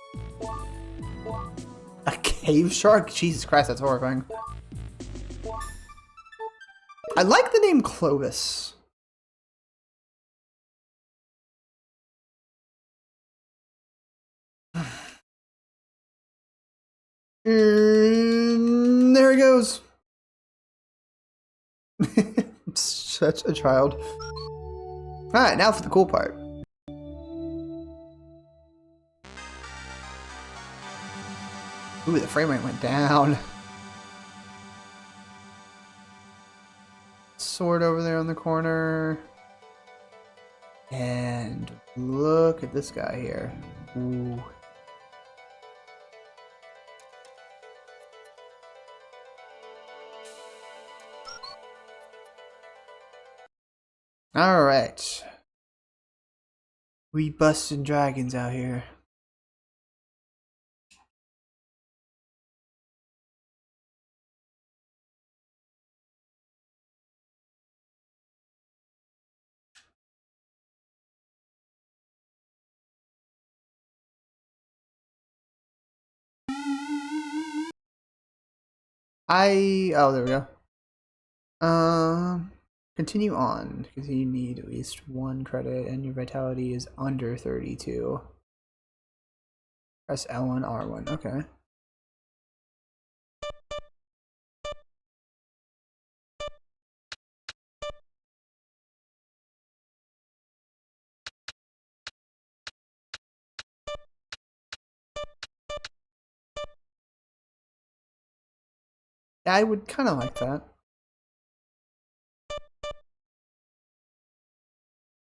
A cave shark? Jesus Christ, that's horrifying. I like the name Clovis. There he goes. Such a child. Alright, now for the cool part. Ooh, the frame rate went down. Sword over there on the corner. And look at this guy here. Ooh. Alright. We busting dragons out here. Oh, there we go. Continue on, because you need at least 1 credit and your vitality is under 32. Press L1, R1, okay. I would kind of like that.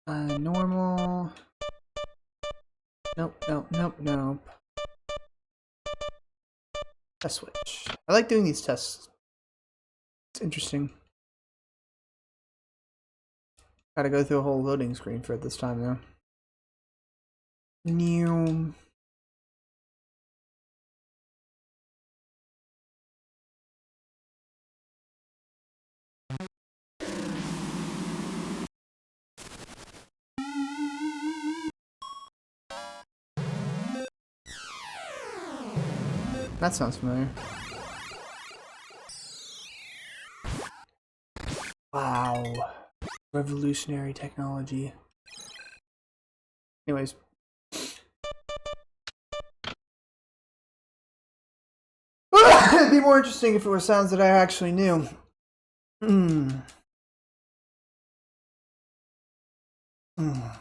Normal. Nope, nope, nope, nope. Test switch. I like doing these tests. It's interesting. Gotta go through a whole loading screen for it this time, though. New. That sounds familiar. Wow. Revolutionary technology. Anyways. It'd be more interesting if it were sounds that I actually knew. Mm. Mm.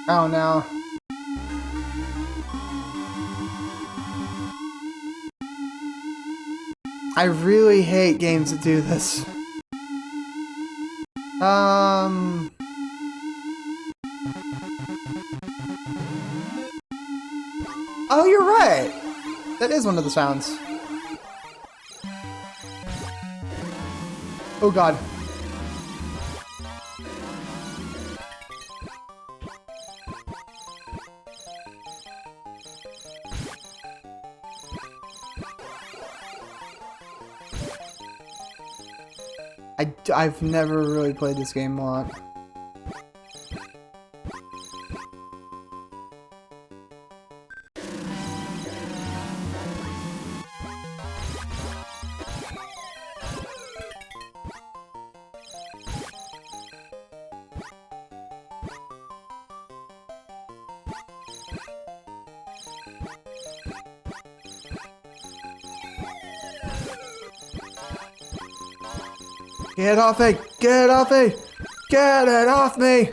Oh no. I really hate games that do this. Oh, you're right. That is one of the sounds. Oh god. I've never really played this game a lot. Get off me! Get off me! Get it off me!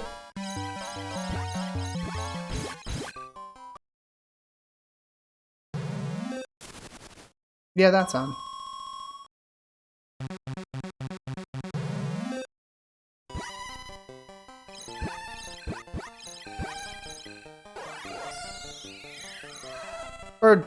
Yeah, that's on. Bird.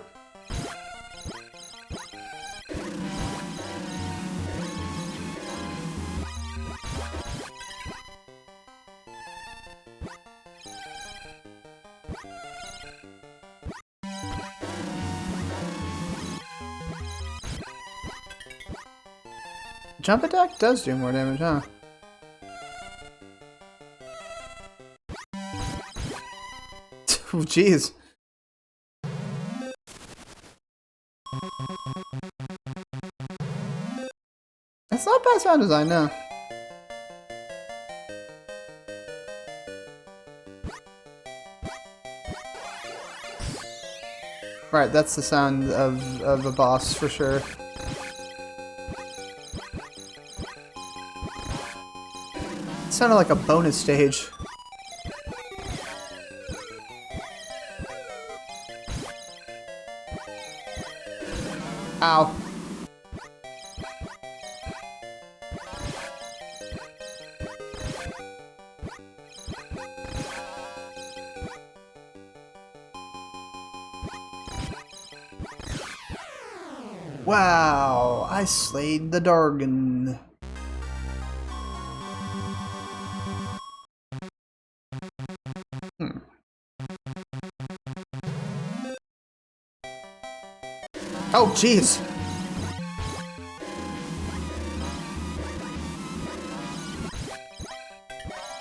jump attack does do more damage, huh? Oh, jeez. That's not bad sound design, no. Right, that's the sound of a boss for sure. It sounded like a bonus stage. Ow. Wow, I slayed the Dargon. Oh, jeez.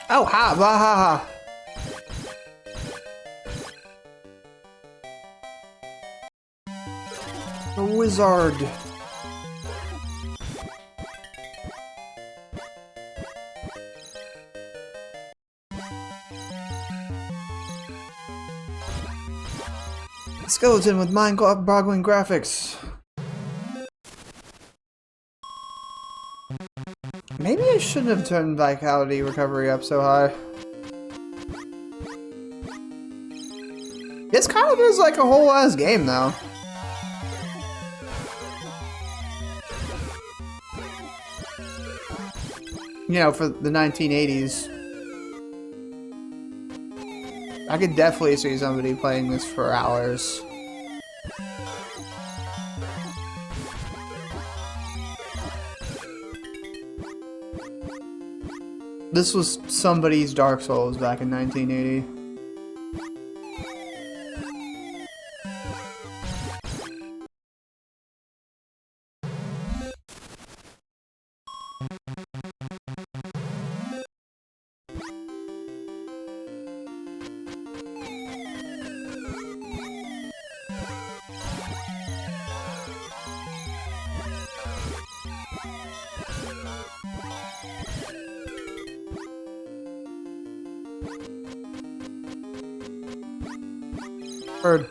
Oh, ha, bah, ha, ha. The wizard. Skeleton with mind-boggling graphics. Maybe I shouldn't have turned Vitality Recovery up so high. This kind of is like a whole ass game though. You know, for the 1980s. I could definitely see somebody playing this for hours. This was somebody's Dark Souls back in 1980. Bird.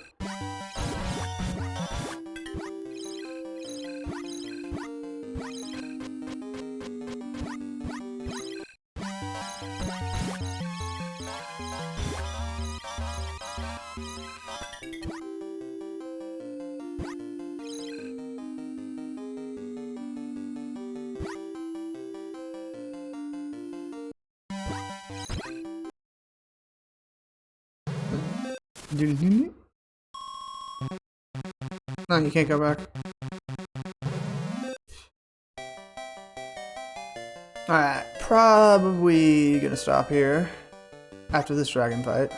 No, you can't go back. Alright, probably gonna stop here after this dragon fight.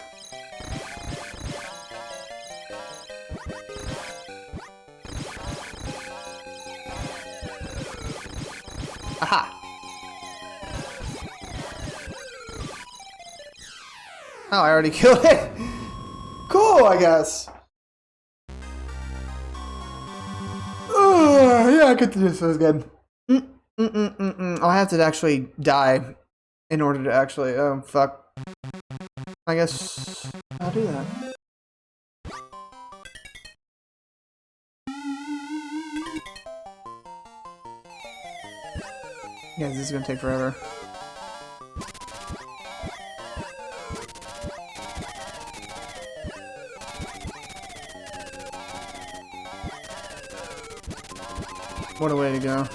Aha! Oh, I already killed it! Cool, I guess. Yeah, I could do this. This was good. I'll have to actually die in order to actually. Oh, fuck. I guess I'll do that. Yeah, this is gonna take forever. What a way to go.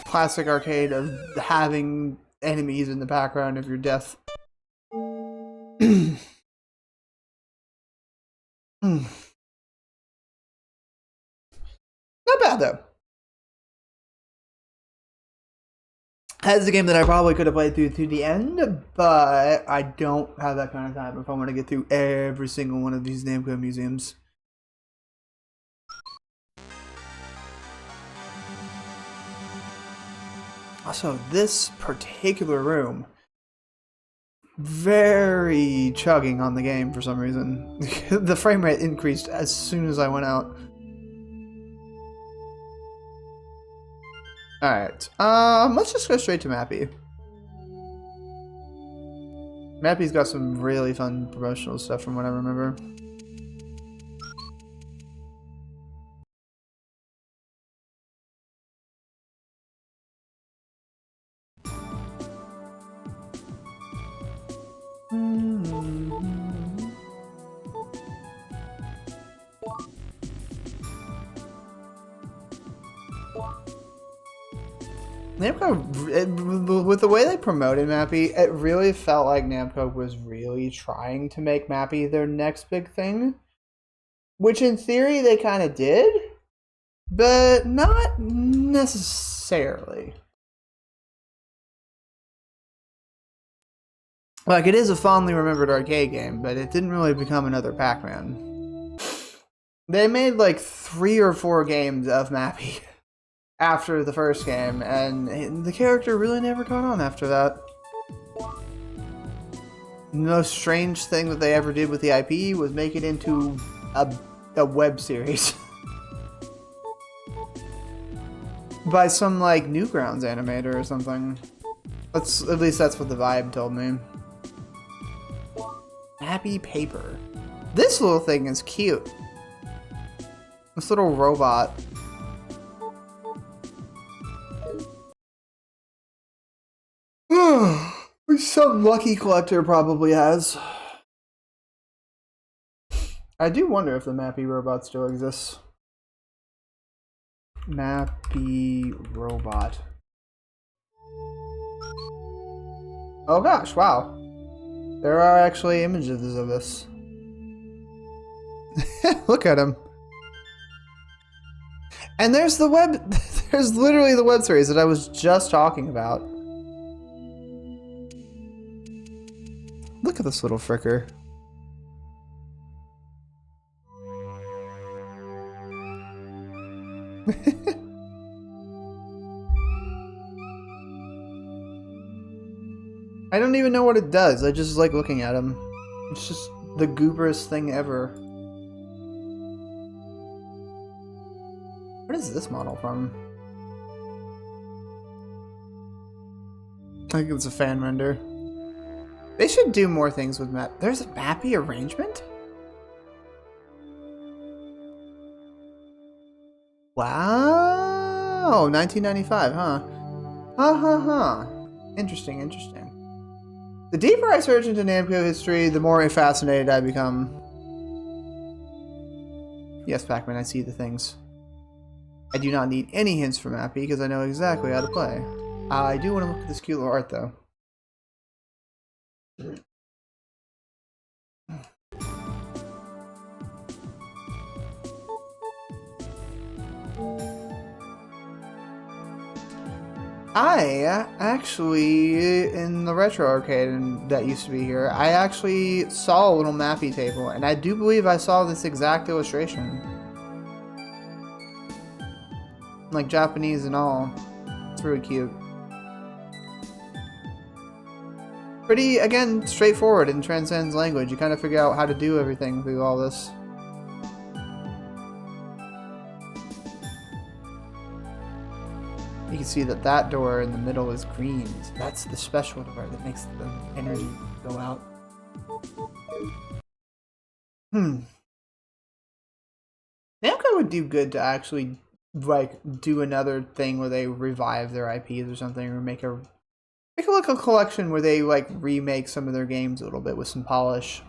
Classic arcade of having enemies in the background of your death. Not bad though. That's a game that I probably could have played through to the end, but I don't have that kind of time if I want to get through every single one of these NamToad museums. Also, this particular room, very chugging on the game for some reason. The frame rate increased as soon as I went out. Alright, let's just go straight to Mappy. Mappy's got some really fun promotional stuff from what I remember. Namco, with the way they promoted Mappy, it really felt like Namco was really trying to make Mappy their next big thing. Which in theory they kind of did, but not necessarily. Like, it is a fondly remembered arcade game, but it didn't really become another Pac-Man. They made like 3 or 4 games of Mappy after the first game, and the character really never caught on after that. The most strange thing that they ever did with the IP was make it into a web series. By some, like, Newgrounds animator or something. At least that's what the vibe told me. Happy Paper. This little thing is cute. This little robot. Some lucky collector probably has. I do wonder if the Mappy robot still exists. Mappy robot. Oh gosh, wow. There are actually images of this. Look at him. And there's the web, there's literally the web series that I was just talking about. Look at this little fricker. I don't even know what it does. I just like looking at him. It's just the gooberest thing ever. What is this model from? I think it's a fan render. They should do more things with map. There's a Mappy arrangement? Wow! 1995, huh? Interesting, interesting. The deeper I search into Namco history, the more fascinated I become. Yes, Pac-Man, I see the things. I do not need any hints from Mappy because I know exactly how to play. I do want to look at this cute little art, though. I actually, in the retro arcade that used to be here, I actually saw a little Mappy table, and I do believe I saw this exact illustration. Like Japanese and all. It's really cute. Pretty, again, straightforward and transcends language. You kind of figure out how to do everything through all this. You can see that that door in the middle is green. So that's the special door that makes the energy go out. Namco would do good to actually, like, do another thing where they revive their IPs or something, or make a like a collection where they like remake some of their games a little bit with some polish.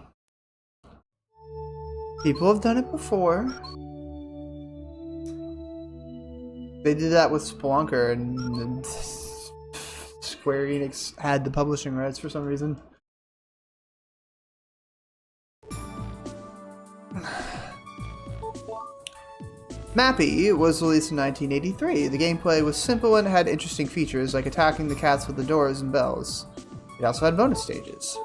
People have done it before. They did that with Spelunker, and Square Enix had the publishing rights for some reason. Mappy was released in 1983. The gameplay was simple and had interesting features like attacking the cats with the doors and bells. It also had bonus stages.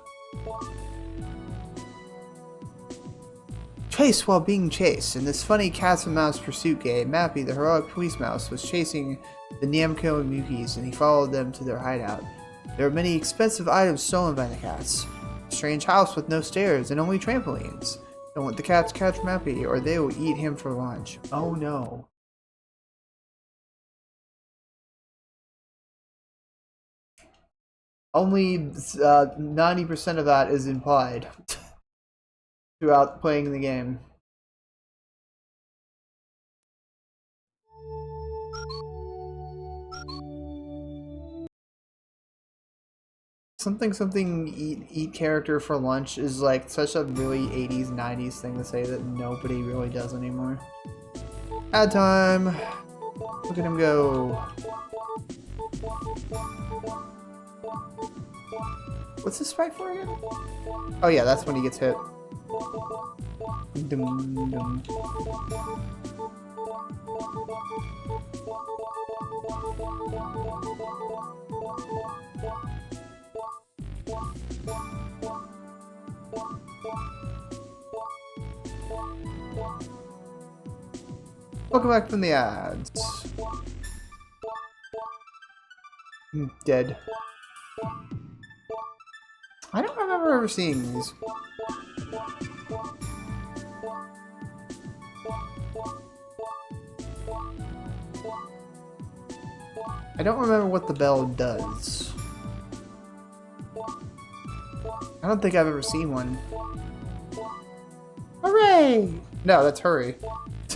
Chase while being chased. In this funny cats and mouse pursuit game, Mappy, the heroic police mouse, was chasing the NamToad Museum and he followed them to their hideout. There were many expensive items stolen by the cats. A strange house with no stairs and only trampolines. Don't let the cats catch Mappy or they will eat him for lunch. Oh no. Only 90% of that is implied throughout playing the game. Something eat character for lunch is like such a really 80s 90s thing to say that nobody really does anymore. Ad time. Look at him go. What's this sprite for again? Oh yeah, that's when he gets hit. Dum, dum. Welcome back from the ads. Dead. I don't remember ever seeing these. I don't remember what the bell does. I don't think I've ever seen one. Hooray! No, that's hurry.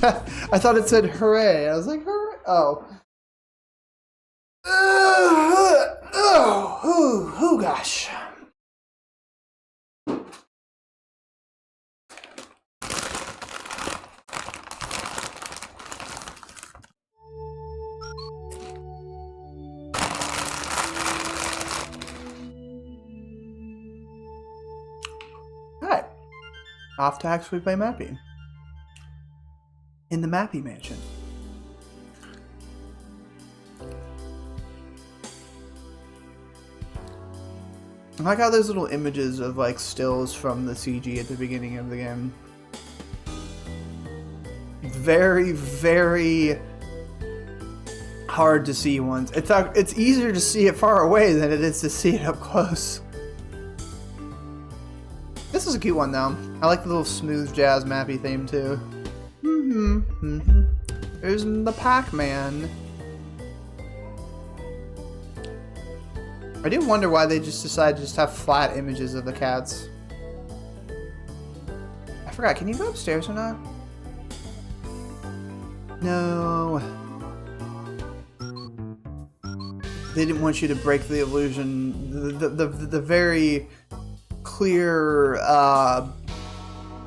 I thought it said hooray. I was like, hooray. Oh. Oh, gosh. Alright. Off to actually play Mappy. In the Mappy Mansion. I like how there's little images of like stills from the CG at the beginning of the game. Very, very hard to see ones. It's easier to see it far away than it is to see it up close. This is a cute one though. I like the little smooth jazz Mappy theme too. There's the Pac-Man. I do wonder why they just decided to just have flat images of the cats. I forgot, can you go upstairs or not? No. They didn't want you to break the illusion. The very clear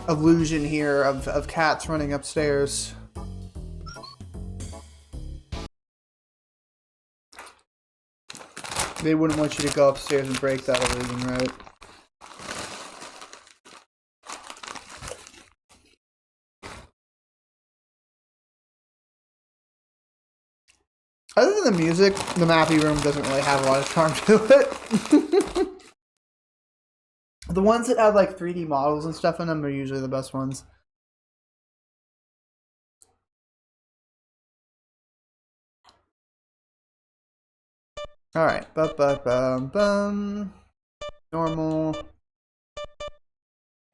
illusion here of cats running upstairs. They wouldn't want you to go upstairs and break that illusion, right? Other than the music, the Mappy room doesn't really have a lot of charm to it. The ones that have like 3D models and stuff in them are usually the best ones. Alright, bum. Normal.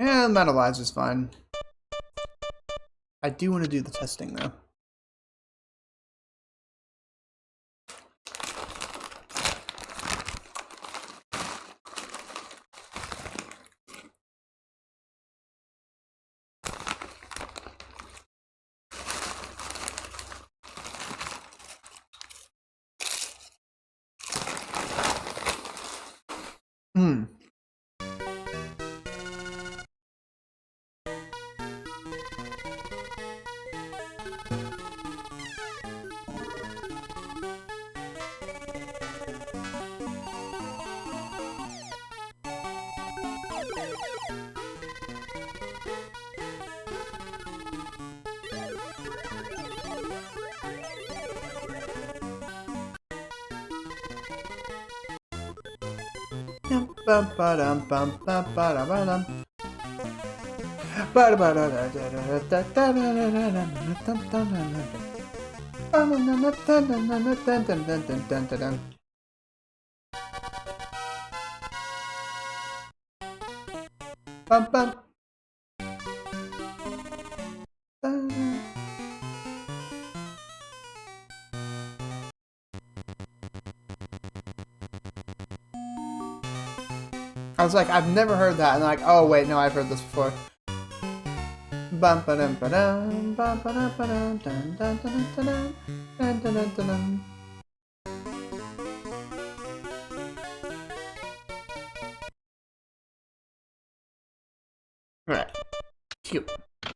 And Metalize is fine. I do want to do the testing though. I was like, I've never heard that, and like, oh wait, no, I've heard this before. Right, cute. I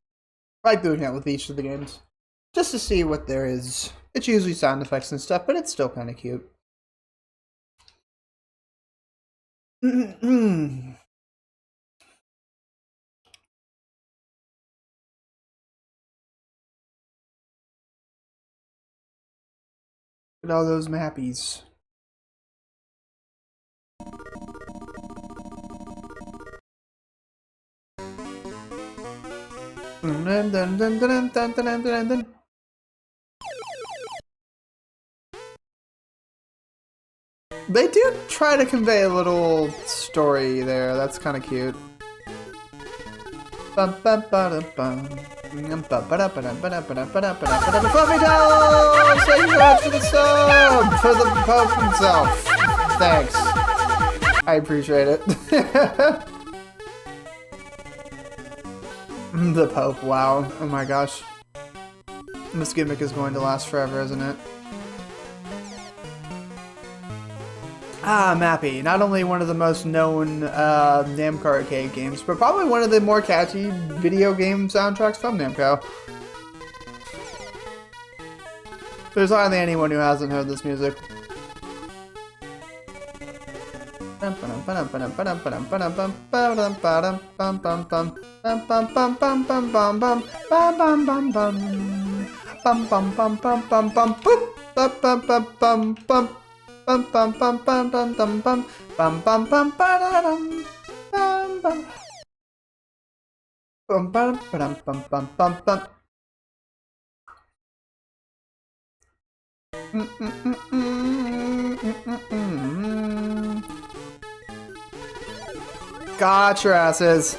like doing that with each of the games, just to see what there is. It's usually sound effects and stuff, but it's still kind of cute. Look at all those mappies. They do try to convey a little story there. That's kind of cute. Fluffy Dolls! Thank you guys for the sub! For the Pope himself. Thanks. I appreciate it. The Pope, wow. Oh my gosh. This gimmick is going to last forever, isn't it? Ah, Mappy. Not only one of the most known Namco arcade games, but probably one of the more catchy video game soundtracks from Namco. There's hardly anyone who hasn't heard this music. Bum bum bum bum bum bum bum bum bum bum ba-da-dum bum bum bum bum bum bum bum bum bum. Got your asses.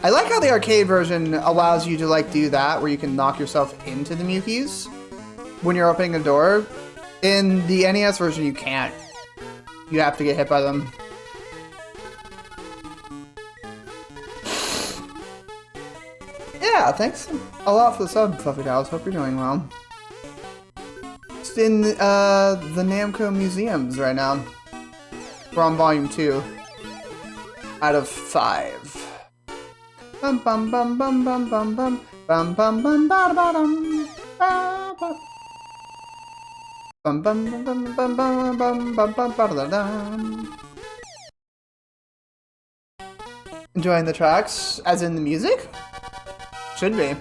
I like how the arcade version allows you to like do that, where you can knock yourself into the Mukis when you're opening a door. In the NES version, you can't. You have to get hit by them. Yeah, thanks a lot for the sub, Fluffy Dolls. Hope you're doing well. It's in the Namco Museums right now. We're on volume 2 out of 5. Bum bum bum bum bum bum bum bum bum bum ba ba dum ba ba. Bum bum bum bum bum bum bum bum bum ba da dum. Enjoying the tracks, as in the music? Should be.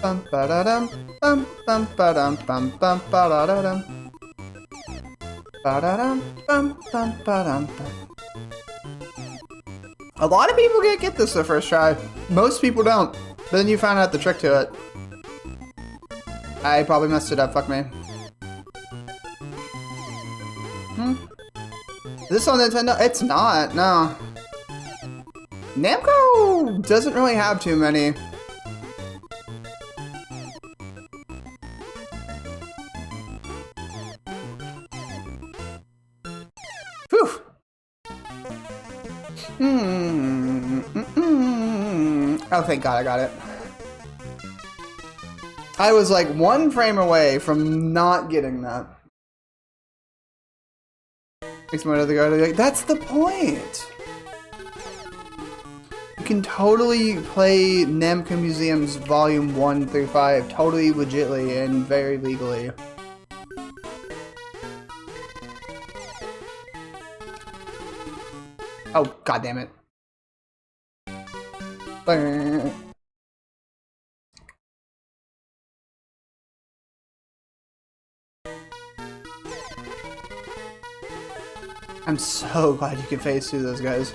Bum ba da dum bum bum ba dum bum bum ba da dum ba da dum bum bum ba dum bum. A lot of people get this the first try. Most people don't. But then you find out the trick to it. I probably messed it up. Fuck me. Is this on Nintendo? It's not. No. Namco doesn't really have too many. Whew. Oh, thank God I got it. I was like 1 frame away from not getting that. Makes me want to go to like, that's the point. You can totally play NamToad Museum's Volume 1 through 5 totally legitly and very legally. Oh, god damn it. I'm so glad you can phase through those guys.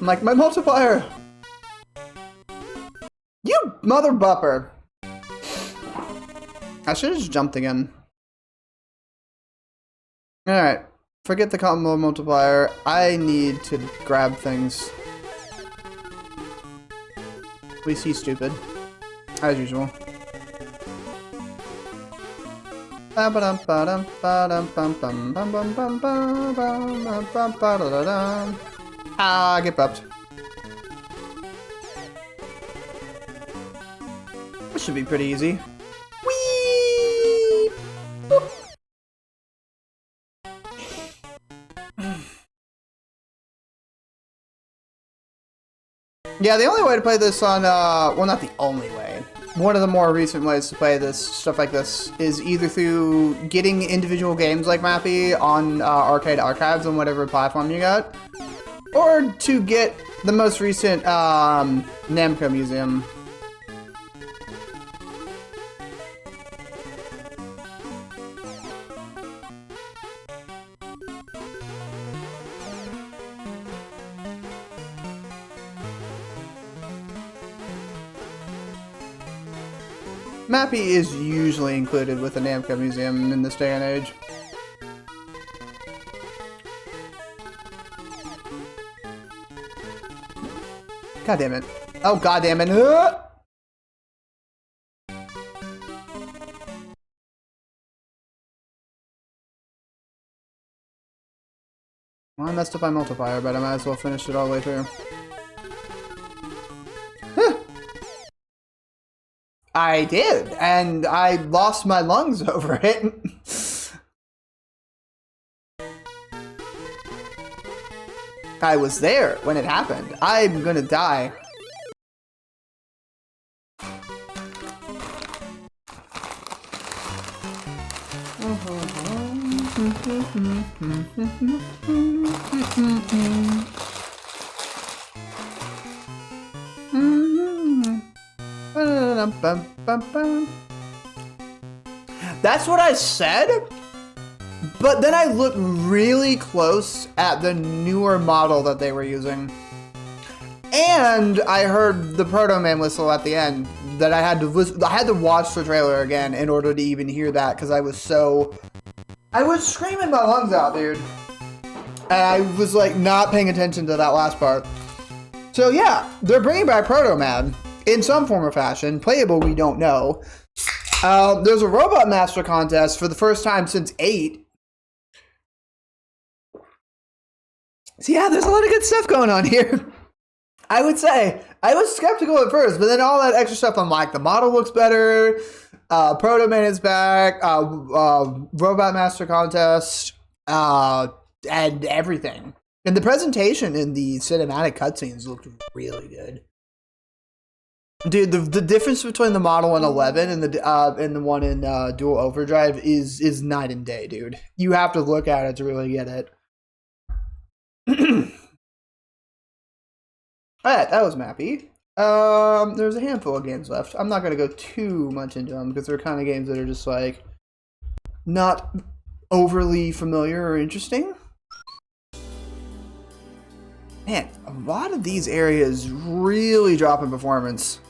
I'm like, my multiplier! You mother bupper! I should have just jumped again. Alright. Forget the combo multiplier. I need to grab things. At least he's stupid. As usual. Ah, get bumped. This should be pretty easy. Whee! Boop. Yeah, the only way to play this on, well, not the only way. One of the more recent ways to play this, stuff like this, is either through getting individual games like Mappy on Arcade Archives on whatever platform you got, or to get the most recent NamToad Museum. Mappy is usually included with the NamToad Museum in this day and age. God damn it. Oh, god damn it. Well, I messed up my multiplier, but I might as well finish it all the way through. I did, and I lost my lungs over it. I was there when it happened. I'm gonna die. That's what I said, but then I looked really close at the newer model that they were using, and I heard the Proto Man whistle at the end. That I had to watch the trailer again in order to even hear that, because I was screaming my lungs out, dude, and I was like not paying attention to that last part. So yeah, they're bringing back Proto Man in some form or fashion. Playable, we don't know. There's a Robot Master contest for the first time since 8. So yeah, there's a lot of good stuff going on here. I would say, I was skeptical at first, but then all that extra stuff, I'm like, the model looks better, Proto Man is back, Robot Master contest, and everything. And the presentation in the cinematic cutscenes looked really good. Dude, the difference between the model in 11 and the one in Dual Overdrive is night and day, dude. You have to look at it to really get it. Alright, that was Mappy. There's a handful of games left. I'm not gonna go too much into them because they're kind of games that are just like not overly familiar or interesting. Man, a lot of these areas really drop in performance.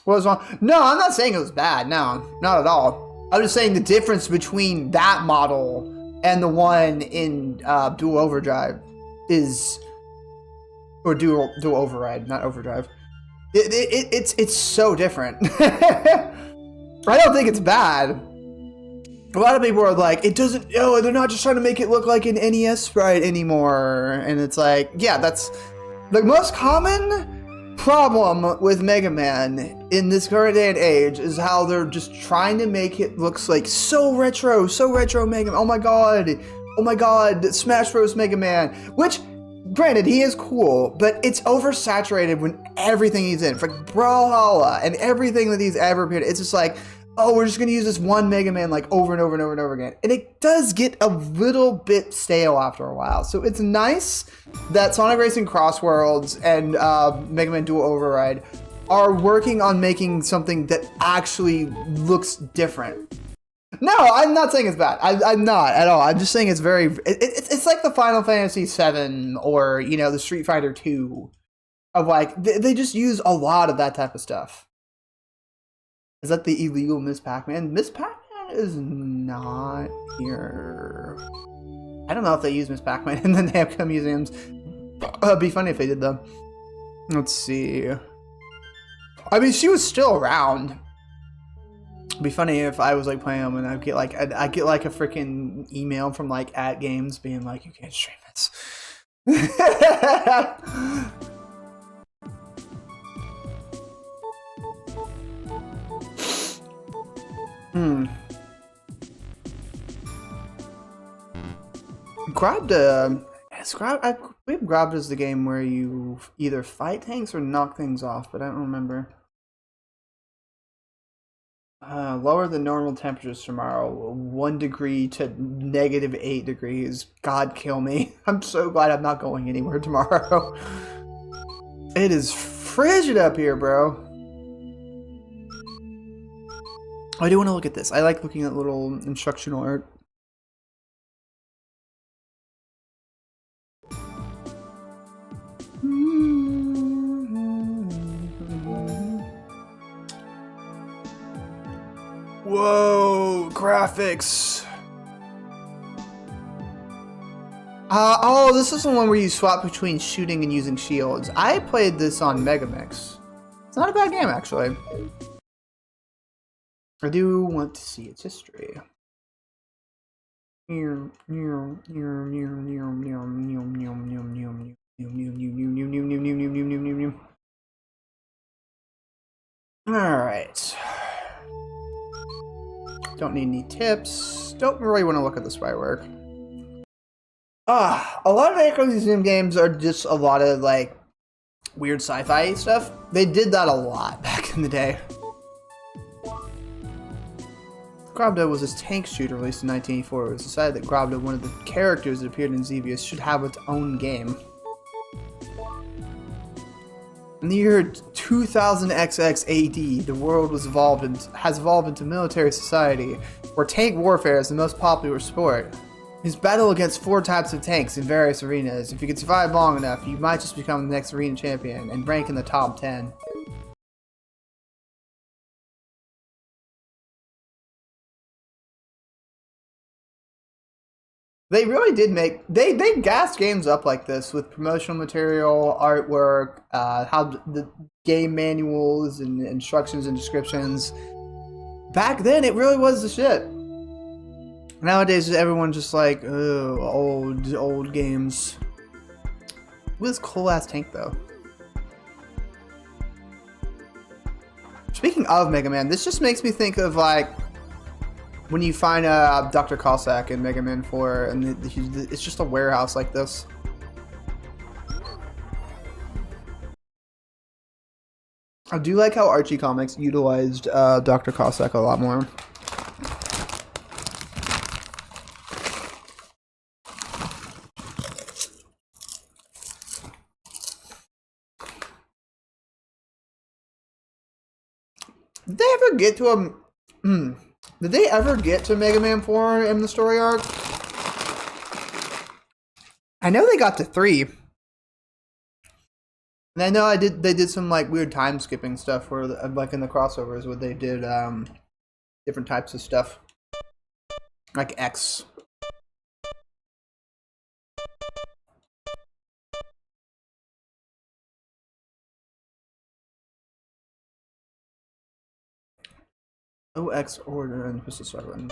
What was wrong? No, I'm not saying it was bad. No, not at all. I'm just saying the difference between that model and the one in Dual Overdrive is, or Dual Override, not Overdrive. It's so different. I don't think it's bad. a lot of people are like, it doesn't, oh, they're not just trying to make it look like an NES sprite anymore. And it's like, yeah, that's the most common problem with Mega Man in this current day and age is how they're just trying to make it looks like so retro Mega Man. Oh my God, Smash Bros. Mega Man, which, granted, he is cool, but it's oversaturated when everything he's in. For like Brawlhalla and everything that he's ever appeared, it's just like, oh, we're just gonna use this one Mega Man like over and over and over and over again. And it does get a little bit stale after a while. So it's nice that Sonic Racing Cross Worlds and Mega Man Dual Override are working on making something that actually looks different. No, I'm not saying it's bad. I'm not at all. I'm just saying it's very. It's like the Final Fantasy VII or the Street Fighter 2 of like they just use a lot of that type of stuff. Is that the illegal Miss Pac-Man? Miss Pac-Man is not here. I don't know if they use Miss Pac-Man in the NamToad Museums. It'd be funny if they did though. Let's see. I mean, she was still around. It'd be funny if I was like playing them and I get like a freaking email from like @games being like, you can't stream this. I believe Grabbed is the game where you either fight tanks or knock things off, but I don't remember. Lower than normal temperatures tomorrow, 1 degree to -8 degrees. God kill me. I'm so glad I'm not going anywhere tomorrow. It is frigid up here, bro. I do want to look at this. I like looking at little instructional art. Whoa, graphics. Oh, this is the one where you swap between shooting and using shields. I played this on Megamix. It's not a bad game, actually. I do want to see its history. Alright. Don't need any tips. Don't really want to look at the spy work. A lot of NamToad Museum games are just a lot of like weird sci-fi stuff. They did that a lot back in the day. Grobda was a tank shooter released in 1984. It was decided that Grobda, one of the characters that appeared in Xevious, should have its own game. In the year 2000 XX AD, the world has evolved into military society, where tank warfare is the most popular sport. You battle against 4 types of tanks in various arenas. If you can survive long enough, you might just become the next arena champion and rank in the top 10. They really did make they gassed games up like this with promotional material, artwork, how the game manuals and instructions and descriptions. Back then, it really was the shit. Nowadays, everyone's just like, oh, old games. Look at this cool ass tank though. Speaking of Mega Man, this just makes me think of like when you find Dr. Cossack in Mega Man 4, and it's just a warehouse like this. I do like how Archie Comics utilized Dr. Cossack a lot more. Did they ever get to a... Did they ever get to Mega Man 4 in the story arc? I know they got to 3. And I know they did some like weird time skipping stuff where like in the crossovers where they did different types of stuff. Like X. OX order and Pistol 7.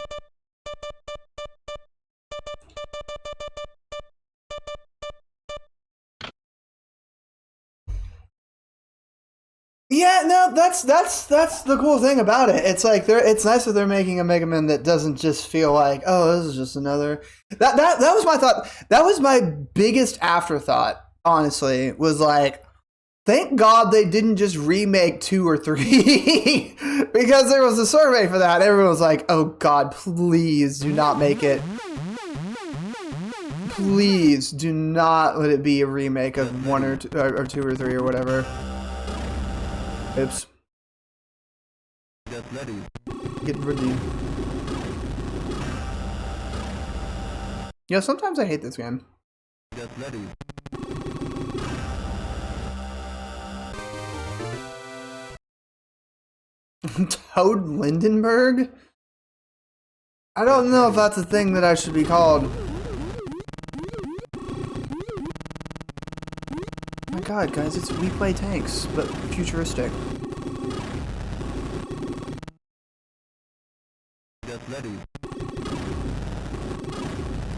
that's the cool thing about it. It's like it's nice that they're making a Mega Man that doesn't just feel like, oh, this is just another. That was my thought. That was my biggest afterthought. Honestly, was like, thank God they didn't just remake 2 or 3 because there was a survey for that. Everyone was like, oh God, please do not make it. Please do not let it be a remake of 1 or 2 or 3 or whatever. Oops. Get ready. You know, sometimes I hate this game. Toad Lindenberg? I don't know if that's a thing that I should be called. Oh my god, guys, it's We Play Tanks, but futuristic. It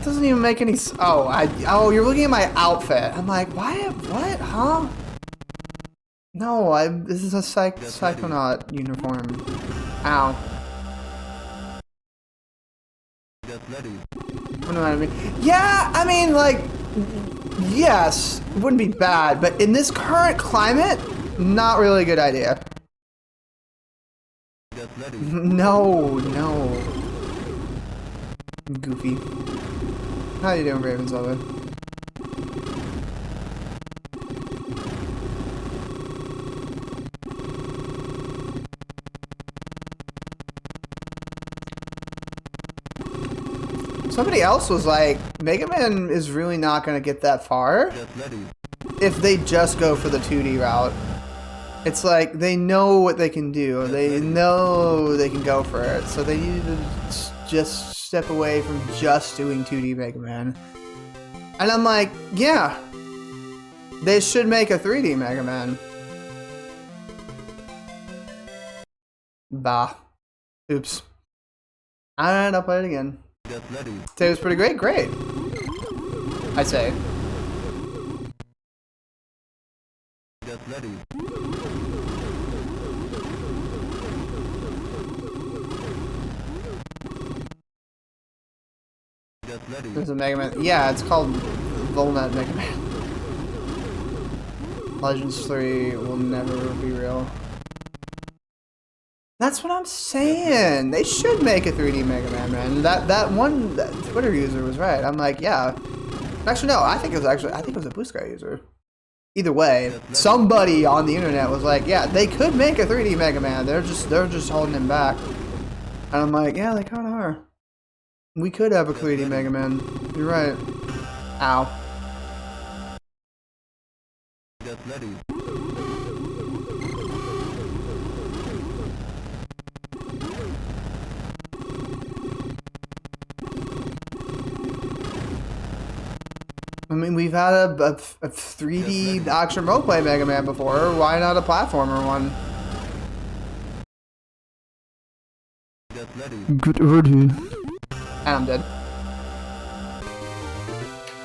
doesn't even make any oh, you're looking at my outfit. I'm like, what, huh? No, this is a psychonaut uniform. Ow. What do I mean? Yeah, I mean, like, yes, it wouldn't be bad, but in this current climate, not really a good idea. No. Goofy. How you doing, Ravens Lover? Somebody else was like, Mega Man is really not going to get that far if they just go for the 2D route. It's like, they know what they can do. They know they can go for it. So they need to just step away from just doing 2D Mega Man. And I'm like, yeah, they should make a 3D Mega Man. Bah. Oops. Alright, I'll play it again. Today was pretty great. Great. I say. There's a Mega Man. Yeah, it's called Volnet Mega Man. Legends 3 will never be real. That's what I'm saying. They should make a 3D Mega Man, man. That one Twitter user was right. I'm like, yeah. Actually, no. I think it was a Blue Sky user. Either way, somebody on the internet was like, yeah, they could make a 3D Mega Man. They're just holding him back. And I'm like, yeah, they kind of are. We could have a 3D Mega Man. You're right. Ow. I mean, we've had a 3D action roleplay Mega Man before. Why not a platformer one? Get ready. And I'm dead.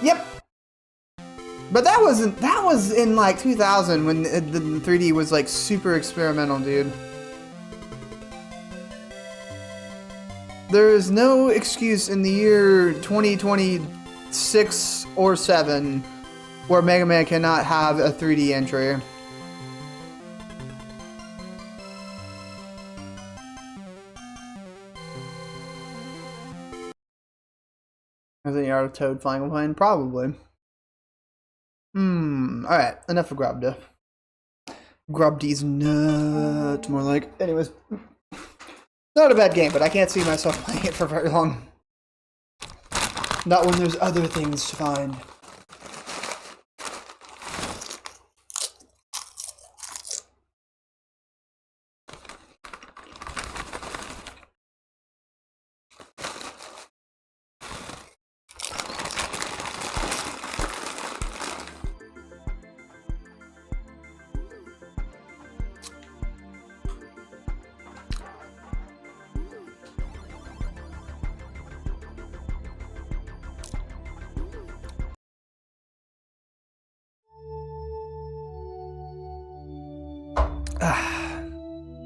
Yep. But that was in like 2000 when the 3D was like super experimental, dude. There is no excuse in the year 2026 or 7 where Mega Man cannot have a 3D entry. Is it Yard of Toad flying a plane? Probably. Alright, enough of Grobda. Grobdy's nut. More like. Anyways. Not a bad game, but I can't see myself playing it for very long. Not when there's other things to find.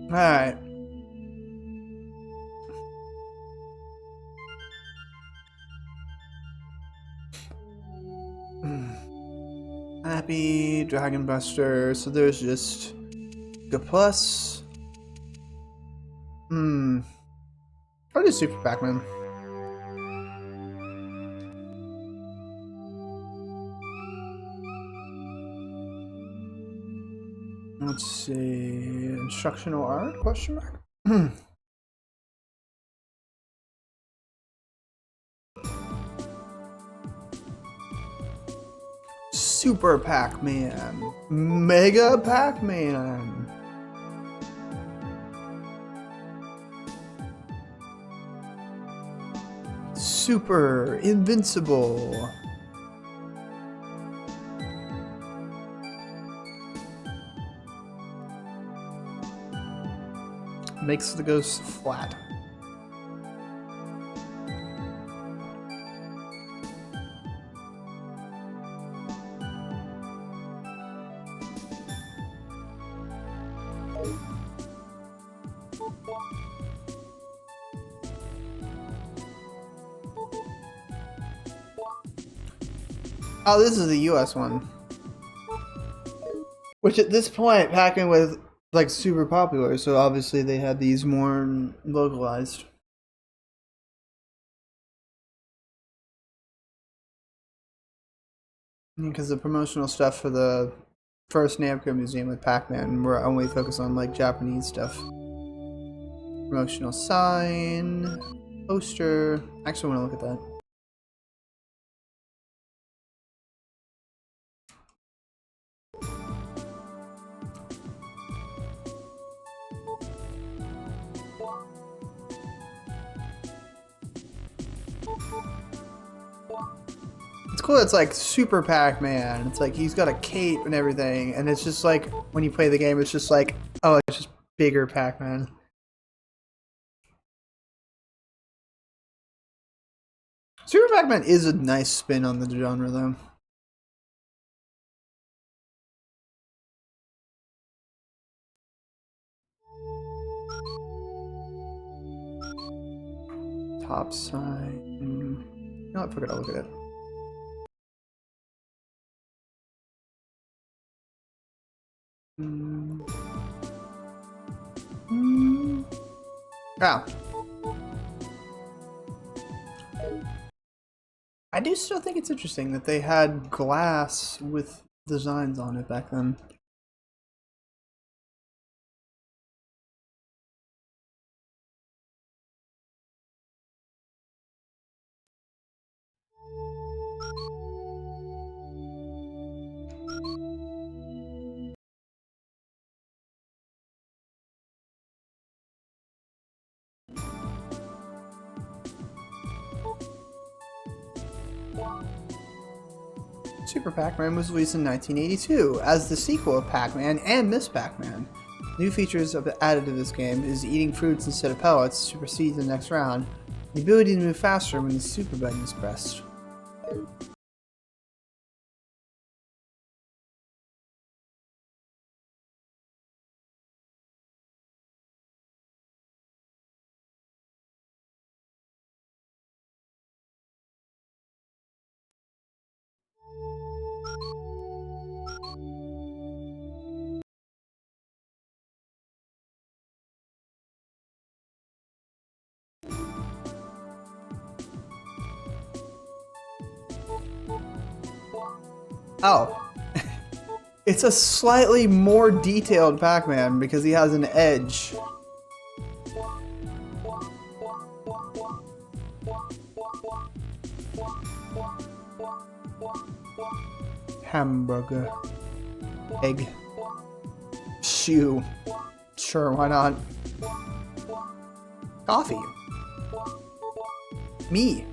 Alright. Happy Dragon Buster. So there's just Go Plus. I'll do Super Pac-Man. Let's see. Instructional art? Question mark. Super Pac-Man. Mega Pac-Man. Super Invincible. Makes the ghost flat. Oh, this is the US one. Which at this point, Pac-Man was like super popular, so obviously they had these more localized. Because the promotional stuff for the first NamToad Museum with Pac-Man were only focused on like Japanese stuff. Promotional sign, poster. Actually, I want to look at that. It's cool. It's like Super Pac-Man. It's like he's got a cape and everything, and it's just like when you play the game, it's just like, oh, it's just bigger Pac-Man. Super Pac-Man is a nice spin on the genre, though. Top side. You know what? Forget. I'll look at it. Yeah. I do still think it's interesting that they had glass with designs on it back then. Super Pac-Man was released in 1982 as the sequel of Pac-Man and Miss Pac-Man. New features added to this game is eating fruits instead of pellets supersedes the next round, the ability to move faster when the super button is pressed. Oh, it's a slightly more detailed Pac-Man because he has an edge. Hamburger. Egg. Shoe. Sure, why not? Coffee. Me.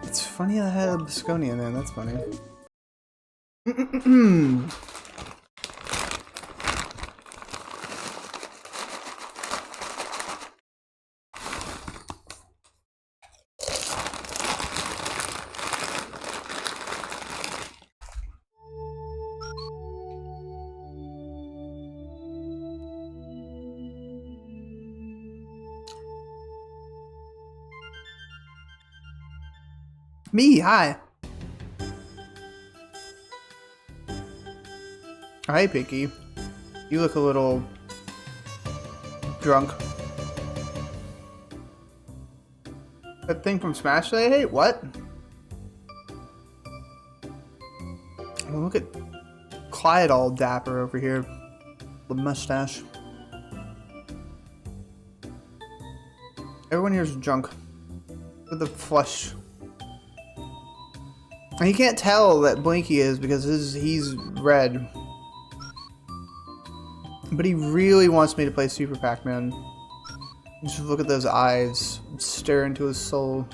It's funny I had a Bisconia there, that's funny. Me, hi. Hi, Pinky. You look a little drunk. That thing from Smash that I hate? What? Oh, look at Clyde all dapper over here. The mustache. Everyone here's drunk. With the flush. And you can't tell that Blinky is because he's red. But he really wants me to play Super Pac-Man. Just look at those eyes. Stare into his soul.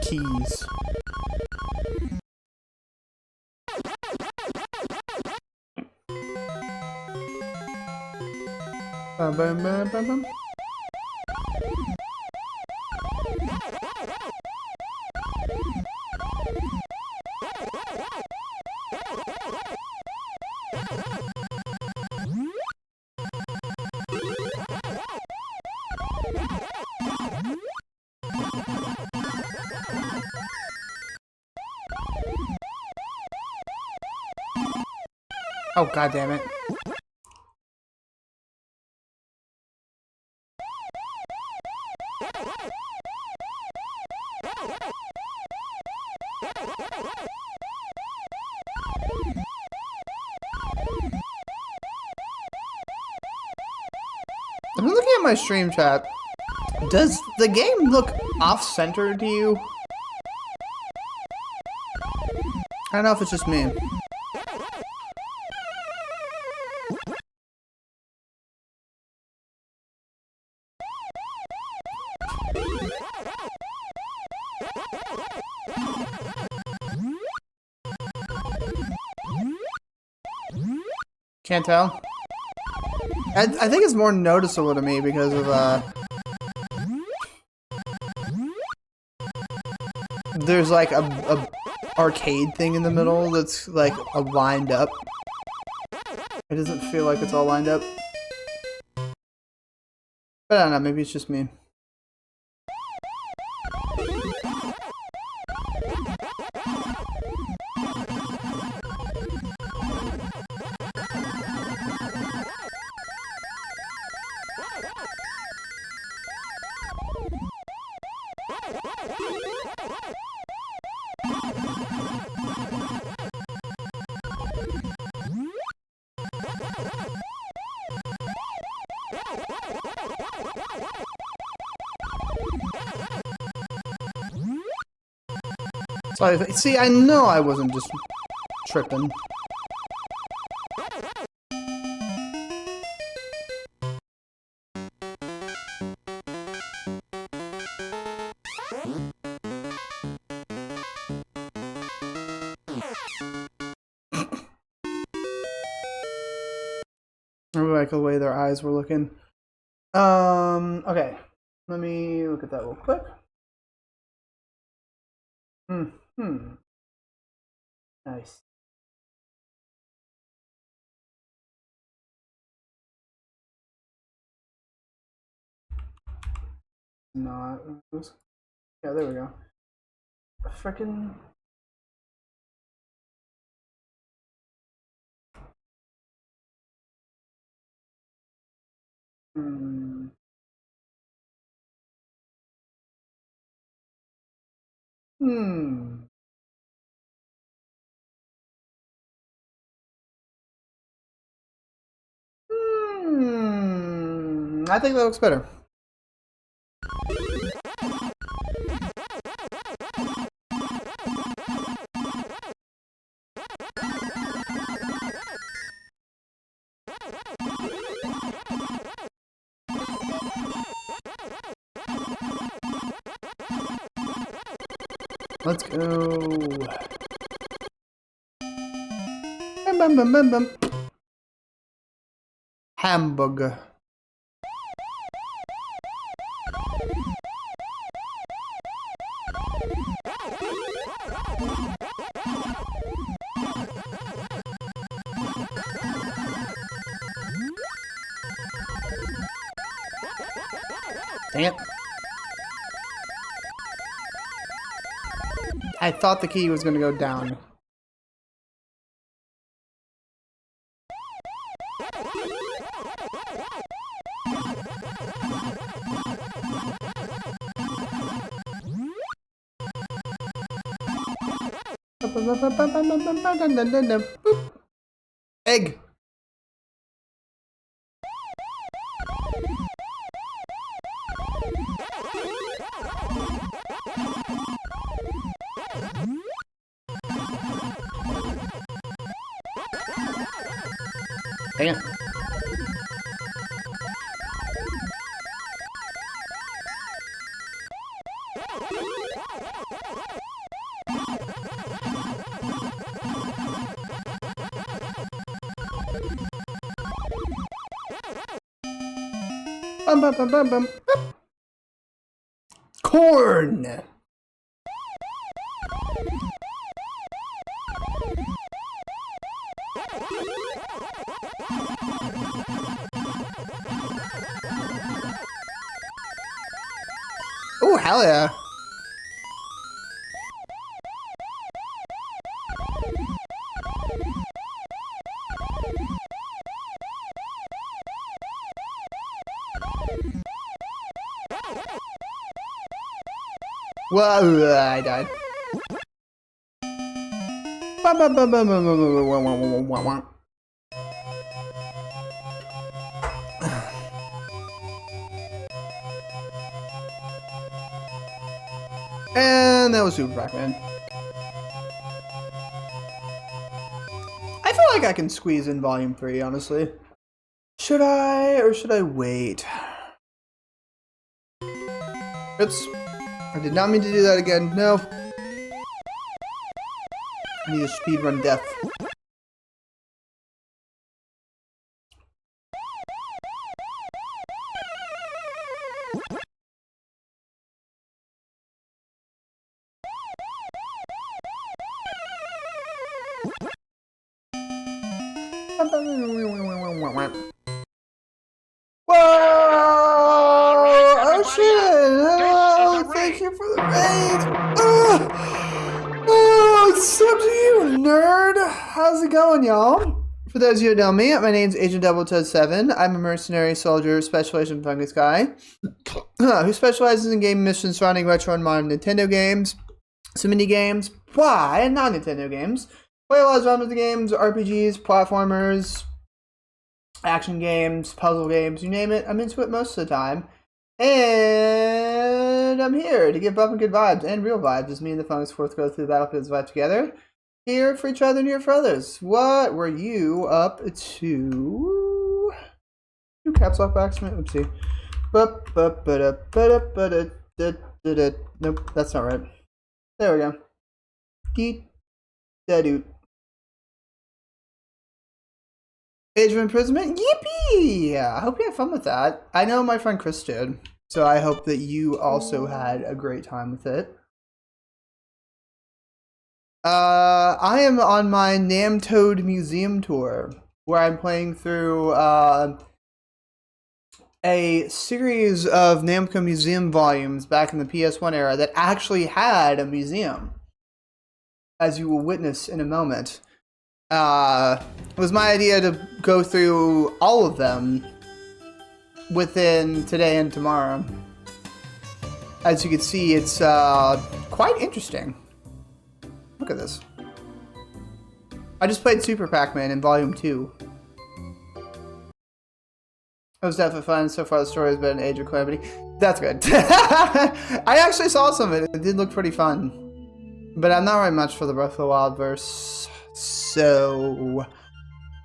Keys. Bum, bum, bum, bum, bum. Oh, god damn it. I'm looking at my stream chat. Does the game look off-center to you? I don't know if it's just me. Can't tell. I think it's more noticeable to me because of there's like a arcade thing in the middle that's like lined up. It doesn't feel like it's all lined up. But I don't know, maybe it's just me. So see, I know I wasn't just tripping. I really like the way their eyes were looking. Okay. Let me look at that real quick. Nice. Not. Yeah, there we go. Frickin'. I think that looks better. Let's go. Bum, bum, bum, bum, bum. Hamburger. Dang it. I thought the key was going to go down. Boop. Egg. Dang it. Bum, bum, bum, bum, bum. Boop. Corn. Oh, hell yeah. Whoa, I died. Bum, bum, bum, bum, bum, bum, bum, bum, bum, bum, bum. And that was Super Pac-Man. I feel like I can squeeze in Volume 3, honestly. Should I, or should I wait? Oops. I did not mean to do that again. No. I need a speedrun death. Whoa! Oh shit! Oh, thank you for the raid! Oh, it's up to you, nerd! How's it going, y'all? For those of you who know me, my name's Agent Double Toad 7. I'm a mercenary soldier, special agent fungus guy, who specializes in game missions surrounding retro and modern Nintendo games, some indie games, and non-Nintendo games. Play a lot of genres of games, RPGs, platformers, action games, puzzle games, you name it. I'm into it most of the time. And I'm here to give bumping good vibes and real vibes as me and the Fungus Fourth go through the battlefields vibe together. Here for each other and here for others. What were you up to? Two caps lock backsmith. Oopsie. Nope, that's not right. There we go. Deet da doot. Age of imprisonment? Yippee! I hope you had fun with that. I know my friend Chris did, so I hope that you also had a great time with it. I am on my NamToad Museum tour, where I'm playing through a series of Namco Museum volumes back in the PS1 era that actually had a museum, as you will witness in a moment. It was my idea to go through all of them within today and tomorrow. As you can see, it's quite interesting. Look at this. I just played Super Pac-Man in Volume 2. It was definitely fun. So far, the story has been an age of calamity. That's good. I actually saw some of it. It did look pretty fun. But I'm not really much for the Breath of the Wild verse. So,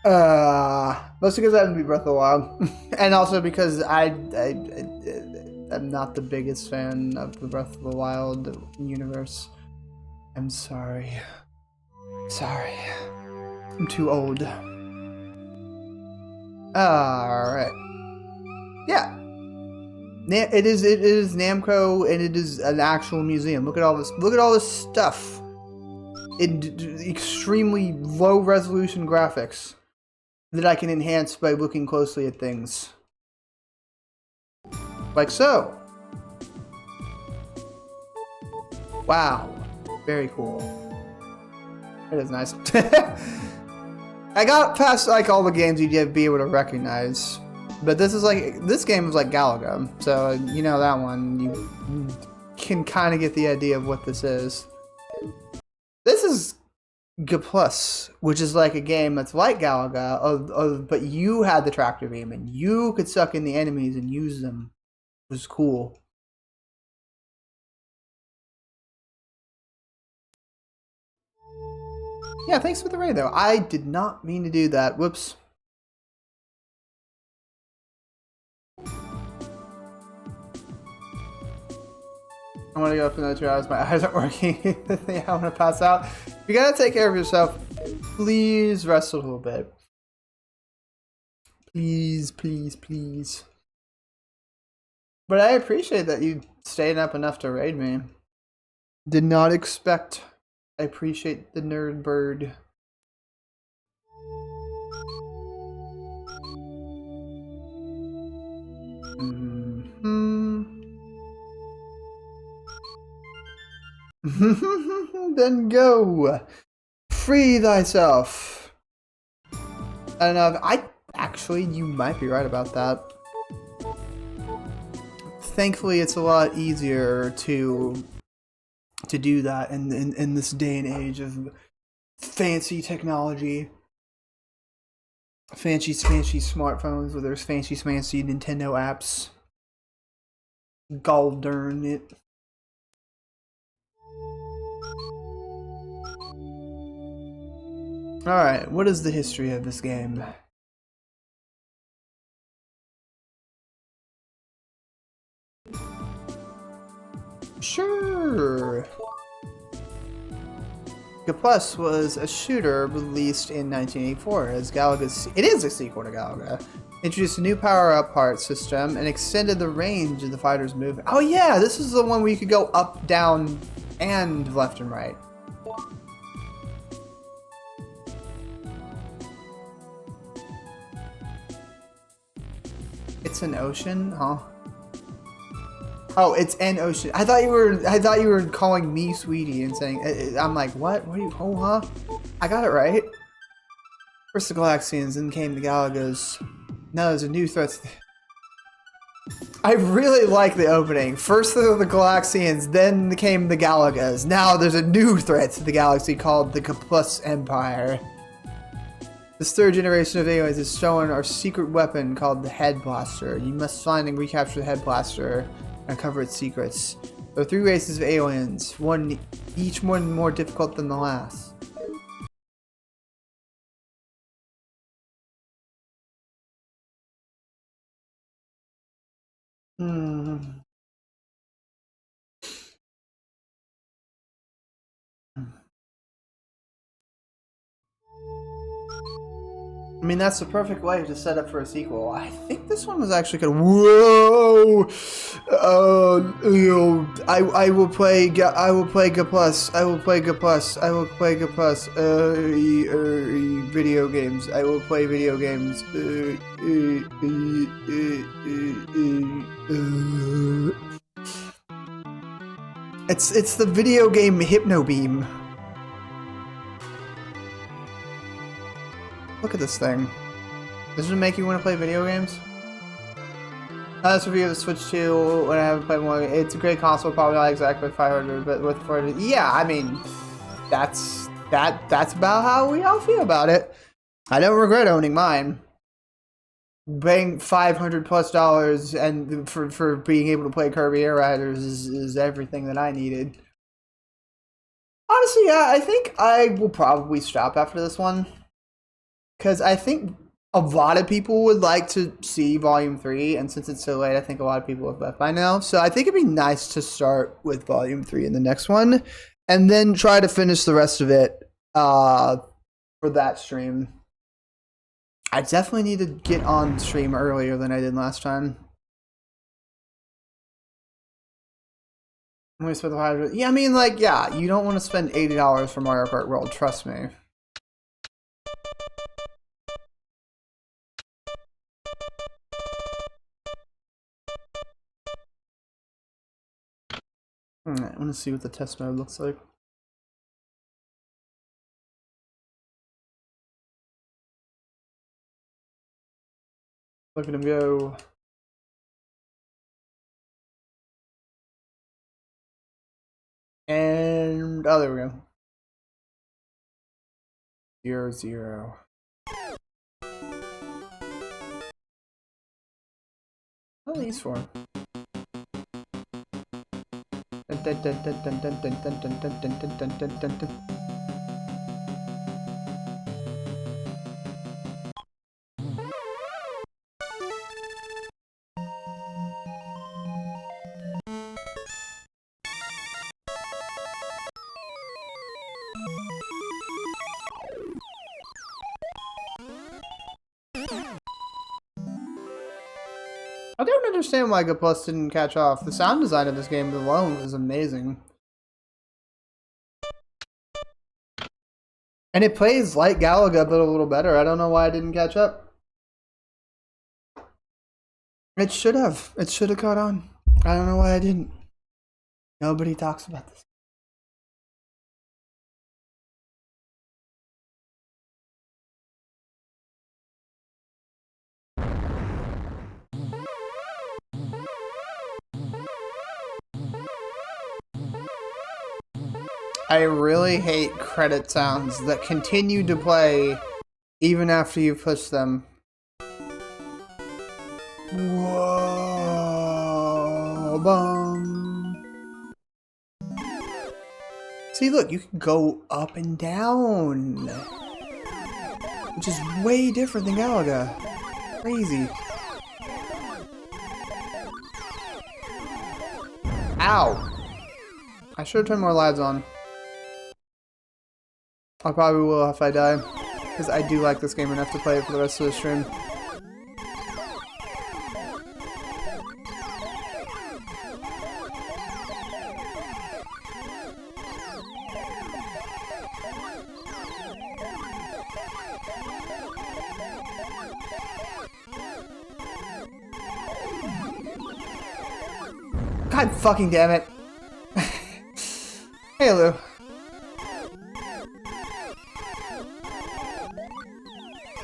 mostly because I haven't beat Breath of the Wild. And also because I'm not the biggest fan of the Breath of the Wild universe. I'm sorry. Sorry. I'm too old. Alright. Yeah. It is Namco, and it is an actual museum. Look at all this. Look at all this stuff. Extremely low resolution graphics that I can enhance by looking closely at things. Like so. Wow. Very cool. It is nice. I got past like all the games you'd be able to recognize. But this game is like Galaga. So you know that one. You can kind of get the idea of what this is. This is G+, which is like a game that's like Galaga, but you had the tractor beam and you could suck in the enemies and use them. It was cool. Yeah, thanks for the raid though. I did not mean to do that. Whoops. I want to go for another 2 hours. My eyes aren't working. I want to pass out. You gotta take care of yourself. Please rest a little bit. Please, please, please. But I appreciate that you stayed up enough to raid me. Did not expect. I appreciate the nerd bird. Then go. Free thyself. I don't know. Actually, you might be right about that. Thankfully, it's a lot easier to do that in this day and age of fancy technology. Fancy smartphones where there's fancy Nintendo apps. Gall darn it. Alright, what is the history of this game? Sure. G+ was a shooter released in 1984 as Galaga's. It is a sequel to Galaga. Introduced a new power-up part system and extended the range of the fighter's movement. Oh yeah, this is the one where you could go up, down, and left and right. It's an ocean, huh? Oh, it's an ocean. I thought you were calling me sweetie and saying. I'm like, what? What are you? Oh, huh? I got it right. First the Galaxians, then came the Galagas. Now there's a new threat. I really like the opening. First the Galaxians, then came the Galagas. Now there's a new threat to the galaxy called the G+ Empire. This third generation of aliens is showing our secret weapon called the Head Blaster. You must find and recapture the Head Blaster and uncover its secrets. There are 3 races of aliens, each one more difficult than the last. I mean, that's the perfect way to set up for a sequel. I think this one was actually good. Whoa! You know, I will play G+. I will play G+. I will play G+. I will play G+. Video games. I will play video games. It's the video game Hypno Beam. Look at this thing. Does it make you want to play video games? This review of the Switch 2 when I haven't played one. It's a great console, probably not exactly 500, but with 400. Yeah, I mean, that's about how we all feel about it. I don't regret owning mine. Paying $500+ and for being able to play Kirby Air Riders is everything that I needed. Honestly, yeah, I think I will probably stop after this one. Because I think a lot of people would like to see Volume 3, and since it's so late, I think a lot of people have left by now. So I think it'd be nice to start with Volume 3 in the next one. and then try to finish the rest of it for that stream. I definitely need to get on stream earlier than I did last time. Yeah, I mean, like, yeah, you don't want to spend $80 for Mario Kart World, trust me. Alright, I want to see what the test mode looks like. Look at him go. And, oh, there we go. 0, 0. What are these for? I don't understand why Good Plus didn't catch off. The sound design of this game alone is amazing. And it plays like Galaga, but a little better. I don't know why I didn't catch up. It should have. It should have caught on. I don't know why I didn't. Nobody talks about this. I really hate credit sounds that continue to play even after you push them. Whoa, bum. See, look, you can go up and down, which is way different than Galaga. Crazy. Ow. I should have turned more lives on. I probably will if I die, because I do like this game enough to play it for the rest of the stream. God fucking damn it. Hey, Lou.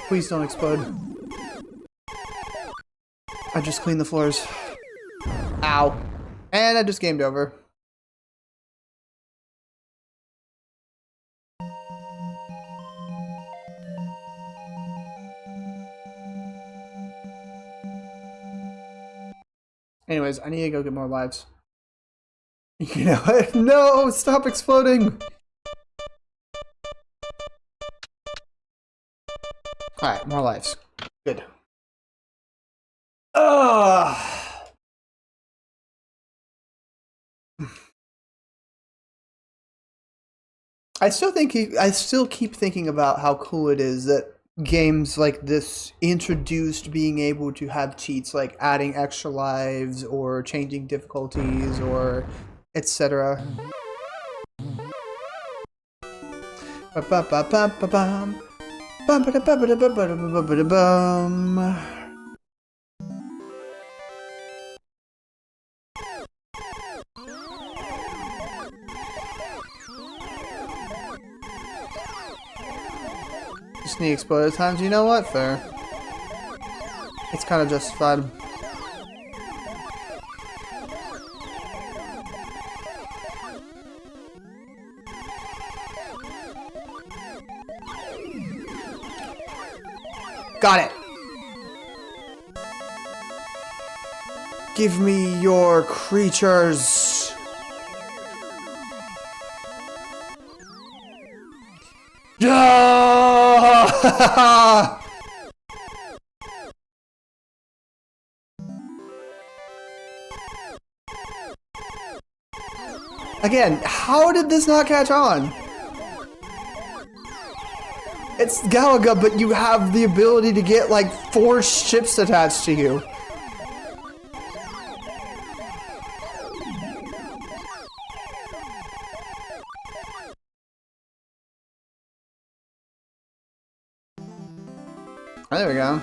Please don't explode. I just cleaned the floors. Ow. And I just gamed over. Anyways, I need to go get more lives. You know what? No! Stop exploding! Alright, more lives. Good. Ugh! I still keep thinking about how cool it is that games like this introduced being able to have cheats, like adding extra lives or changing difficulties or etc. Just need explode at times. You know what? Fair. It's kind of justified. Got it. Give me your creatures. Yeah! Again, how did this not catch on? It's Galaga, but you have the ability to get like 4 ships attached to you. Oh, there we go.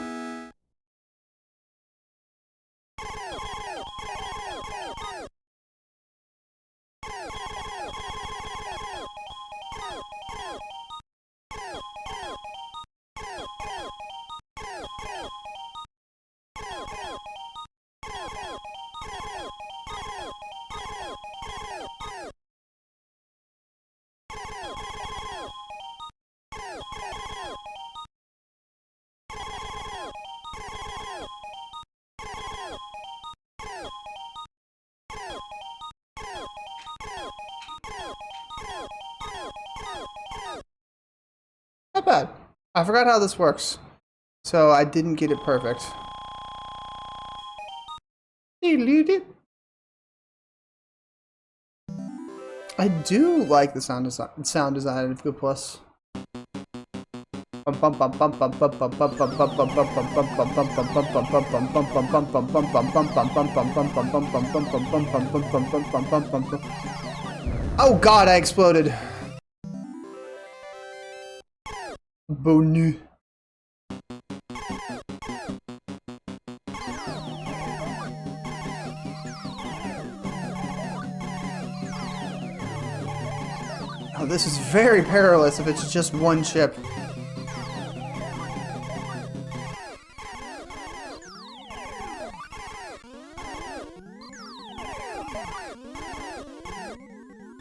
Not bad. I forgot how this works, so I didn't get it perfect. I do like the sound design of Go Plus. Oh God, I exploded. Bonu. Oh, this is very perilous if it's just one ship.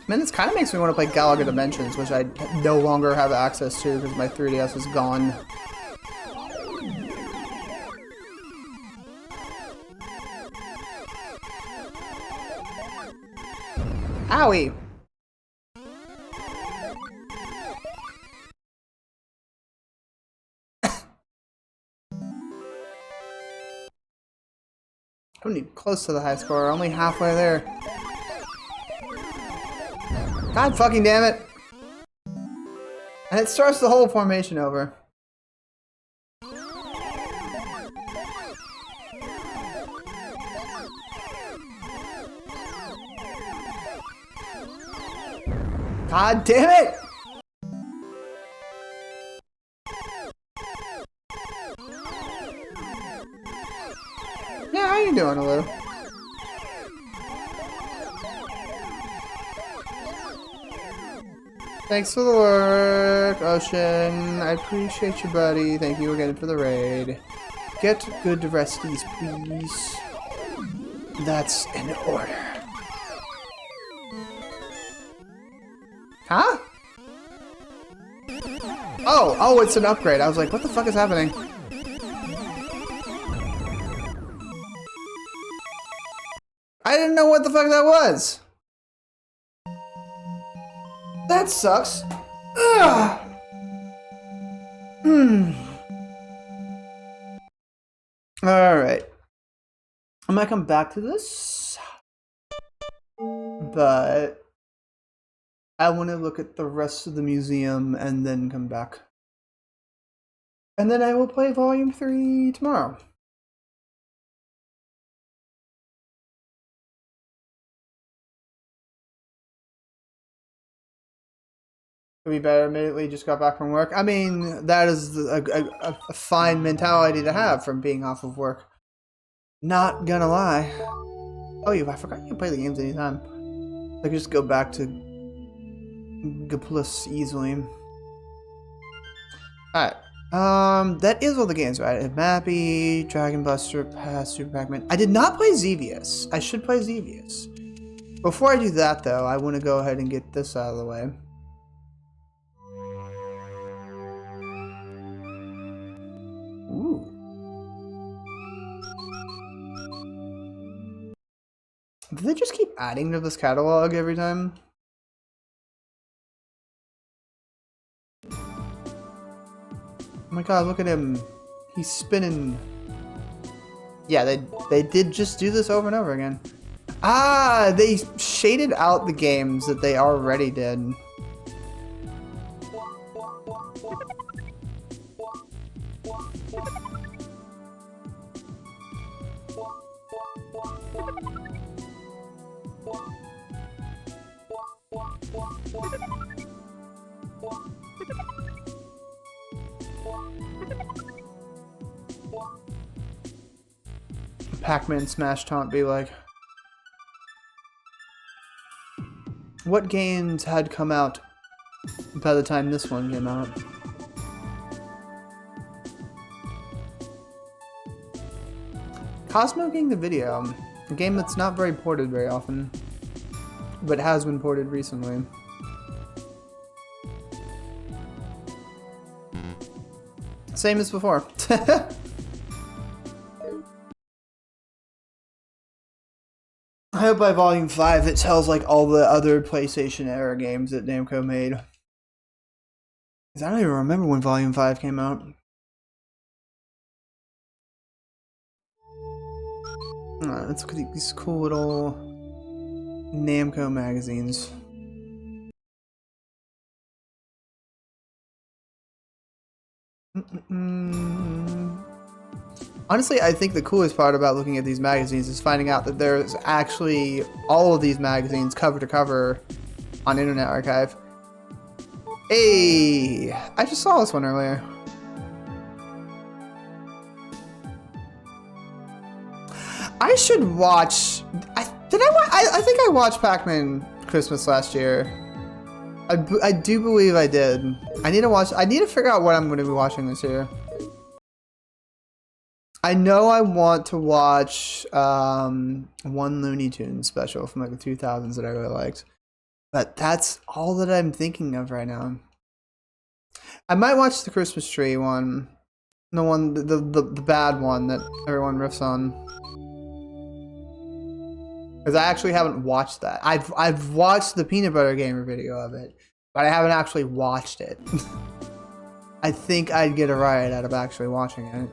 Man, this kind of makes me want to play Galaga Dimensions, which I no longer have access to because my 3DS is gone. Owie! I'm only close to the high score, only halfway there. God fucking damn it! And it starts the whole formation over. God damn it! Yeah, how you doing, Lou? Thanks for the work, Ocean. I appreciate you, buddy. Thank you again for the raid. Get good resties, please. That's in order. Huh? Oh, it's an upgrade. I was like, what the fuck is happening? I didn't know what the fuck that was. That sucks. Ugh. Alright. I might come back to this. But I want to look at the rest of the museum and then come back. And then I will play Volume 3 tomorrow. Be better immediately, just got back from work. I mean, that is a fine mentality to have from being off of work. Not gonna lie. Oh, I forgot you can play the games anytime. I could just go back to Plus easily. Alright. That is all the games, right? Mappy, Dragon Buster, Pass, Super Pac-Man. I did not play Xevious. I should play Xevious. Before I do that, though, I want to go ahead and get this out of the way. Ooh. Do they just keep adding to this catalog every time? Oh my god, look at him. He's spinning. Yeah, they did just do this over and over again. Ah, they shaded out the games that they already did. Pac-Man Smash Taunt be like. What games had come out by the time this one came out? Cosmo King the Video, a game that's not very ported very often, but has been ported recently. Same as before. I hope by Volume 5 it tells like all the other PlayStation era games that Namco made. Because I don't even remember when Volume 5 came out. Let's look at these cool little Namco magazines. Honestly, I think the coolest part about looking at these magazines is finding out that there's actually all of these magazines cover to cover on Internet Archive. Hey, I just saw this one earlier. I should watch. I think I watched Pac-Man Christmas last year. I do believe I did. I need to watch. I need to figure out what I'm going to be watching this year. I know I want to watch one Looney Tunes special from like the 2000s that I really liked, but that's all that I'm thinking of right now. I might watch the Christmas tree one, the bad one that everyone riffs on, because I actually haven't watched that. I've watched the Peanut Butter Gamer video of it, but I haven't actually watched it. I think I'd get a riot out of actually watching it.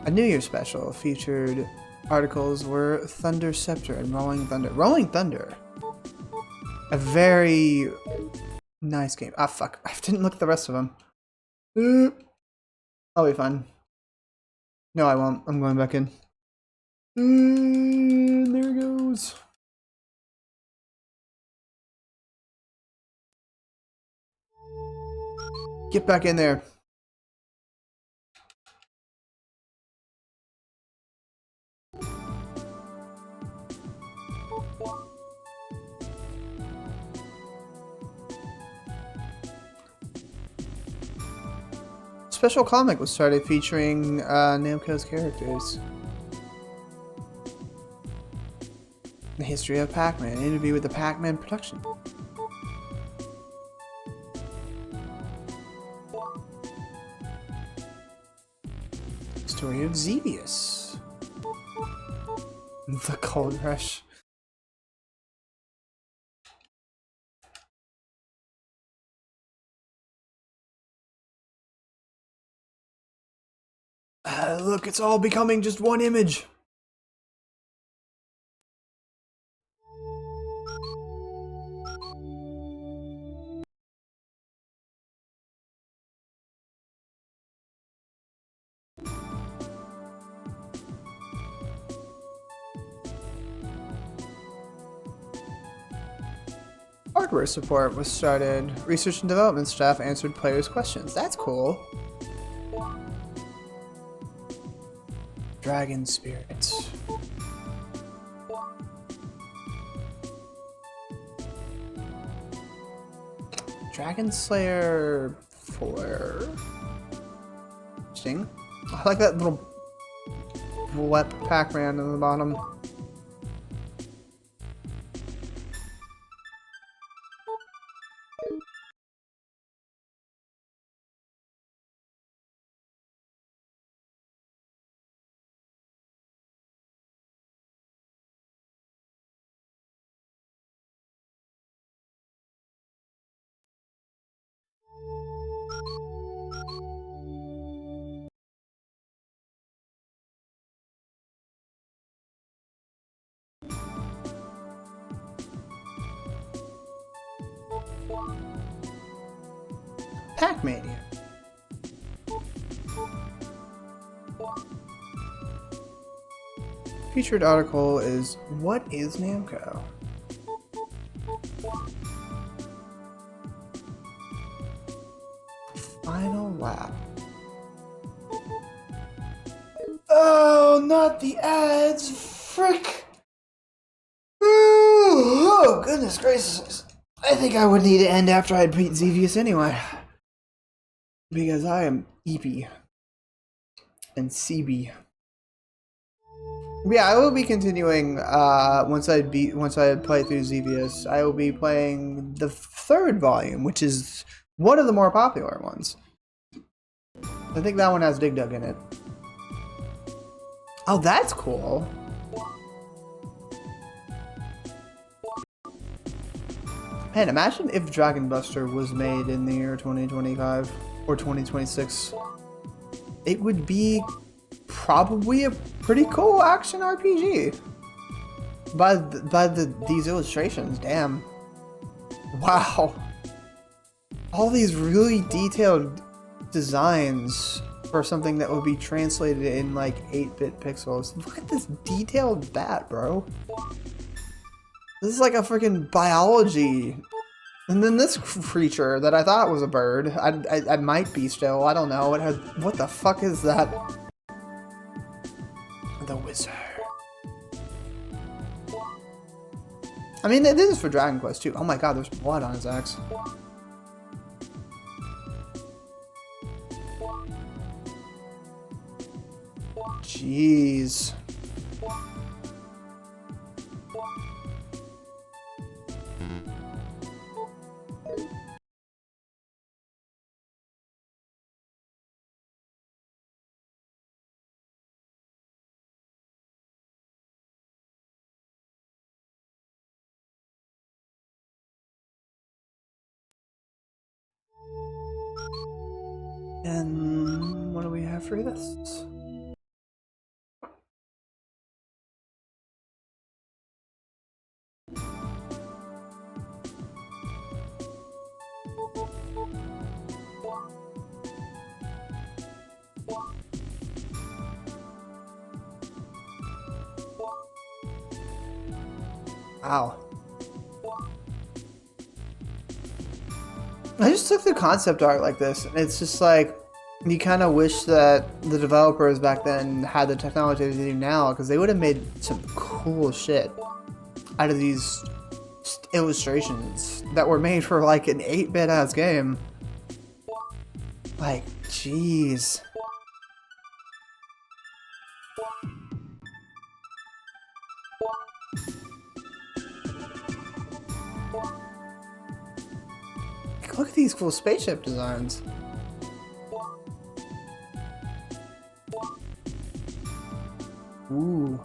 A New Year special featured articles were Thunder Scepter and Rolling Thunder. Rolling Thunder. A very nice game. Ah, fuck. I didn't look at the rest of them. I'll be fine. No, I won't. I'm going back in. There it goes. Get back in there. Special comic was started featuring Namco's characters. The history of Pac-Man, an interview with the Pac-Man production. Story of Xevious. The Cold Rush. Look, it's all becoming just one image. Hardware support was started. Research and development staff answered players' questions. That's cool. Dragon Spirit. Dragon Slayer 4. Interesting. I like that little blep Pac-Man on the bottom. Pac-Mania. Featured article is what is Namco? Final lap. Oh, not the ads! Frick! Oh, goodness gracious. I think I would need to end after I beat Xevious anyway. Because I am EP. And CB. Yeah, I will be continuing once I play through Xevious. I will be playing the third volume, which is one of the more popular ones. I think that one has Dig Dug in it. Oh, that's cool. Man, imagine if Dragon Buster was made in the year 2025 or 2026. It would be probably a pretty cool action RPG. By these illustrations, damn. Wow. All these really detailed designs for something that would be translated in like 8-bit pixels. Look at this detailed bat, bro. This is like a freaking biology. And then this creature that I thought was a bird. I might be still. I don't know. It has. What the fuck is that? The wizard. I mean, they did this for Dragon Quest too. Oh my god, there's blood on his axe. Jeez. And what do we have for this? Wow. I just took the concept art like this, and it's just like, you kind of wish that the developers back then had the technology they do now, because they would have made some cool shit out of these illustrations that were made for like an 8-bit ass game. Like, jeez. Look at these cool spaceship designs. Ooh.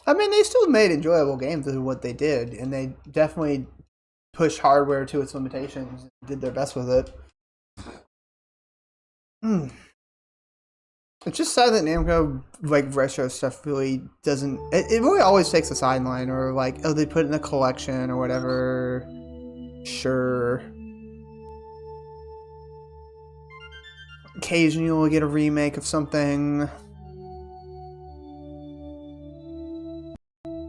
I mean, they still made enjoyable games with what they did, and they definitely pushed hardware to its limitations and did their best with it. It's just sad that Namco, like, retro stuff really doesn't... It really always takes a sideline, or like, oh, they put it in a collection or whatever. Sure. Occasionally you'll get a remake of something.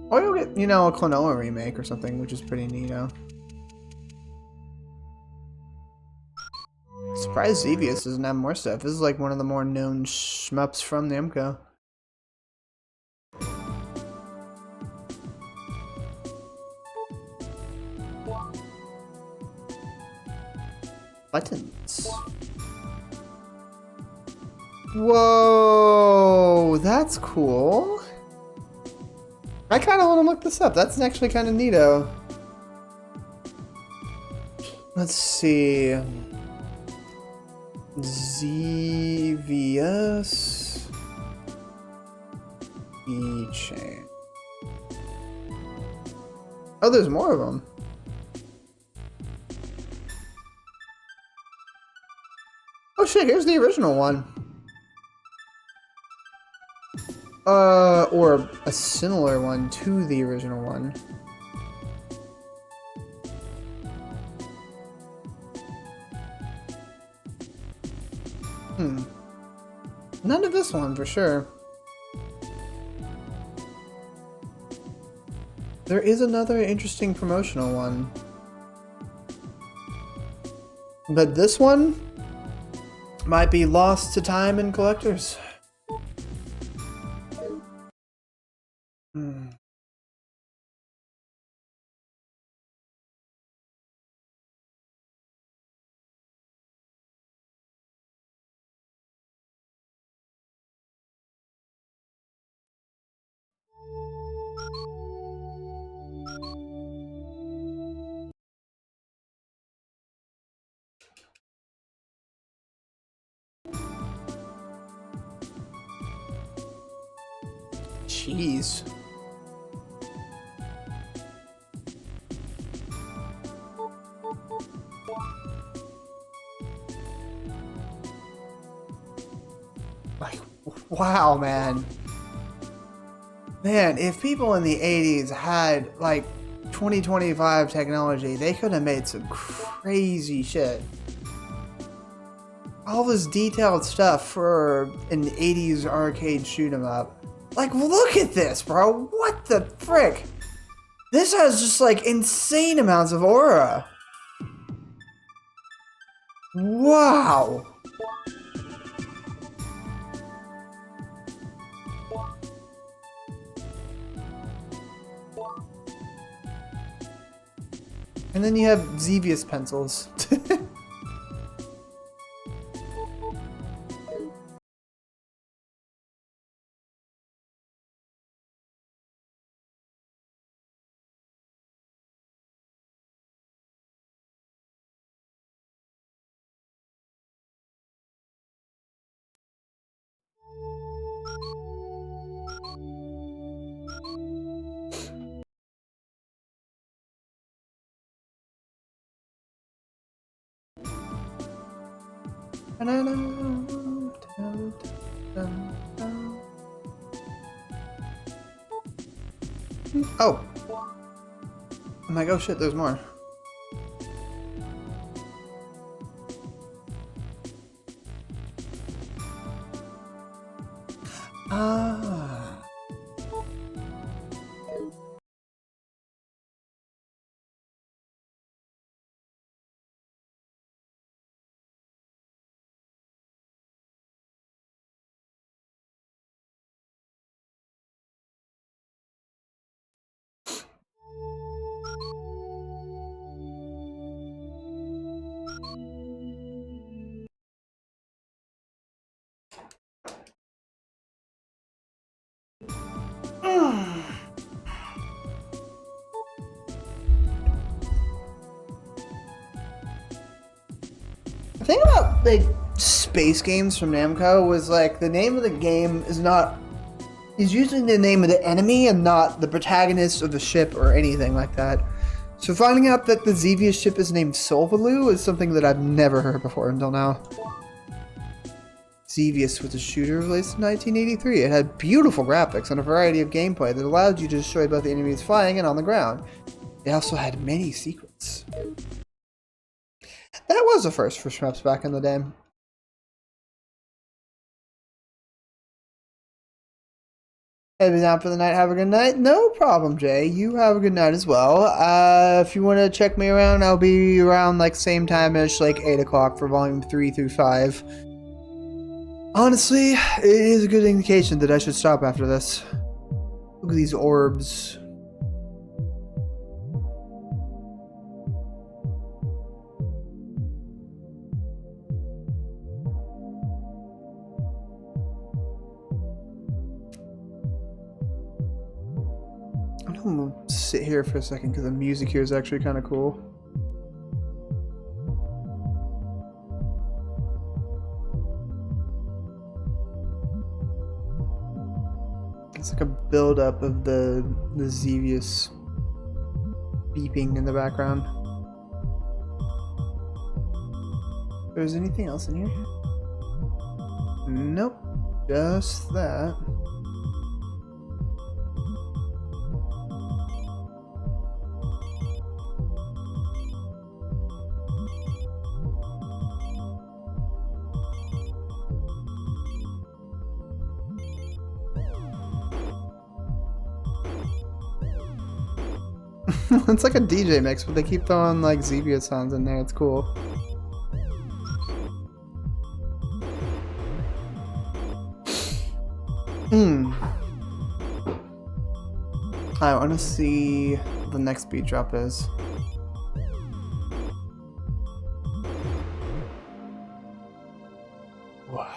Or you'll get, you know, a Klonoa remake or something, which is pretty neato. Surprised Xevious doesn't have more stuff. This is like one of the more known shmups from Namco. Buttons. Whoa, that's cool. I kind of want to look this up. That's actually kind of neato. Let's see. Xevious keychain. Oh, there's more of them. Oh shit, here's the original one. Or a similar one to the original one. None of this one for sure. There is another interesting promotional one. But this one might be lost to time and collectors. Jeez. Like, wow, man. Man, if people in the 80s had, like, 2025 technology, they could have made some crazy shit. All this detailed stuff for an 80s arcade shoot 'em up. Like, look at this, bro. What the frick? This has just, like, insane amounts of aura. Wow. And then you have Xevious pencils. Oh. I'm like, oh shit, there's more. Ah. The thing about like space games from Namco was like the name of the game is usually the name of the enemy and not the protagonist of the ship or anything like that. So finding out that the Xevious ship is named Solvaloo is something that I've never heard before until now. Xevious was a shooter released in 1983. It had beautiful graphics and a variety of gameplay that allowed you to destroy both the enemies flying and on the ground. It also had many secrets. That was a first for shmups back in the day. Heading out for the night. Have a good night. No problem, Jay. You have a good night as well. If you want to check me around, I'll be around like same time-ish, like 8 o'clock for volume 3 through 5. Honestly, it is a good indication that I should stop after this. Look at these orbs. I'm gonna sit here for a second because the music here is actually kind of cool. It's like a build-up of the Xevious beeping in the background. If there's anything else in here? Nope, just that. It's like a DJ mix, but they keep throwing like Zevia sounds in there. It's cool. I want to see what the next beat drop is. Wow.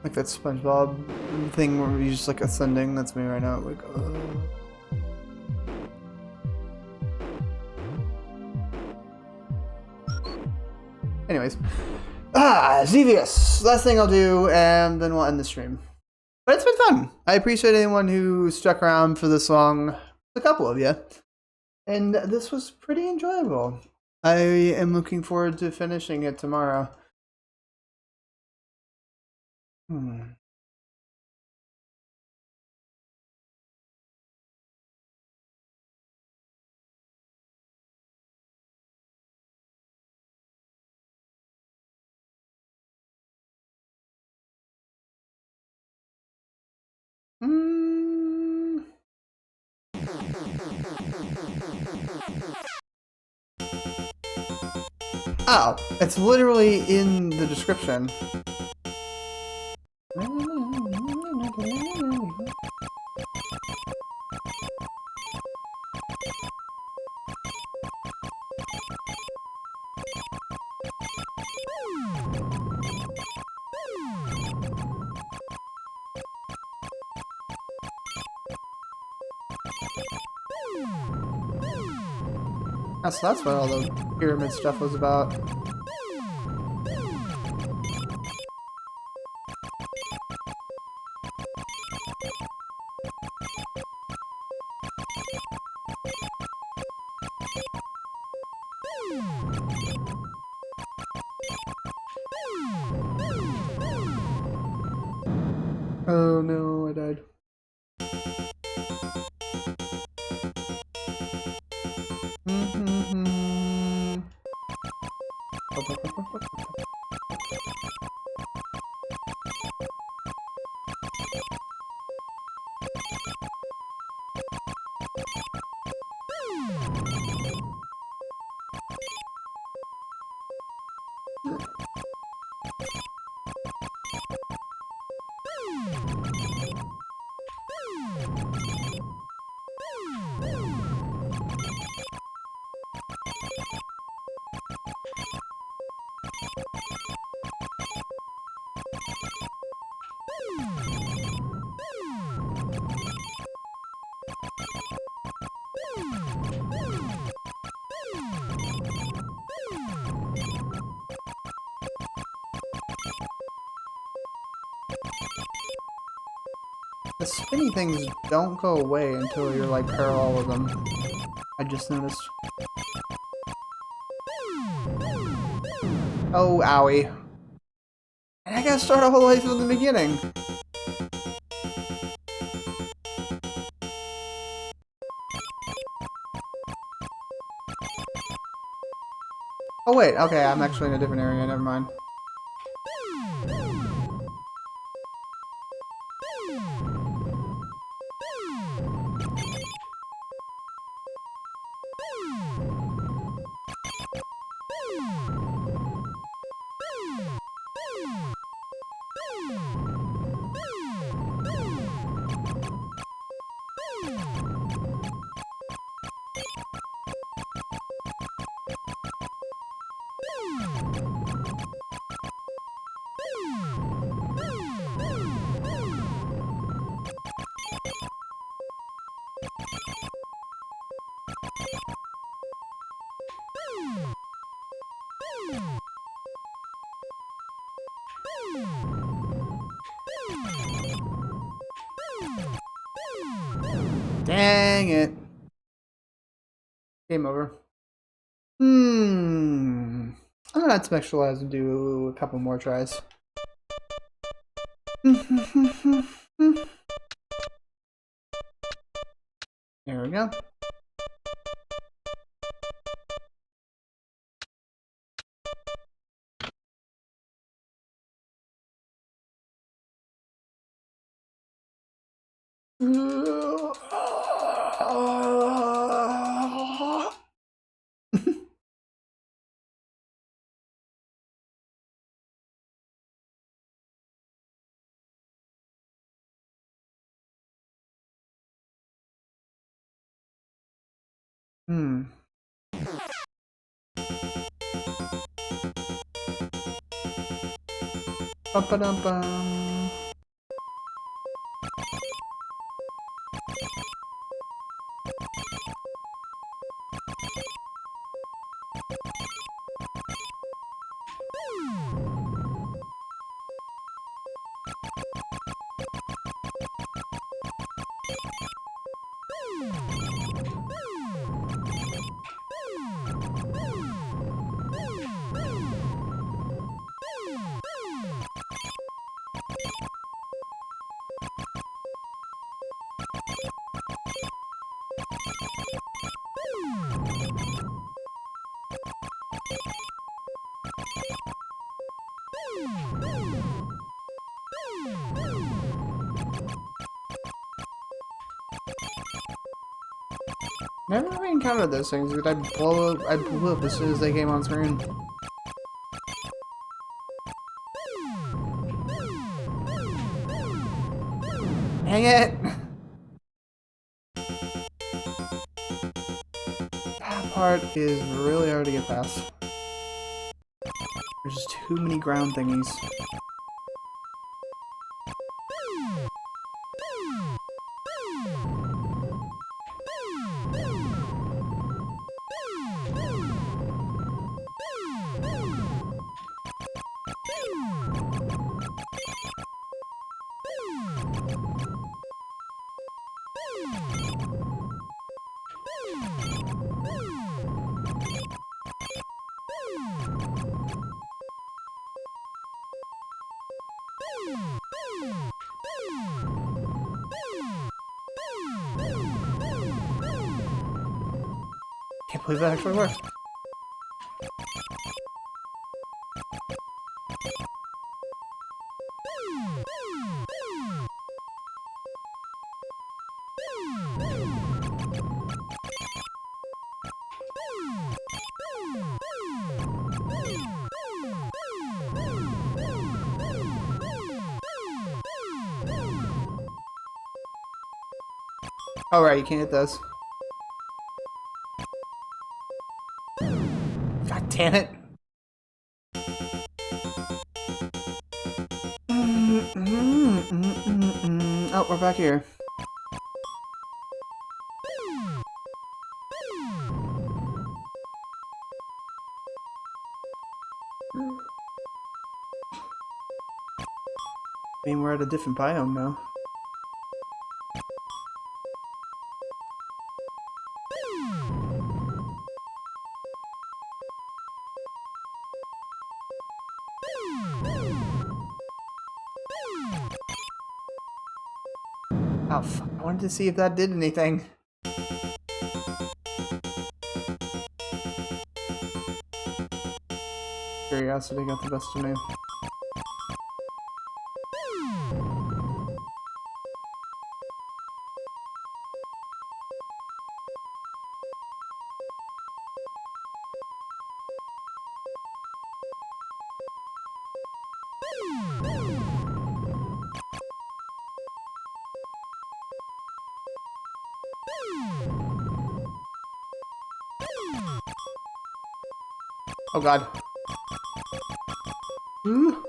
Like that SpongeBob thing where you're just like ascending. That's me right now. Like, anyways. Xevious! Last thing I'll do, and then we'll end the stream. But it's been fun. I appreciate anyone who stuck around for this long. A couple of you. And this was pretty enjoyable. I am looking forward to finishing it tomorrow. Oh, it's literally in the description. So that's what all the pyramid stuff was about. Oh no, I died. The spinny things don't go away until you're like parallel with them. I just noticed. Oh, owie. And I gotta start all the way from the beginning. Oh wait, okay, I'm actually in a different area, never mind. Dang it. Game over. I'm gonna add some extra lives and do a couple more tries. There we go. Hmm. Ba-ba-dum-bum. Never really encountered those things, but I blew up as soon as they came on screen. Dang it! That part is really hard to get past. There's just too many ground thingies. Can't believe that actually worked. Oh right, you can't hit those. God damn it. Oh, we're back here. I mean, we're at a different biome now. Oh, fuck. I wanted to see if that did anything. Curiosity got the best of me. Oh god. Ooh.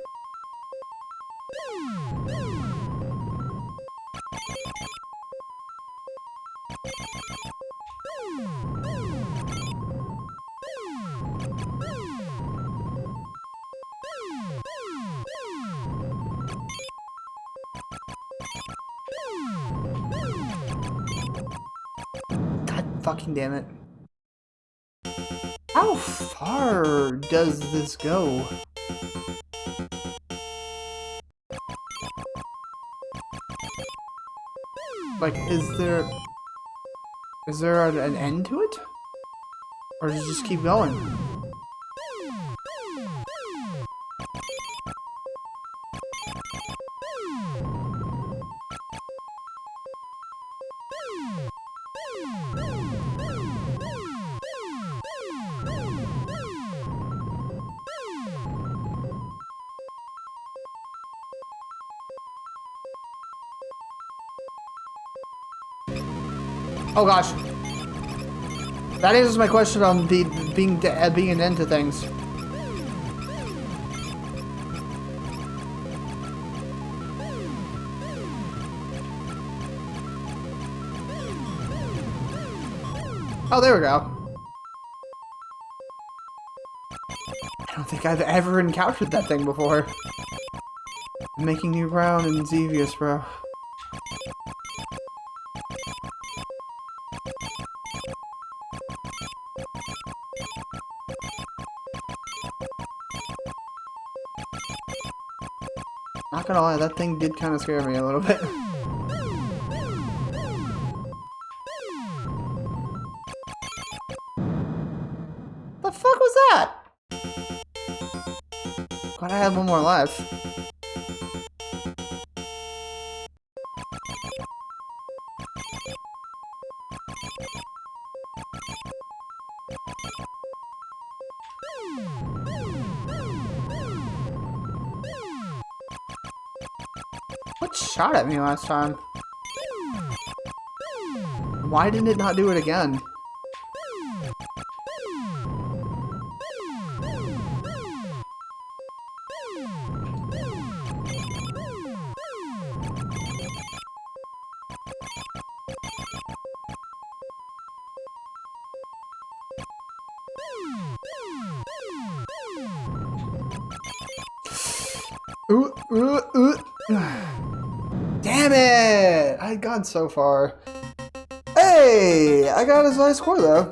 God fucking damn it. How far does this go? Like, is there an end to it? Or does it just keep going? Oh gosh. That answers my question on the being an end to things. Oh, there we go. I don't think I've ever encountered that thing before. Making you brown and devious, bro. Not gonna lie, that thing did kind of scare me a little bit. The fuck was that? Glad I had one more life. What shot at me last time? Why didn't it not do it again? Damn it! I had gone so far. Hey! I got a high score though.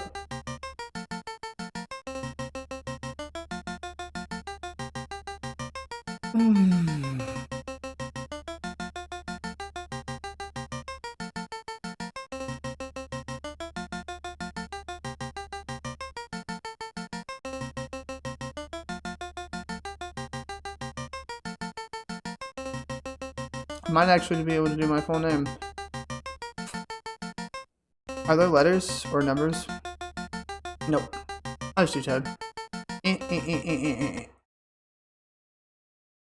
Might actually be able to do my full name. Are there letters or numbers? Nope. I'll just do Toad.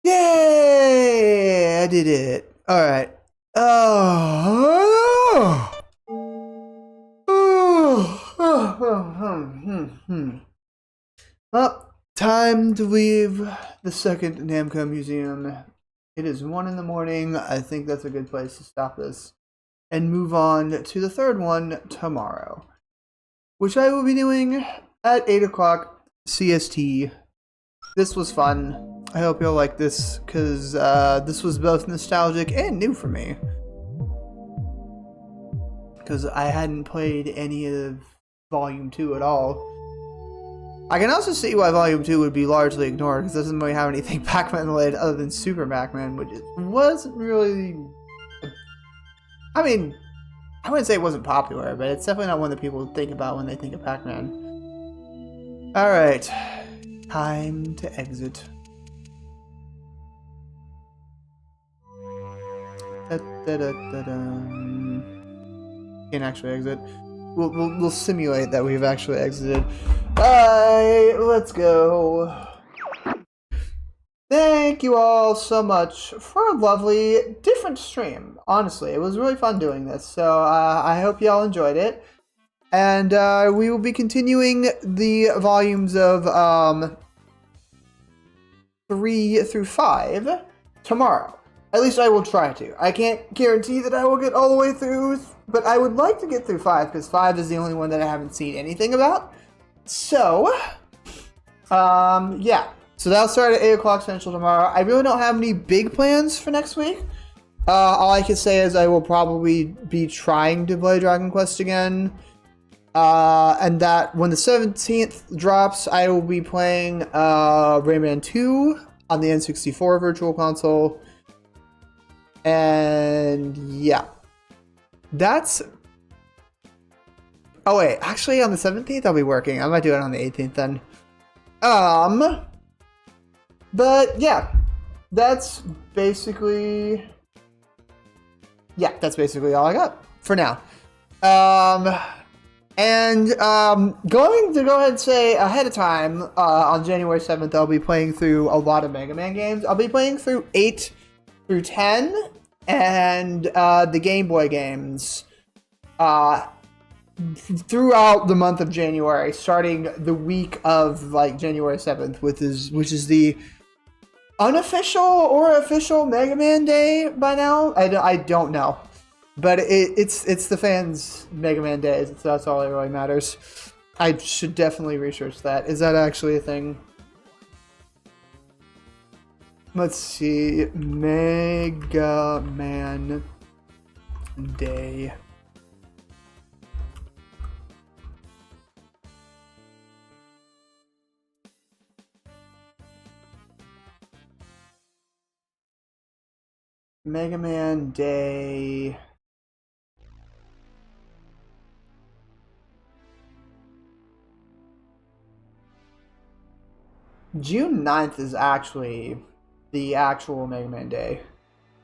Yay! I did it. Alright. Well, time to leave the second NamToad Museum. It is 1 in the morning. I think that's a good place to stop this and move on to the third one tomorrow, which I will be doing at 8 o'clock CST. This was fun. I hope you'll like this because this was both nostalgic and new for me, because I hadn't played any of Volume 2 at all. I can also see why Volume 2 would be largely ignored, because it doesn't really have anything Pac-Man related other than Super Pac-Man, which wasn't really... I mean, I wouldn't say it wasn't popular, but it's definitely not one that people think about when they think of Pac-Man. Alright, time to exit. Can't actually exit. We'll simulate that we've actually exited. Alright, let's go. Thank you all so much for a lovely, different stream. Honestly, it was really fun doing this, so I hope you all enjoyed it. And we will be continuing the volumes of 3 through 5 tomorrow. At least I will try to. I can't guarantee that I will get all the way through, but I would like to get through 5, because 5 is the only one that I haven't seen anything about. So, yeah. So that'll start at 8 o'clock Central tomorrow. I really don't have any big plans for next week. All I can say is I will probably be trying to play Dragon Quest again. And that when the 17th drops, I will be playing Rayman 2 on the N64 Virtual Console. And yeah. That's... Oh wait, actually on the 17th I'll be working. I might do it on the 18th then. But yeah, that's basically all I got for now. Going to go ahead and say ahead of time, on January 7th, I'll be playing through a lot of Mega Man games. I'll be playing through 8 through 10 and the Game Boy games. throughout the month of January, starting the week of like January 7th, which is the unofficial or official Mega Man Day by now. I don't know, but it's the fans' Mega Man Day. So that's all that really matters. I should definitely research that. Is that actually a thing? Let's see, Mega Man Day. Mega Man Day. June 9th is actually the actual Mega Man Day.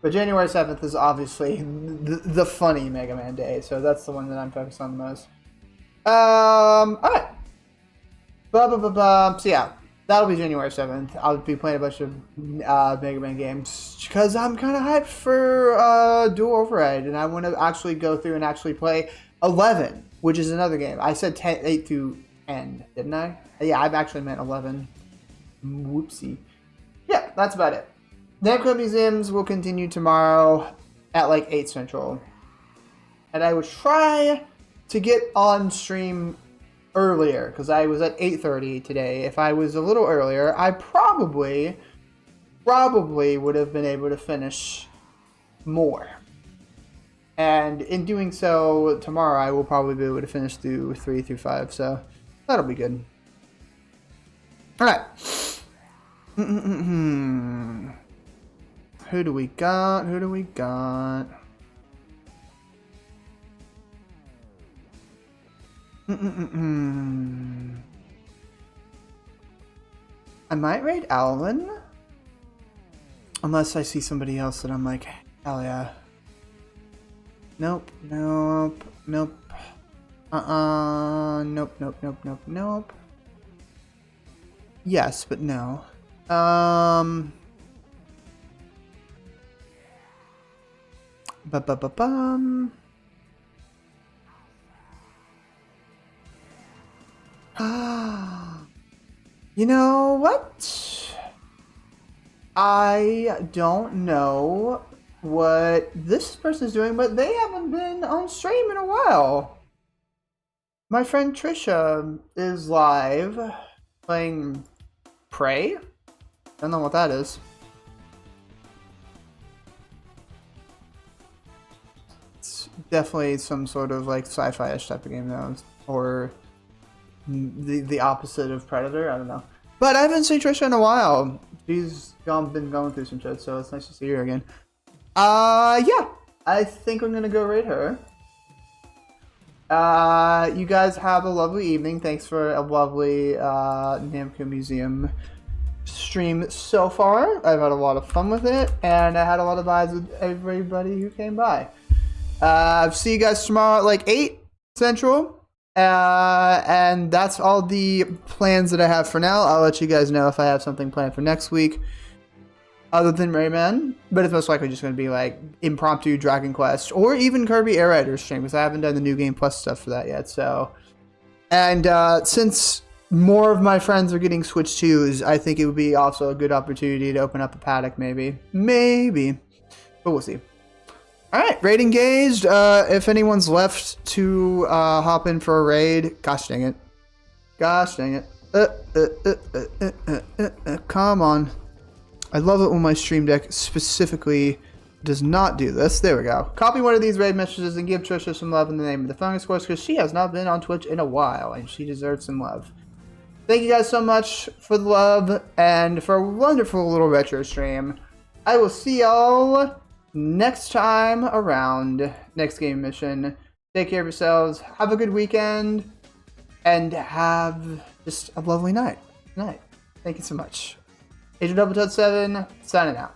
But January 7th is obviously the funny Mega Man Day, so that's the one that I'm focused on the most. Alright. So yeah, that'll be January 7th. I'll be playing a bunch of Mega Man games because I'm kind of hyped for Dual Override, and I want to actually go through and actually play 11, which is another game. I said 8 through 10, didn't I? Yeah, I've actually meant 11. Whoopsie. Yeah, that's about it. NamToad Museums will continue tomorrow at like 8 Central. And I would try to get on stream earlier, because I was at 8:30 today. If I was a little earlier, I probably would have been able to finish more. And in doing so, tomorrow I will probably be able to finish through 3 through 5, so that'll be good. Alright. Who do we got? Who do we got? I might raid Alvin. Unless I see somebody else that I'm like, hell yeah. Nope, nope, nope. Nope, nope, nope, nope, nope. Yes, but no. Ba-ba-ba-bum. You know what? I don't know what this person's doing, but they haven't been on stream in a while. My friend Trisha is live playing Prey. Don't know what that is. It's definitely some sort of like sci-fi-ish type of game though, or the opposite of Predator. I don't know. But I haven't seen Trisha in a while. She's been going through some shit, so it's nice to see her again. Yeah, I think I'm gonna go raid her. You guys have a lovely evening. Thanks for a lovely NamToad Museum stream so far. I've had a lot of fun with it, and I had a lot of vibes with everybody who came by. See you guys tomorrow at like 8 Central. And that's all the plans that I have for now. I'll let you guys know if I have something planned for next week other than Rayman, but it's most likely just going to be like impromptu Dragon Quest or even Kirby Air Rider stream, because I haven't done the New Game Plus stuff for that yet. So, and since more of my friends are getting Switch 2s, I think it would be also a good opportunity to open up a paddock, maybe, but we'll see. Alright, raid engaged. If anyone's left to hop in for a raid, gosh dang it. Gosh dang it. Come on. I love it when my stream deck specifically does not do this. There we go. Copy one of these raid messages and give Trisha some love in the name of the fungus course, because she has not been on Twitch in a while and she deserves some love. Thank you guys so much for the love and for a wonderful little retro stream. I will see y'all next time around, next game mission. Take care of yourselves, have a good weekend, and have just a lovely night. Thank you so much. Agent Double Toad 7, signing out.